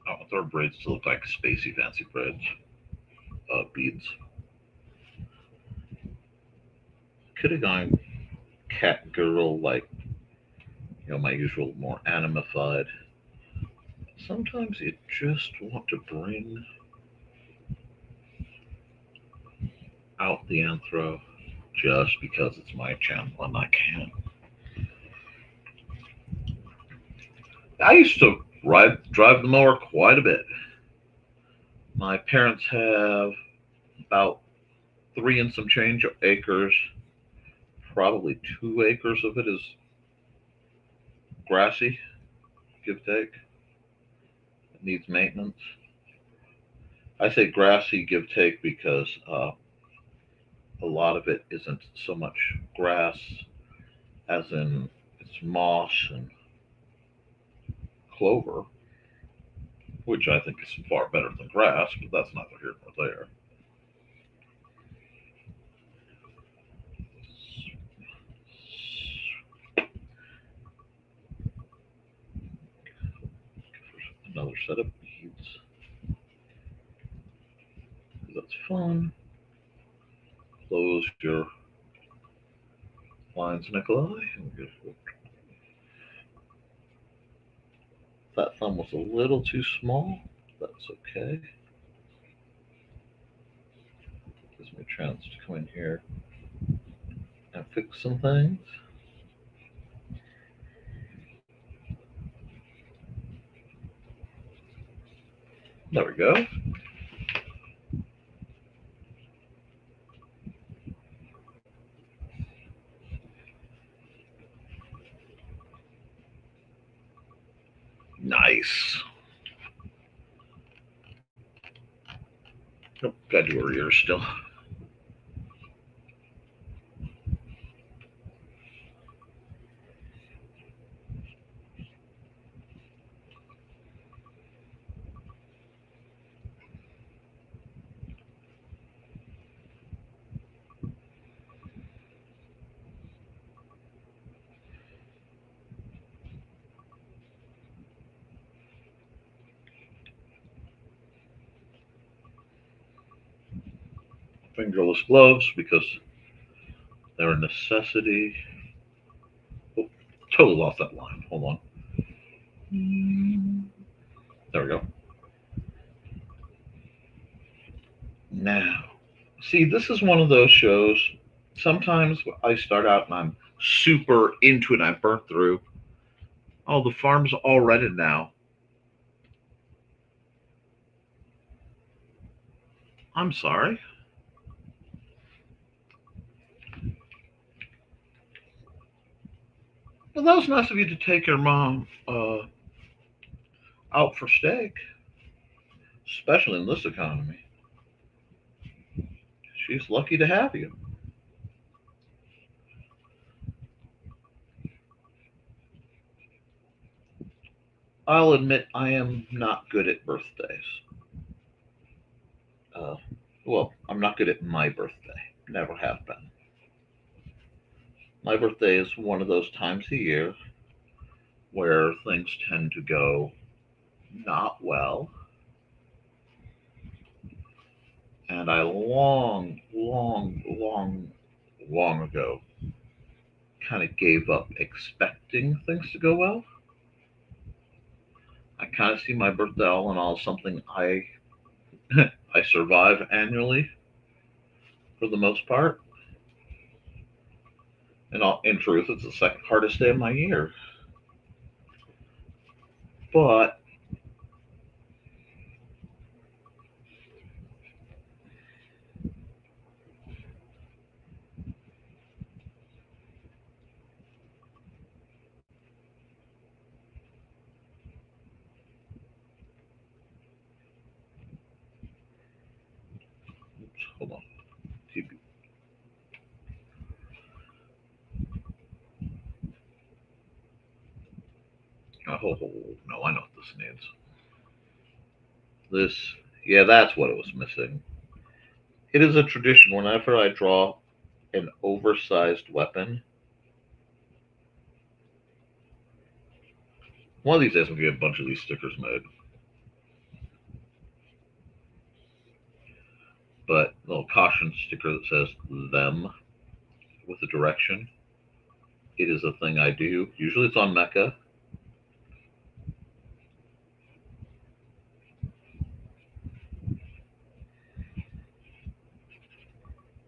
I want our braids to look like spacey fancy braids. Beads. Could have gone cat girl, like, my usual more animified. Sometimes you just want to bring out the anthro just because it's my channel and I can. I used to drive the mower quite a bit. My parents have about 3 and some change acres. Probably 2 acres of it is grassy, give take. It needs maintenance. I say grassy, give take, because a lot of it isn't so much grass as in it's moss and clover, which I think is far better than grass, but that's neither here nor there. set of beads. That's fun. Close your lines, Nikolai. That thumb was a little too small. That's okay. Gives me a chance to come in here and fix some things. There we go. Nice. Nope, gotta do her ears still. Fingerless gloves because they're a necessity. Oh, totally lost that line. Hold on. There we go. Now, see, this is one of those shows. Sometimes I start out and I'm super into it and I burnt through. Oh, the farm's all rented now. I'm sorry. Well, that was nice of you to take your mom out for steak, especially in this economy. She's lucky to have you. I'll admit I am not good at birthdays. Well, I'm not good at my birthday. Never have been. My birthday is one of those times a year where things tend to go not well. And I long ago kind of gave up expecting things to go well. I kind of see my birthday all in all something I I survive annually for the most part. And in truth, it's the second hardest day of my year. But hold on. TV. Oh, no, I know what this needs. This, yeah, that's what it was missing. It is a tradition whenever I draw an oversized weapon. One of these days, I'm going to get a bunch of these stickers made. But a little caution sticker that says them with a direction. It is a thing I do. Usually it's on Mecha.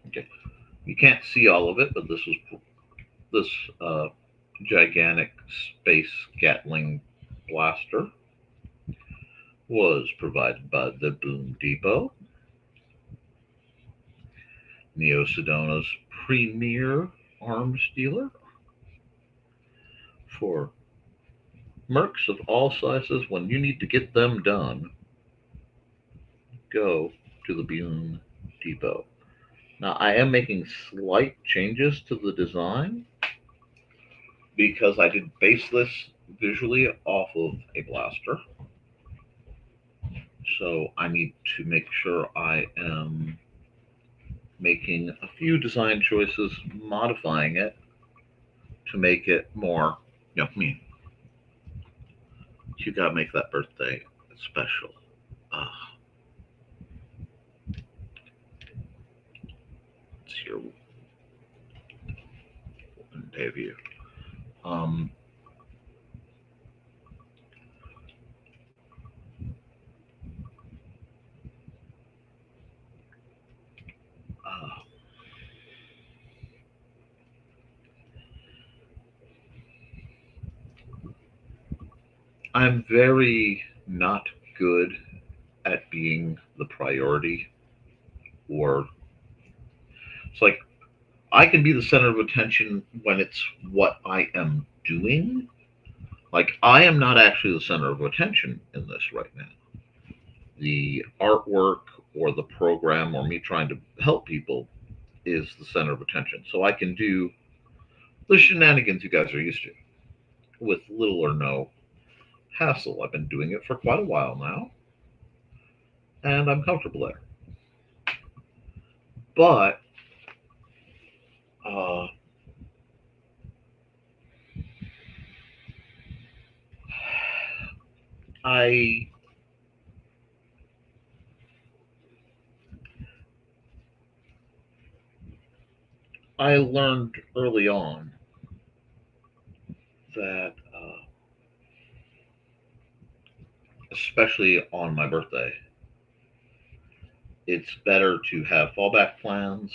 Okay. You can't see all of it, but this gigantic space Gatling blaster was provided by the Boom Depot, Neo Sedona's premier arms dealer for mercs of all sizes. When you need to get them done, go to the Boom Depot. Now, I am making slight changes to the design because I did base this visually off of a blaster. So I need to make sure I am making a few design choices, modifying it to make it more, you gotta make that birthday special. It's your debut. I'm very not good at being the priority, or it's like I can be the center of attention when it's what I am doing. Like, I am not actually the center of attention in this right now. The artwork or the program or me trying to help people is the center of attention. So I can do the shenanigans you guys are used to with little or no hassle. I've been doing it for quite a while now, and I'm comfortable there. But uh, I I learned early on that, especially on my birthday, it's better to have fallback plans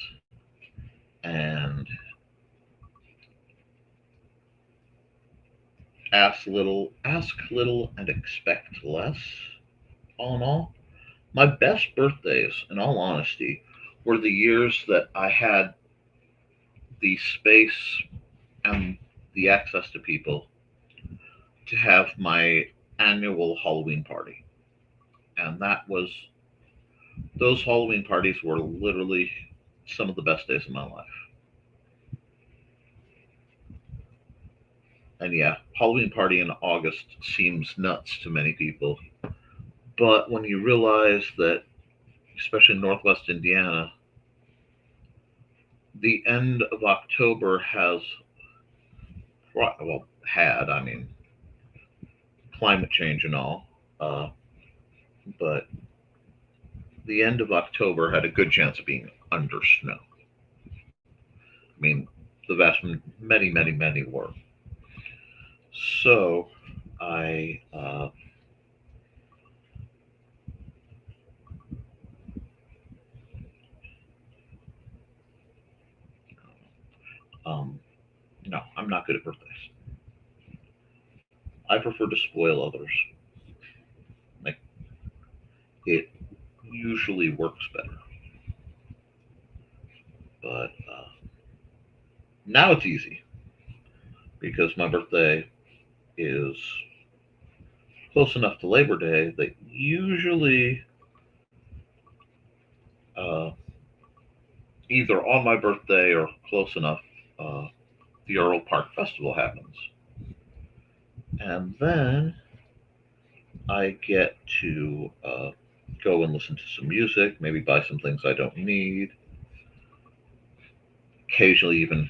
and ask little, and expect less. All in all, my best birthdays, in all honesty, were the years that I had the space and the access to people to have my annual Halloween party. And those Halloween parties were literally some of the best days of my life. And yeah, Halloween party in August seems nuts to many people. But when you realize that, especially in Northwest Indiana, the end of October has, well, I mean, climate change and all, but the end of October had a good chance of being under snow. I mean, the vast many were. So I no, I'm not good at birthdays. I prefer to spoil others. Like, it usually works better. But now it's easy because my birthday is close enough to Labor Day that usually uh, either on my birthday or close enough, the Earl Park Festival happens. And then I get to go and listen to some music, maybe buy some things I don't need, occasionally even,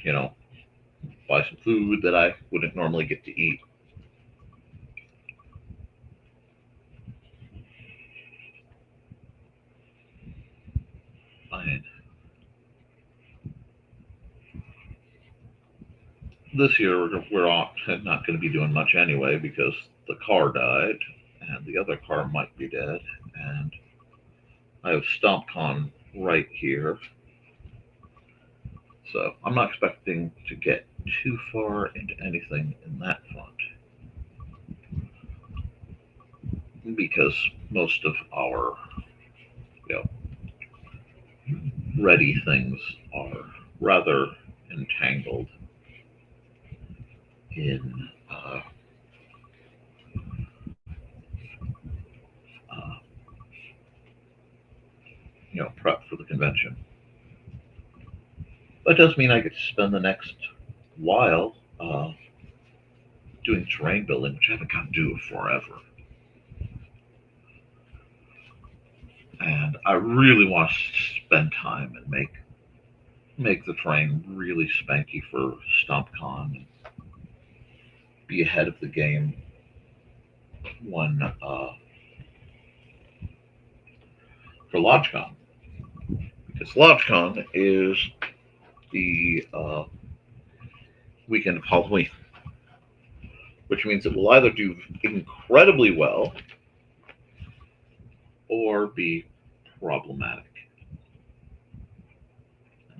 buy some food that I wouldn't normally get to eat. And this year we're not going to be doing much anyway because the car died and the other car might be dead, and I have StompCon right here, so I'm not expecting to get too far into anything in that front because most of our ready things are rather entangled in prep for the convention. That does mean I get to spend the next while doing terrain building, which I haven't got to do forever. And I really want to spend time and make the terrain really spanky for StompCon and be ahead of the game when for LodgeCon, because LodgeCon is the weekend of Halloween, which means it will either do incredibly well or be problematic.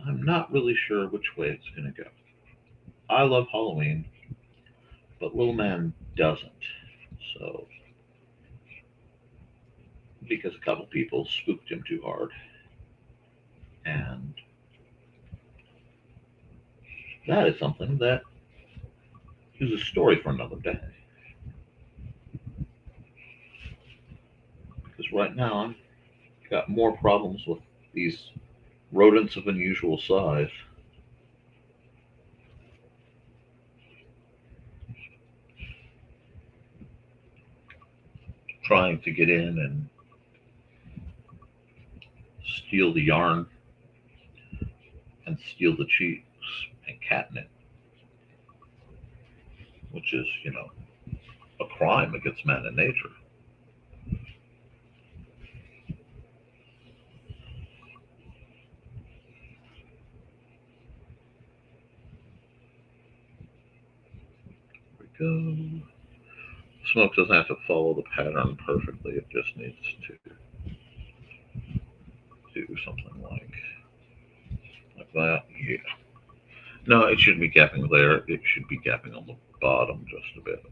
I'm not really sure which way it's going to go. I love Halloween, but Little Man doesn't. So, because a couple people spooked him too hard. And that is something that is a story for another day. Because right now I've got more problems with these rodents of unusual size. Trying to get in and steal the yarn and steal the cheese and catnip, which is, a crime against man and nature. There we go. Smoke doesn't have to follow the pattern perfectly. It just needs to do something like that. Yeah. No, it shouldn't be gapping there. It should be gapping on the bottom just a bit.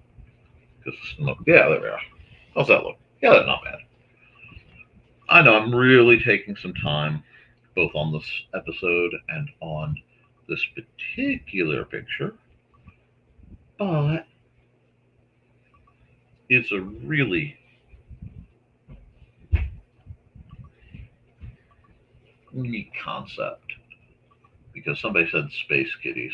Because the smoke. Yeah, there we are. How's that look? Yeah, that's not bad. I know I'm really taking some time, both on this episode and on this particular picture, but it's a really neat concept because somebody said space kitties,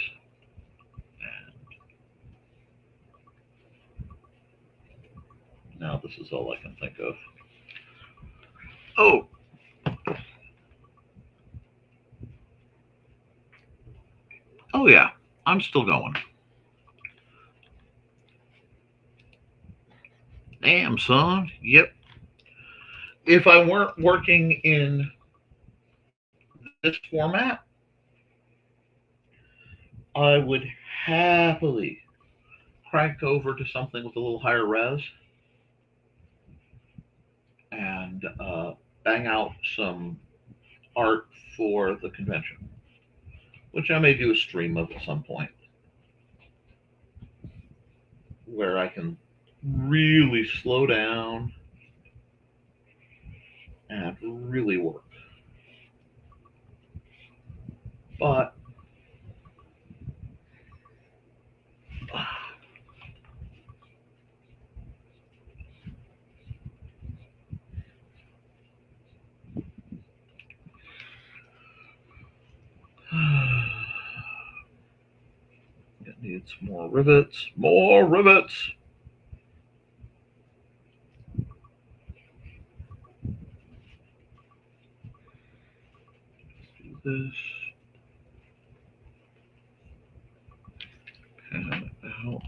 and now this is all I can think of. Oh yeah, I'm still going. Damn, son. Yep. If I weren't working in this format, I would happily crank over to something with a little higher res and bang out some art for the convention, which I may do a stream of at some point, where I can really slow down and really work. But it needs more rivets. More rivets! Do this. Pan it out.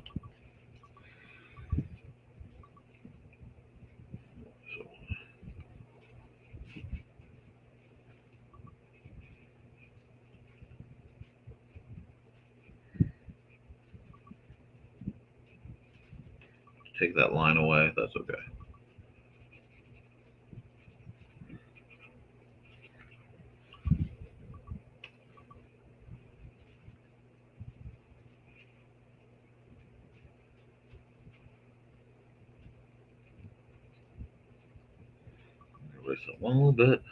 So, take that line away. That's okay. Erase it one little bit.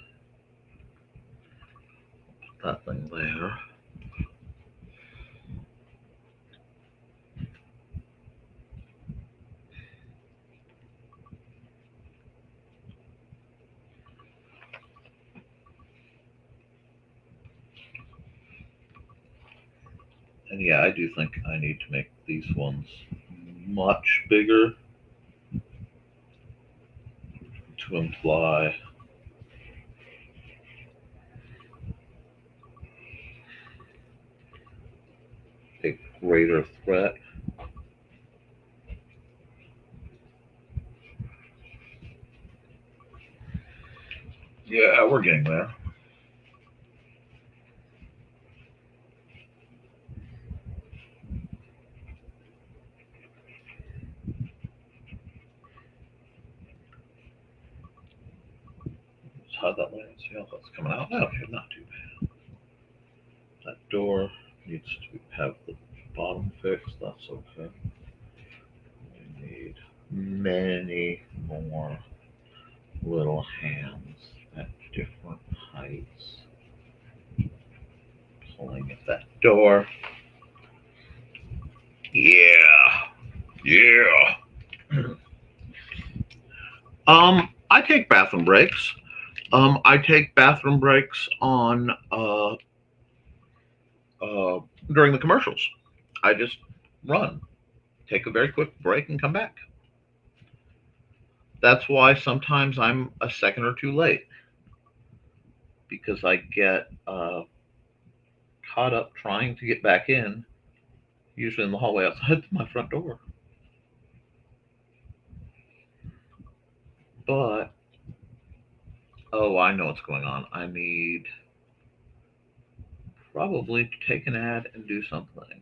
Put that thing there. And yeah, I do think I need to make these ones much bigger to imply a greater threat. Yeah, we're getting there. Let's hide that light and see how that's coming out. Okay, not too bad. That door needs to have the bottom fixed. That's okay. We need many more little hands at different heights pulling at that door. Yeah. Yeah. I take bathroom breaks. I take bathroom breaks on uh during the commercials. I just run, take a very quick break, and come back. That's why sometimes I'm a second or two late because I get caught up trying to get back in, usually in the hallway outside my front door. But oh, I know what's going on. I need probably to take an ad and do something.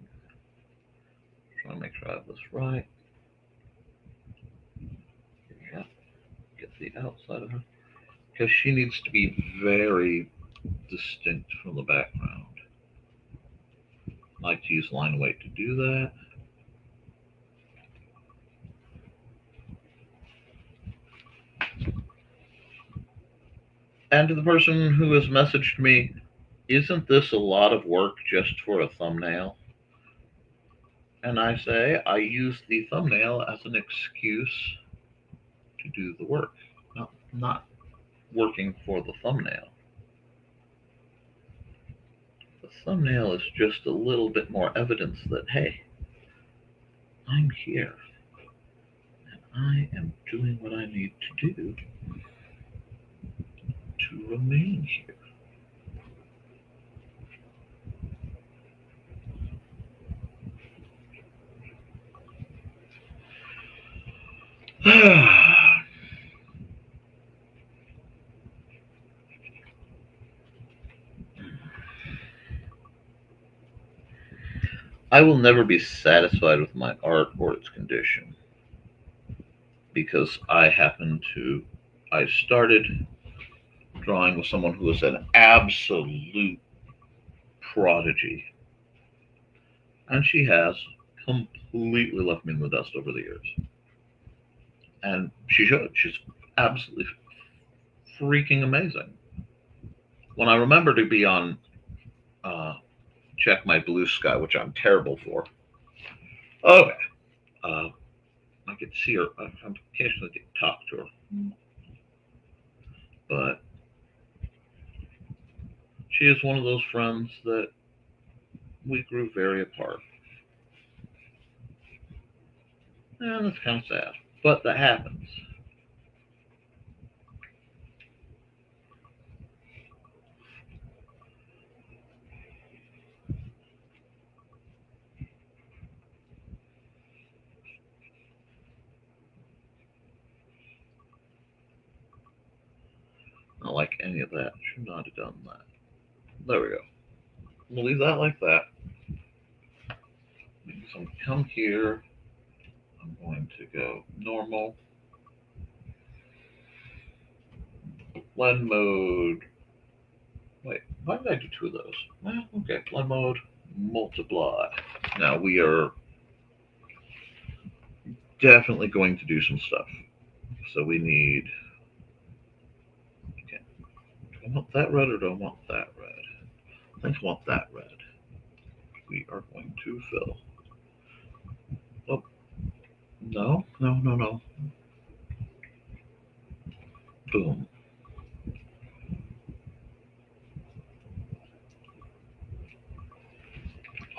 Trying to make sure I have this right. Yeah, get the outside of her because she needs to be very distinct from the background. I like to use line weight to do that. And to the person who has messaged me, isn't this a lot of work just for a thumbnail? And I say, I use the thumbnail as an excuse to do the work, not working for the thumbnail. The thumbnail is just a little bit more evidence that, hey, I'm here and I am doing what I need to do to remain here. I will never be satisfied with my art or its condition because I started drawing with someone who was an absolute prodigy. And she has completely left me in the dust over the years. And she should. She's absolutely freaking amazing. When I remember to be on Check My Blue Sky, which I'm terrible for, okay, I get to see her. I occasionally get to talk to her. But she is one of those friends that we grew very apart. And it's kind of sad. But that happens. Not like any of that. Should not have done that. There we go. We'll leave that like that. So I'm come here. I'm going to go normal. Blend mode. Wait, why did I do two of those? Well, okay, blend mode, multiply. Now we are definitely going to do some stuff. So we need, okay, do I want that red or do I want that red? I think I want that red. We are going to fill. Oh, no. Boom.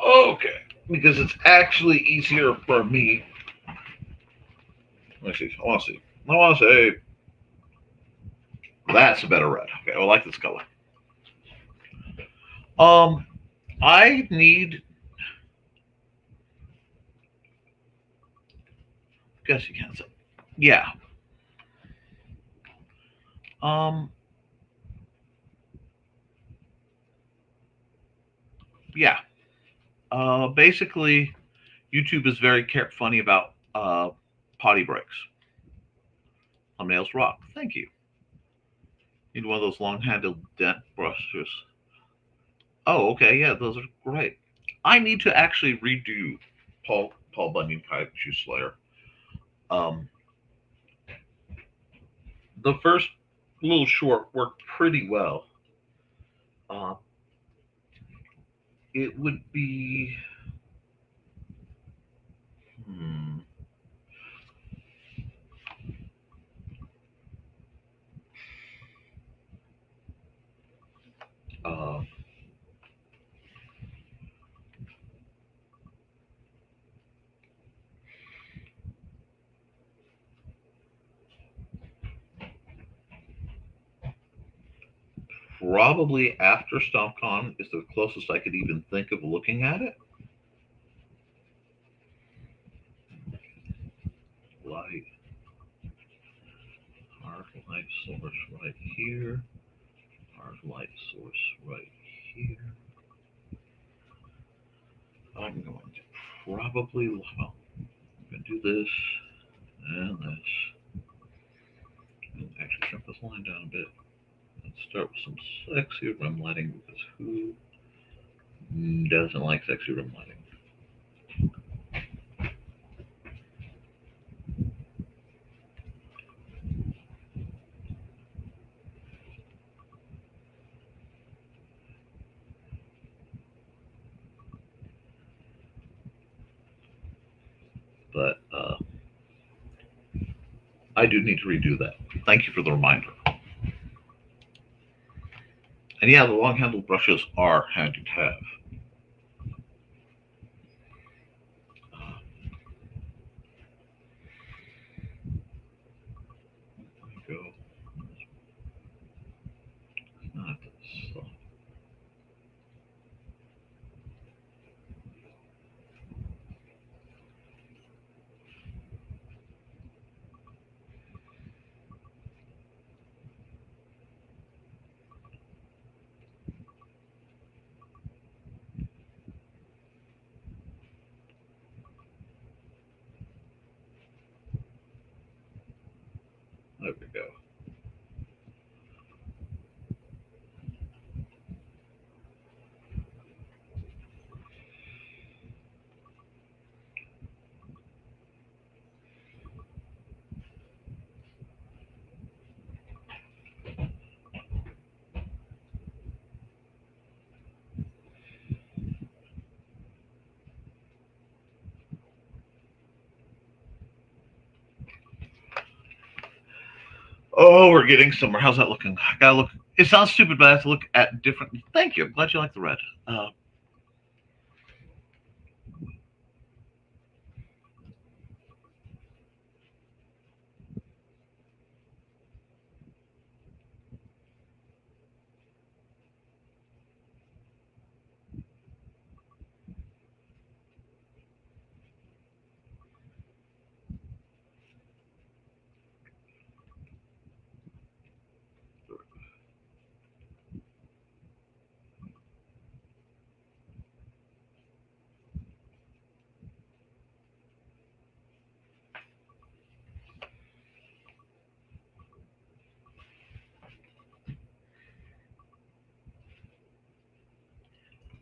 Okay, because it's actually easier for me. Let me see. I want to say that's a better red. Okay, I like this color. I need. Guess you can't say. Yeah. Yeah. Basically, YouTube is very funny about potty breaks. Thumbnails rock. Thank you. Need one of those long-handled dent brushes. Oh, okay. Yeah, those are great. I need to actually redo Paul Bunyan Kaiju Slayer. Um, the first little short worked pretty well. Uh, it would be. Hmm, uh, Probably after StompCon is the closest I could even think of looking at it. Light, hard light source right here. Hard light source right here. I'm going to probably, well, I'm going to do this and this. And actually trim this line down a bit. Let's start with some sexy room lighting because who doesn't like sexy room lighting? But I do need to redo that. Thank you for the reminder. And yeah, the long handled brushes are handy to have. Uh, There we go. Not so. There we go. Oh, we're getting somewhere. How's that looking? I gotta look. It sounds stupid, but I have to look at different. Thank you. I'm glad you like the red.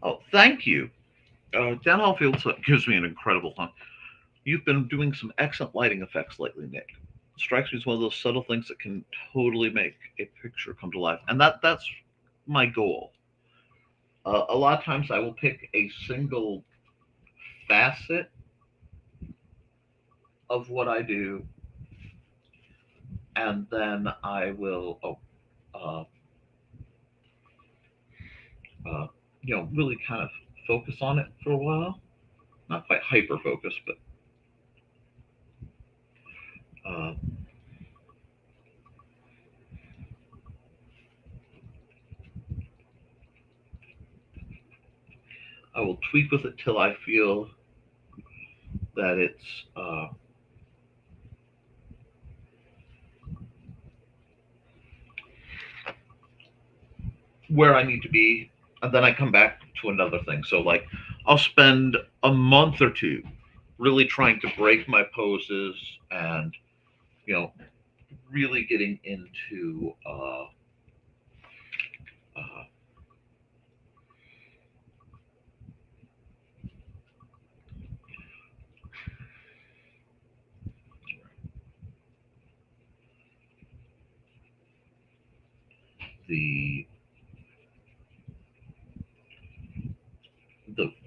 Oh, thank you. Dan Hallfield gives me an incredible time. You've been doing some excellent lighting effects lately, Nick. Strikes me as one of those subtle things that can totally make a picture come to life, and that's my goal. A lot of times, I will pick a single facet of what I do, and then I will, uh, uh, really kind of focus on it for a while. Not quite hyper focus, but uh, I will tweak with it till I feel that it's where I need to be, and then I come back to another thing. So like I'll spend a month or two really trying to break my poses and you know really getting into uh, the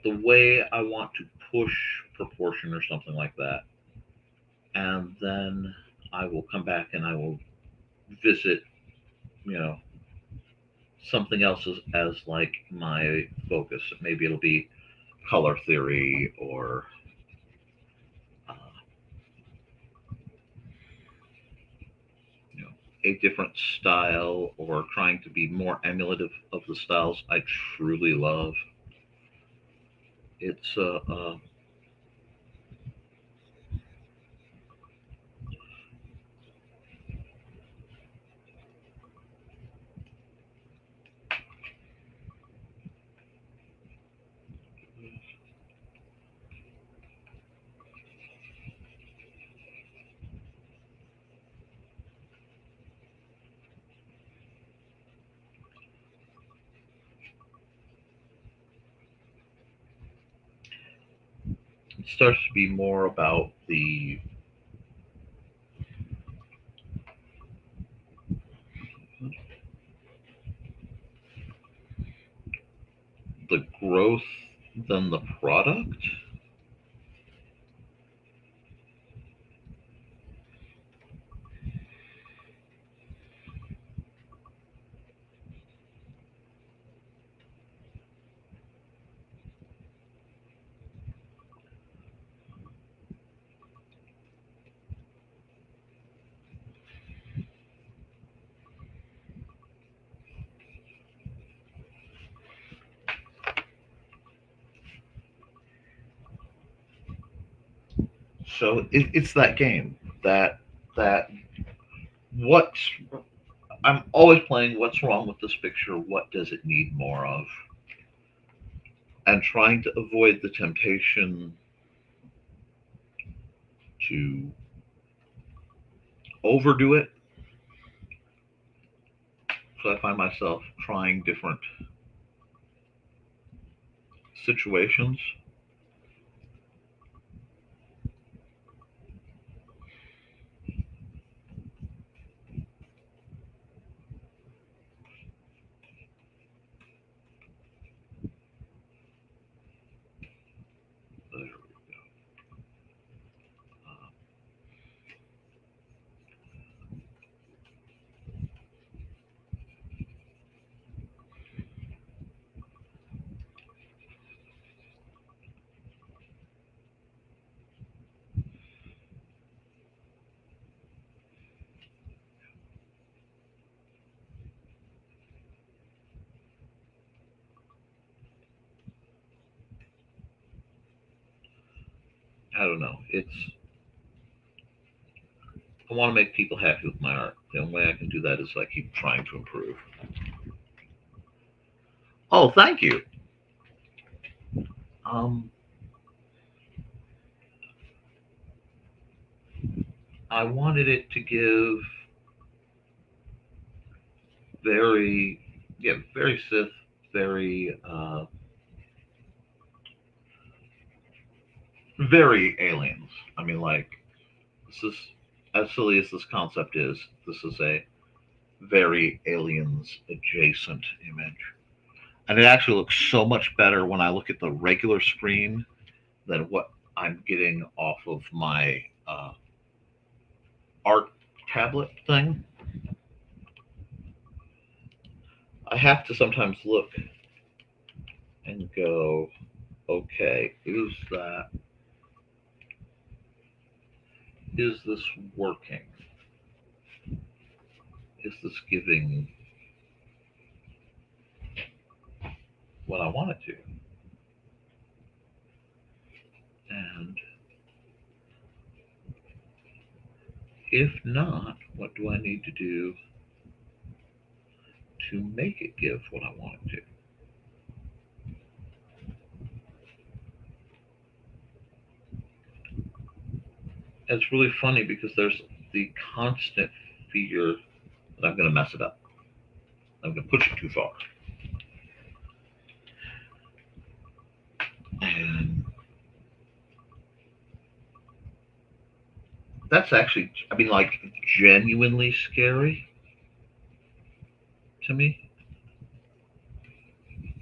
the way I want to push proportion or something like that, and then I will come back and I will visit you know something else as like my focus. Maybe it'll be color theory or uh, you know a different style or trying to be more emulative of the styles I truly love. It's it starts to be more about the growth than the product. So it's that game that what's I'm always playing what's wrong with this picture, what does it need more of, and trying to avoid the temptation to overdo it. So I find myself trying different situations. I don't know. I want to make people happy with my art. The only way I can do that is I keep trying to improve. Oh, thank you. Um, I wanted it to give very, yeah, very Sith, very, very aliens. I mean, like this is as silly as this concept is. This is a very aliens adjacent image, and it actually looks so much better when I look at the regular screen than what I'm getting off of my art tablet thing. I have to sometimes look and go, okay, is this working? Is this giving what I want it to? And if not, what do I need to do to make it give what I want it to? it's really funny because there's the constant fear that I'm going to mess it up. I'm going to push it too far. And that's actually, I mean, like, genuinely scary to me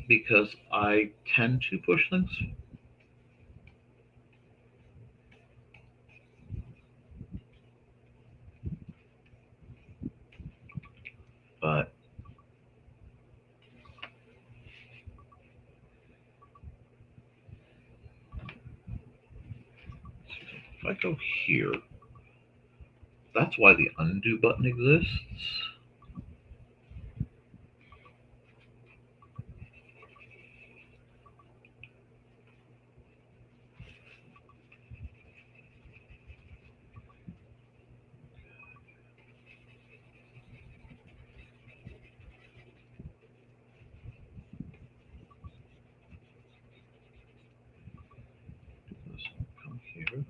because I tend to push things. But if I go here, that's why the undo button exists. Come here.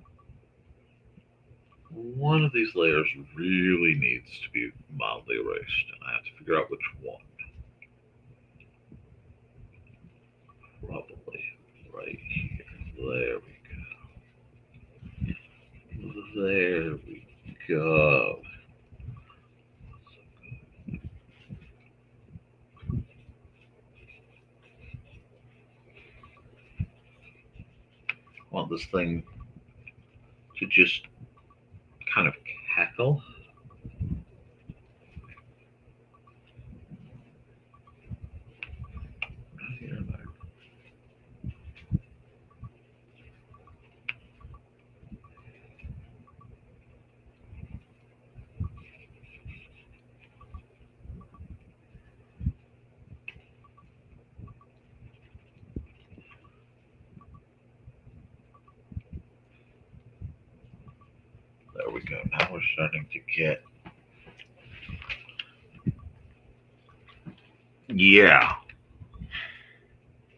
One of these layers really needs to be mildly erased, and I have to figure out which one. Probably right here. There we go. There we go. I want this thing to just kind of cackle. Here and there. There we go. Now we're starting to get. Yeah.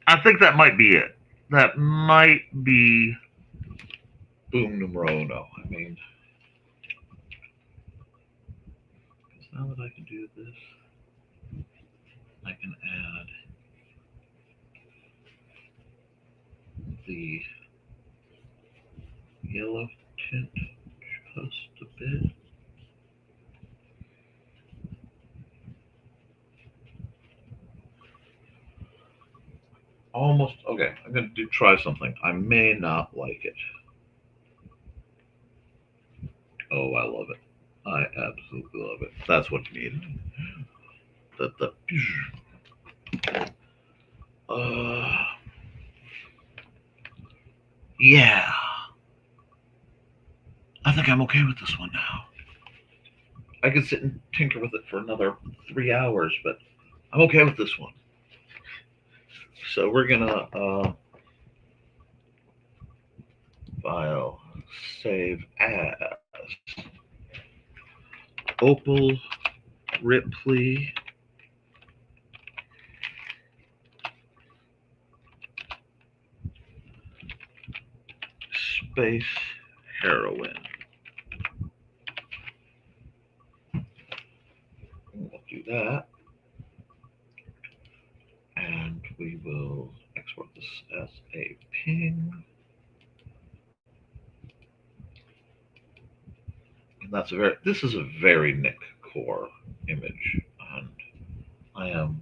I think that might be it. That might be boom numero uno. I mean, now that I can do this, I can add the yellow tint just a bit. Almost, okay, I'm going to try something. I may not like it. Oh, I love it. I absolutely love it. That's what you need. Yeah. I think I'm okay with this one now. I could sit and tinker with it for another 3 hours, but I'm okay with this one. So we're gonna file, save as Opal Ripley space heroin. We'll do that. And we will export this as a ping. And this is a very Nick Core image, and I am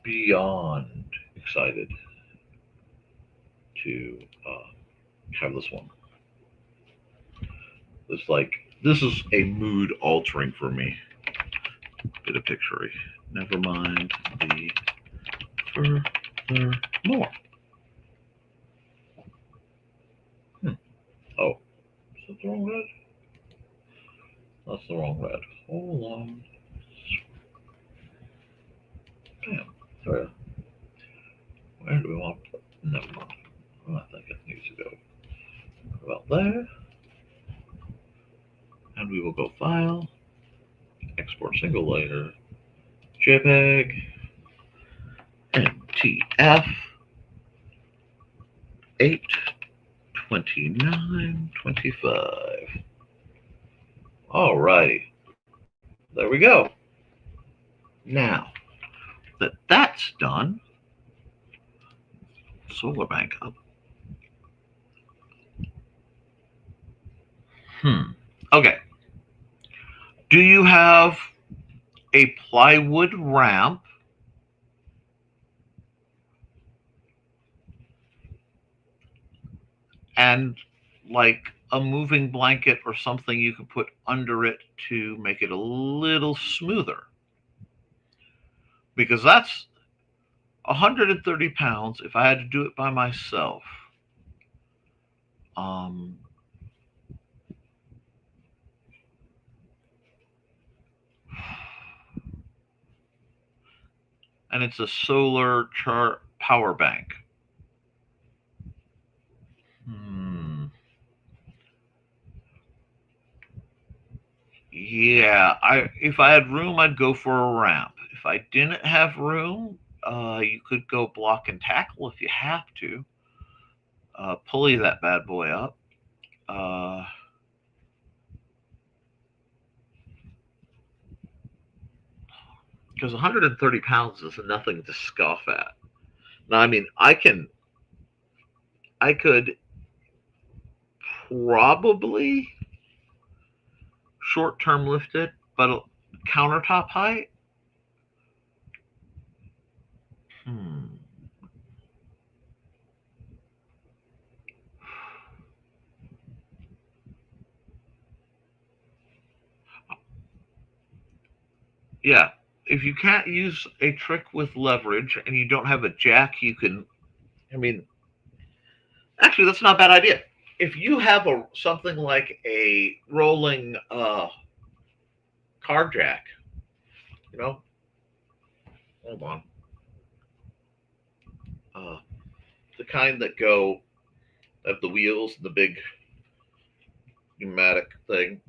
beyond excited to have this one. This is a mood altering for me. Bit of picture. Nevermind the furthermore. Oh, is that the wrong red? That's the wrong red. Hold on. Damn. Sorry. Where do we want to put? Never mind. Oh, I think it needs to go about there. And we will go File, Export Single Layer, JPEG, MTF, 8 29, 25. All righty. There we go. Now that that's done, solar bank up. Okay. Do you have a plywood ramp and like a moving blanket or something you can put under it to make it a little smoother? Because that's 130 pounds if I had to do it by myself. And it's a solar power bank. Yeah, if I had room, I'd go for a ramp. If I didn't have room, you could go block and tackle if you have to. Pulley that bad boy up. Because 130 pounds is nothing to scoff at. Now, I mean, I could probably short-term lift it, but countertop height? Yeah. If you can't use a trick with leverage and you don't have a jack, you can, I mean, actually, that's not a bad idea. If you have something like a rolling car jack, hold on, the kind that have the wheels and the big pneumatic thing,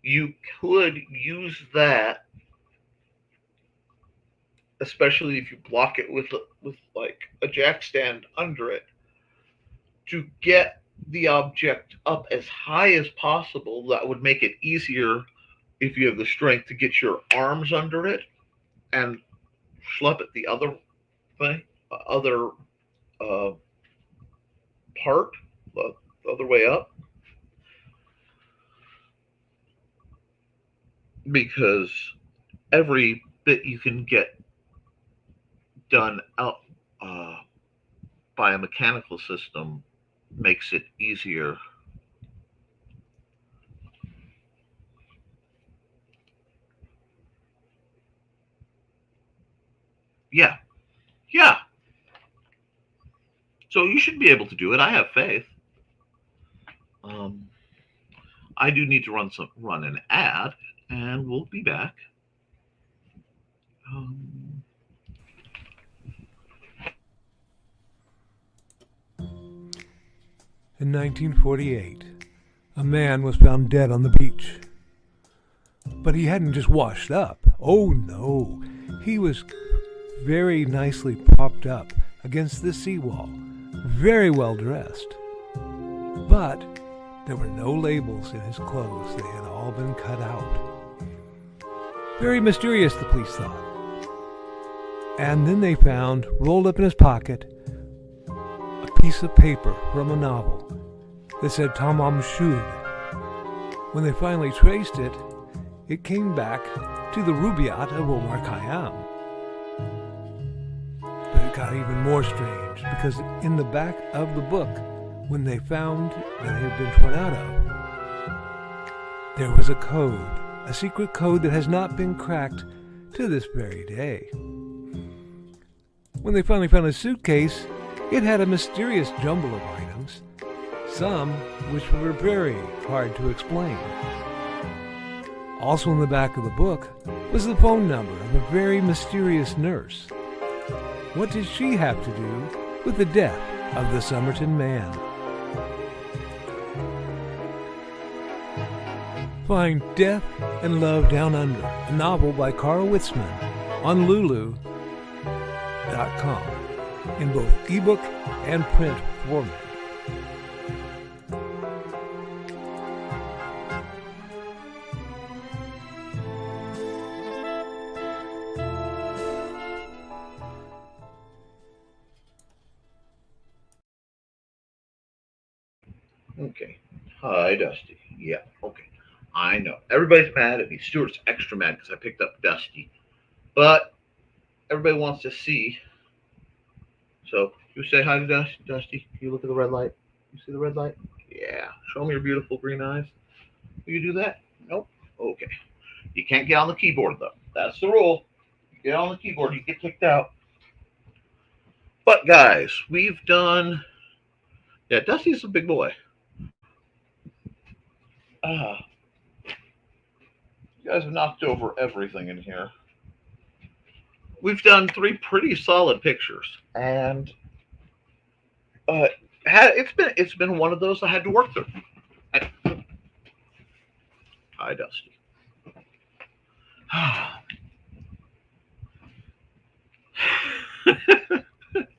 you could use that, especially if you block it with like a jack stand under it, to get the object up as high as possible. That would make it easier if you have the strength to get your arms under it and schlep it the other thing, part, the other way up. Because every bit you can get done out by a mechanical system makes it easier. Yeah. So you should be able to do it. I have faith. I do need to run an ad, and we'll be back. In 1948, a man was found dead on the beach. But he hadn't just washed up. Oh no, he was very nicely propped up against the seawall, very well dressed. But there were no labels in his clothes. They had all been cut out. Very mysterious, the police thought. And then they found, rolled up in his pocket, a piece of paper from a novel that said Tamam Shud. When they finally traced it, it came back to the Rubaiyat of Omar Khayyam. But it got even more strange, because in the back of the book, when they found that it had been torn out of, there was a code, a secret code that has not been cracked to this very day. When they finally found a suitcase, it had a mysterious jumble of items, some which were very hard to explain. Also in the back of the book was the phone number of a very mysterious nurse. What did she have to do with the death of the Somerton man? Find Death and Love Down Under, a novel by Carl Witzman, on Lulu.com in both ebook and print format. Okay. Hi, Dusty. Yeah, okay. I know. Everybody's mad at me. Stuart's extra mad because I picked up Dusty. But everybody wants to see. So you say hi to Dusty. You look at the red light. You see the red light? Yeah. Show me your beautiful green eyes. Will you do that? Nope. Okay. You can't get on the keyboard, though. That's the rule. You get on the keyboard, you get kicked out. But, guys, we've done. Yeah, Dusty's a big boy. You guys have knocked over everything in here. We've done 3 pretty solid pictures, and it's been one of those I had to work through. Hi, Dusty.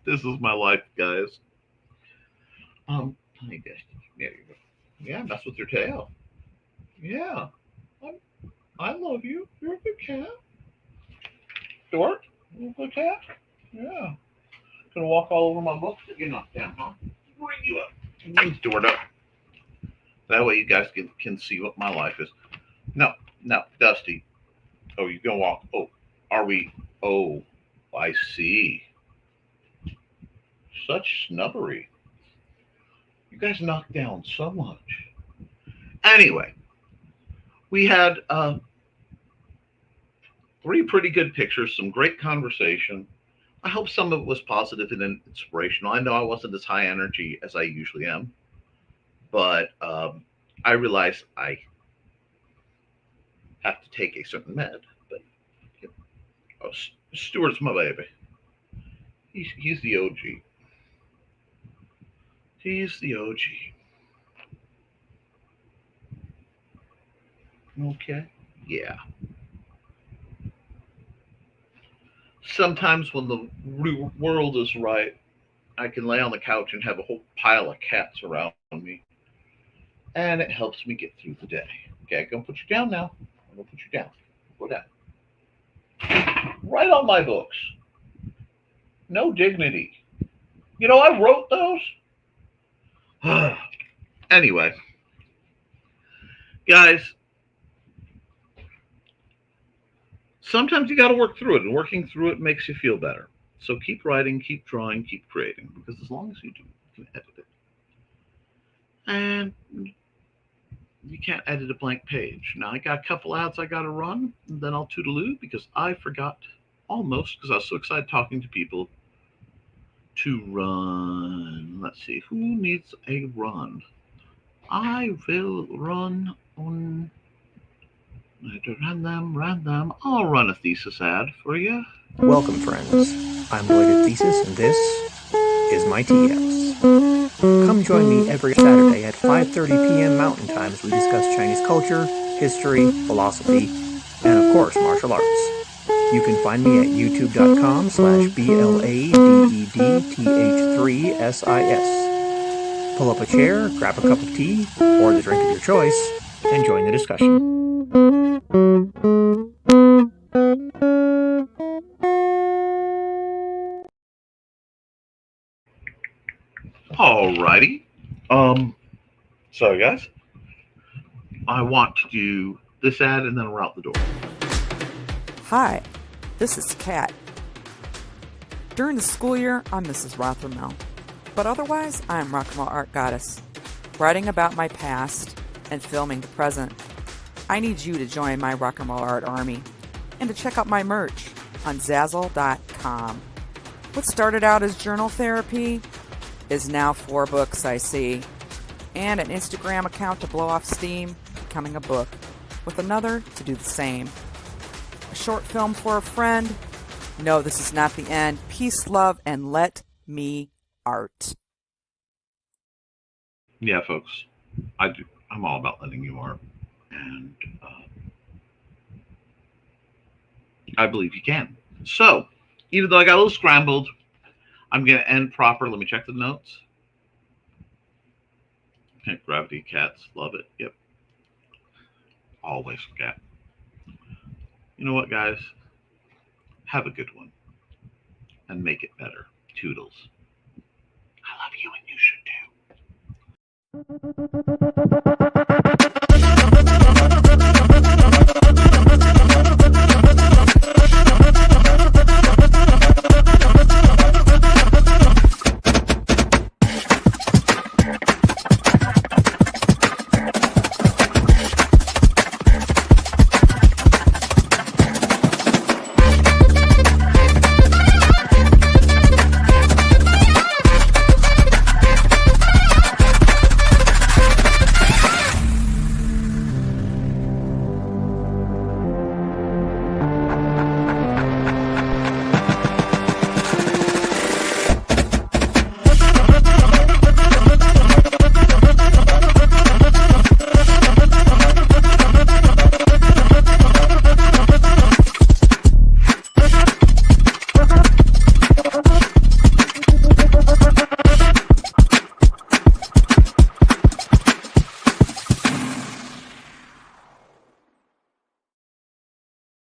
This is my life, guys. Hi, Dusty. There you go. Yeah, mess with your tail. Yeah, I love you. You're a good cat. Stuart, you're a good cat. Yeah. Gonna walk all over my books to get knocked down, huh? Bring you up. Bring Stuart up. That way you guys can see what my life is. No, Dusty. Oh, you're gonna walk. Oh, are we? Oh, I see. Such snubbery. You guys knocked down so much. Anyway, we had 3 pretty good pictures, some great conversation. I hope some of it was positive and inspirational. I know I wasn't as high energy as I usually am, but I realize I have to take a certain med. But Stuart's my baby. He's the OG. He's the OG. Okay. Yeah. Sometimes when the world is right, I can lay on the couch and have a whole pile of cats around me, and it helps me get through the day. Okay, I'm gonna put you down now. I'm gonna put you down. Go down. Right on my books. No dignity. You know, I wrote those. Anyway, guys, sometimes you got to work through it, and working through it makes you feel better. So keep writing, keep drawing, keep creating, because as long as you do, you can edit it. And you can't edit a blank page. Now, I got a couple ads I got to run, and then I'll toodaloo, because I forgot almost, because I was so excited talking to people, to run. Let's see, who needs a run? I will run on. Random. I'll run a thesis ad for you. Welcome, friends. I'm Lloyd at Thesis, and this is my TS. Come join me every Saturday at 5:30 p.m. Mountain Time as we discuss Chinese culture, history, philosophy, and of course, martial arts. You can find me at youtube.com/BLADEDTH3SIS. Pull up a chair, grab a cup of tea, or the drink of your choice, and join the discussion. Alrighty. So guys, I want to do this ad and then we're out the door. Hi, this is Kat. During the school year, I'm Mrs. Rothermel, but otherwise, I'm Rock and Roll Art Goddess, writing about my past and filming the present. I need you to join my Rock and Roll Art army and to check out my merch on Zazzle.com. What started out as journal therapy is now 4 books, I see, and an Instagram account to blow off steam, becoming a book, with another to do the same. A short film for a friend. No, this is not the end. Peace, love, and let me art. Yeah, folks, I'm all about letting you art, and I believe you can. So, even though I got a little scrambled, I'm going to end proper. Let me check the notes. Gravity cats love it. Yep. Always cat. You know what, guys? Have a good one and make it better. Toodles. I love you and you should too.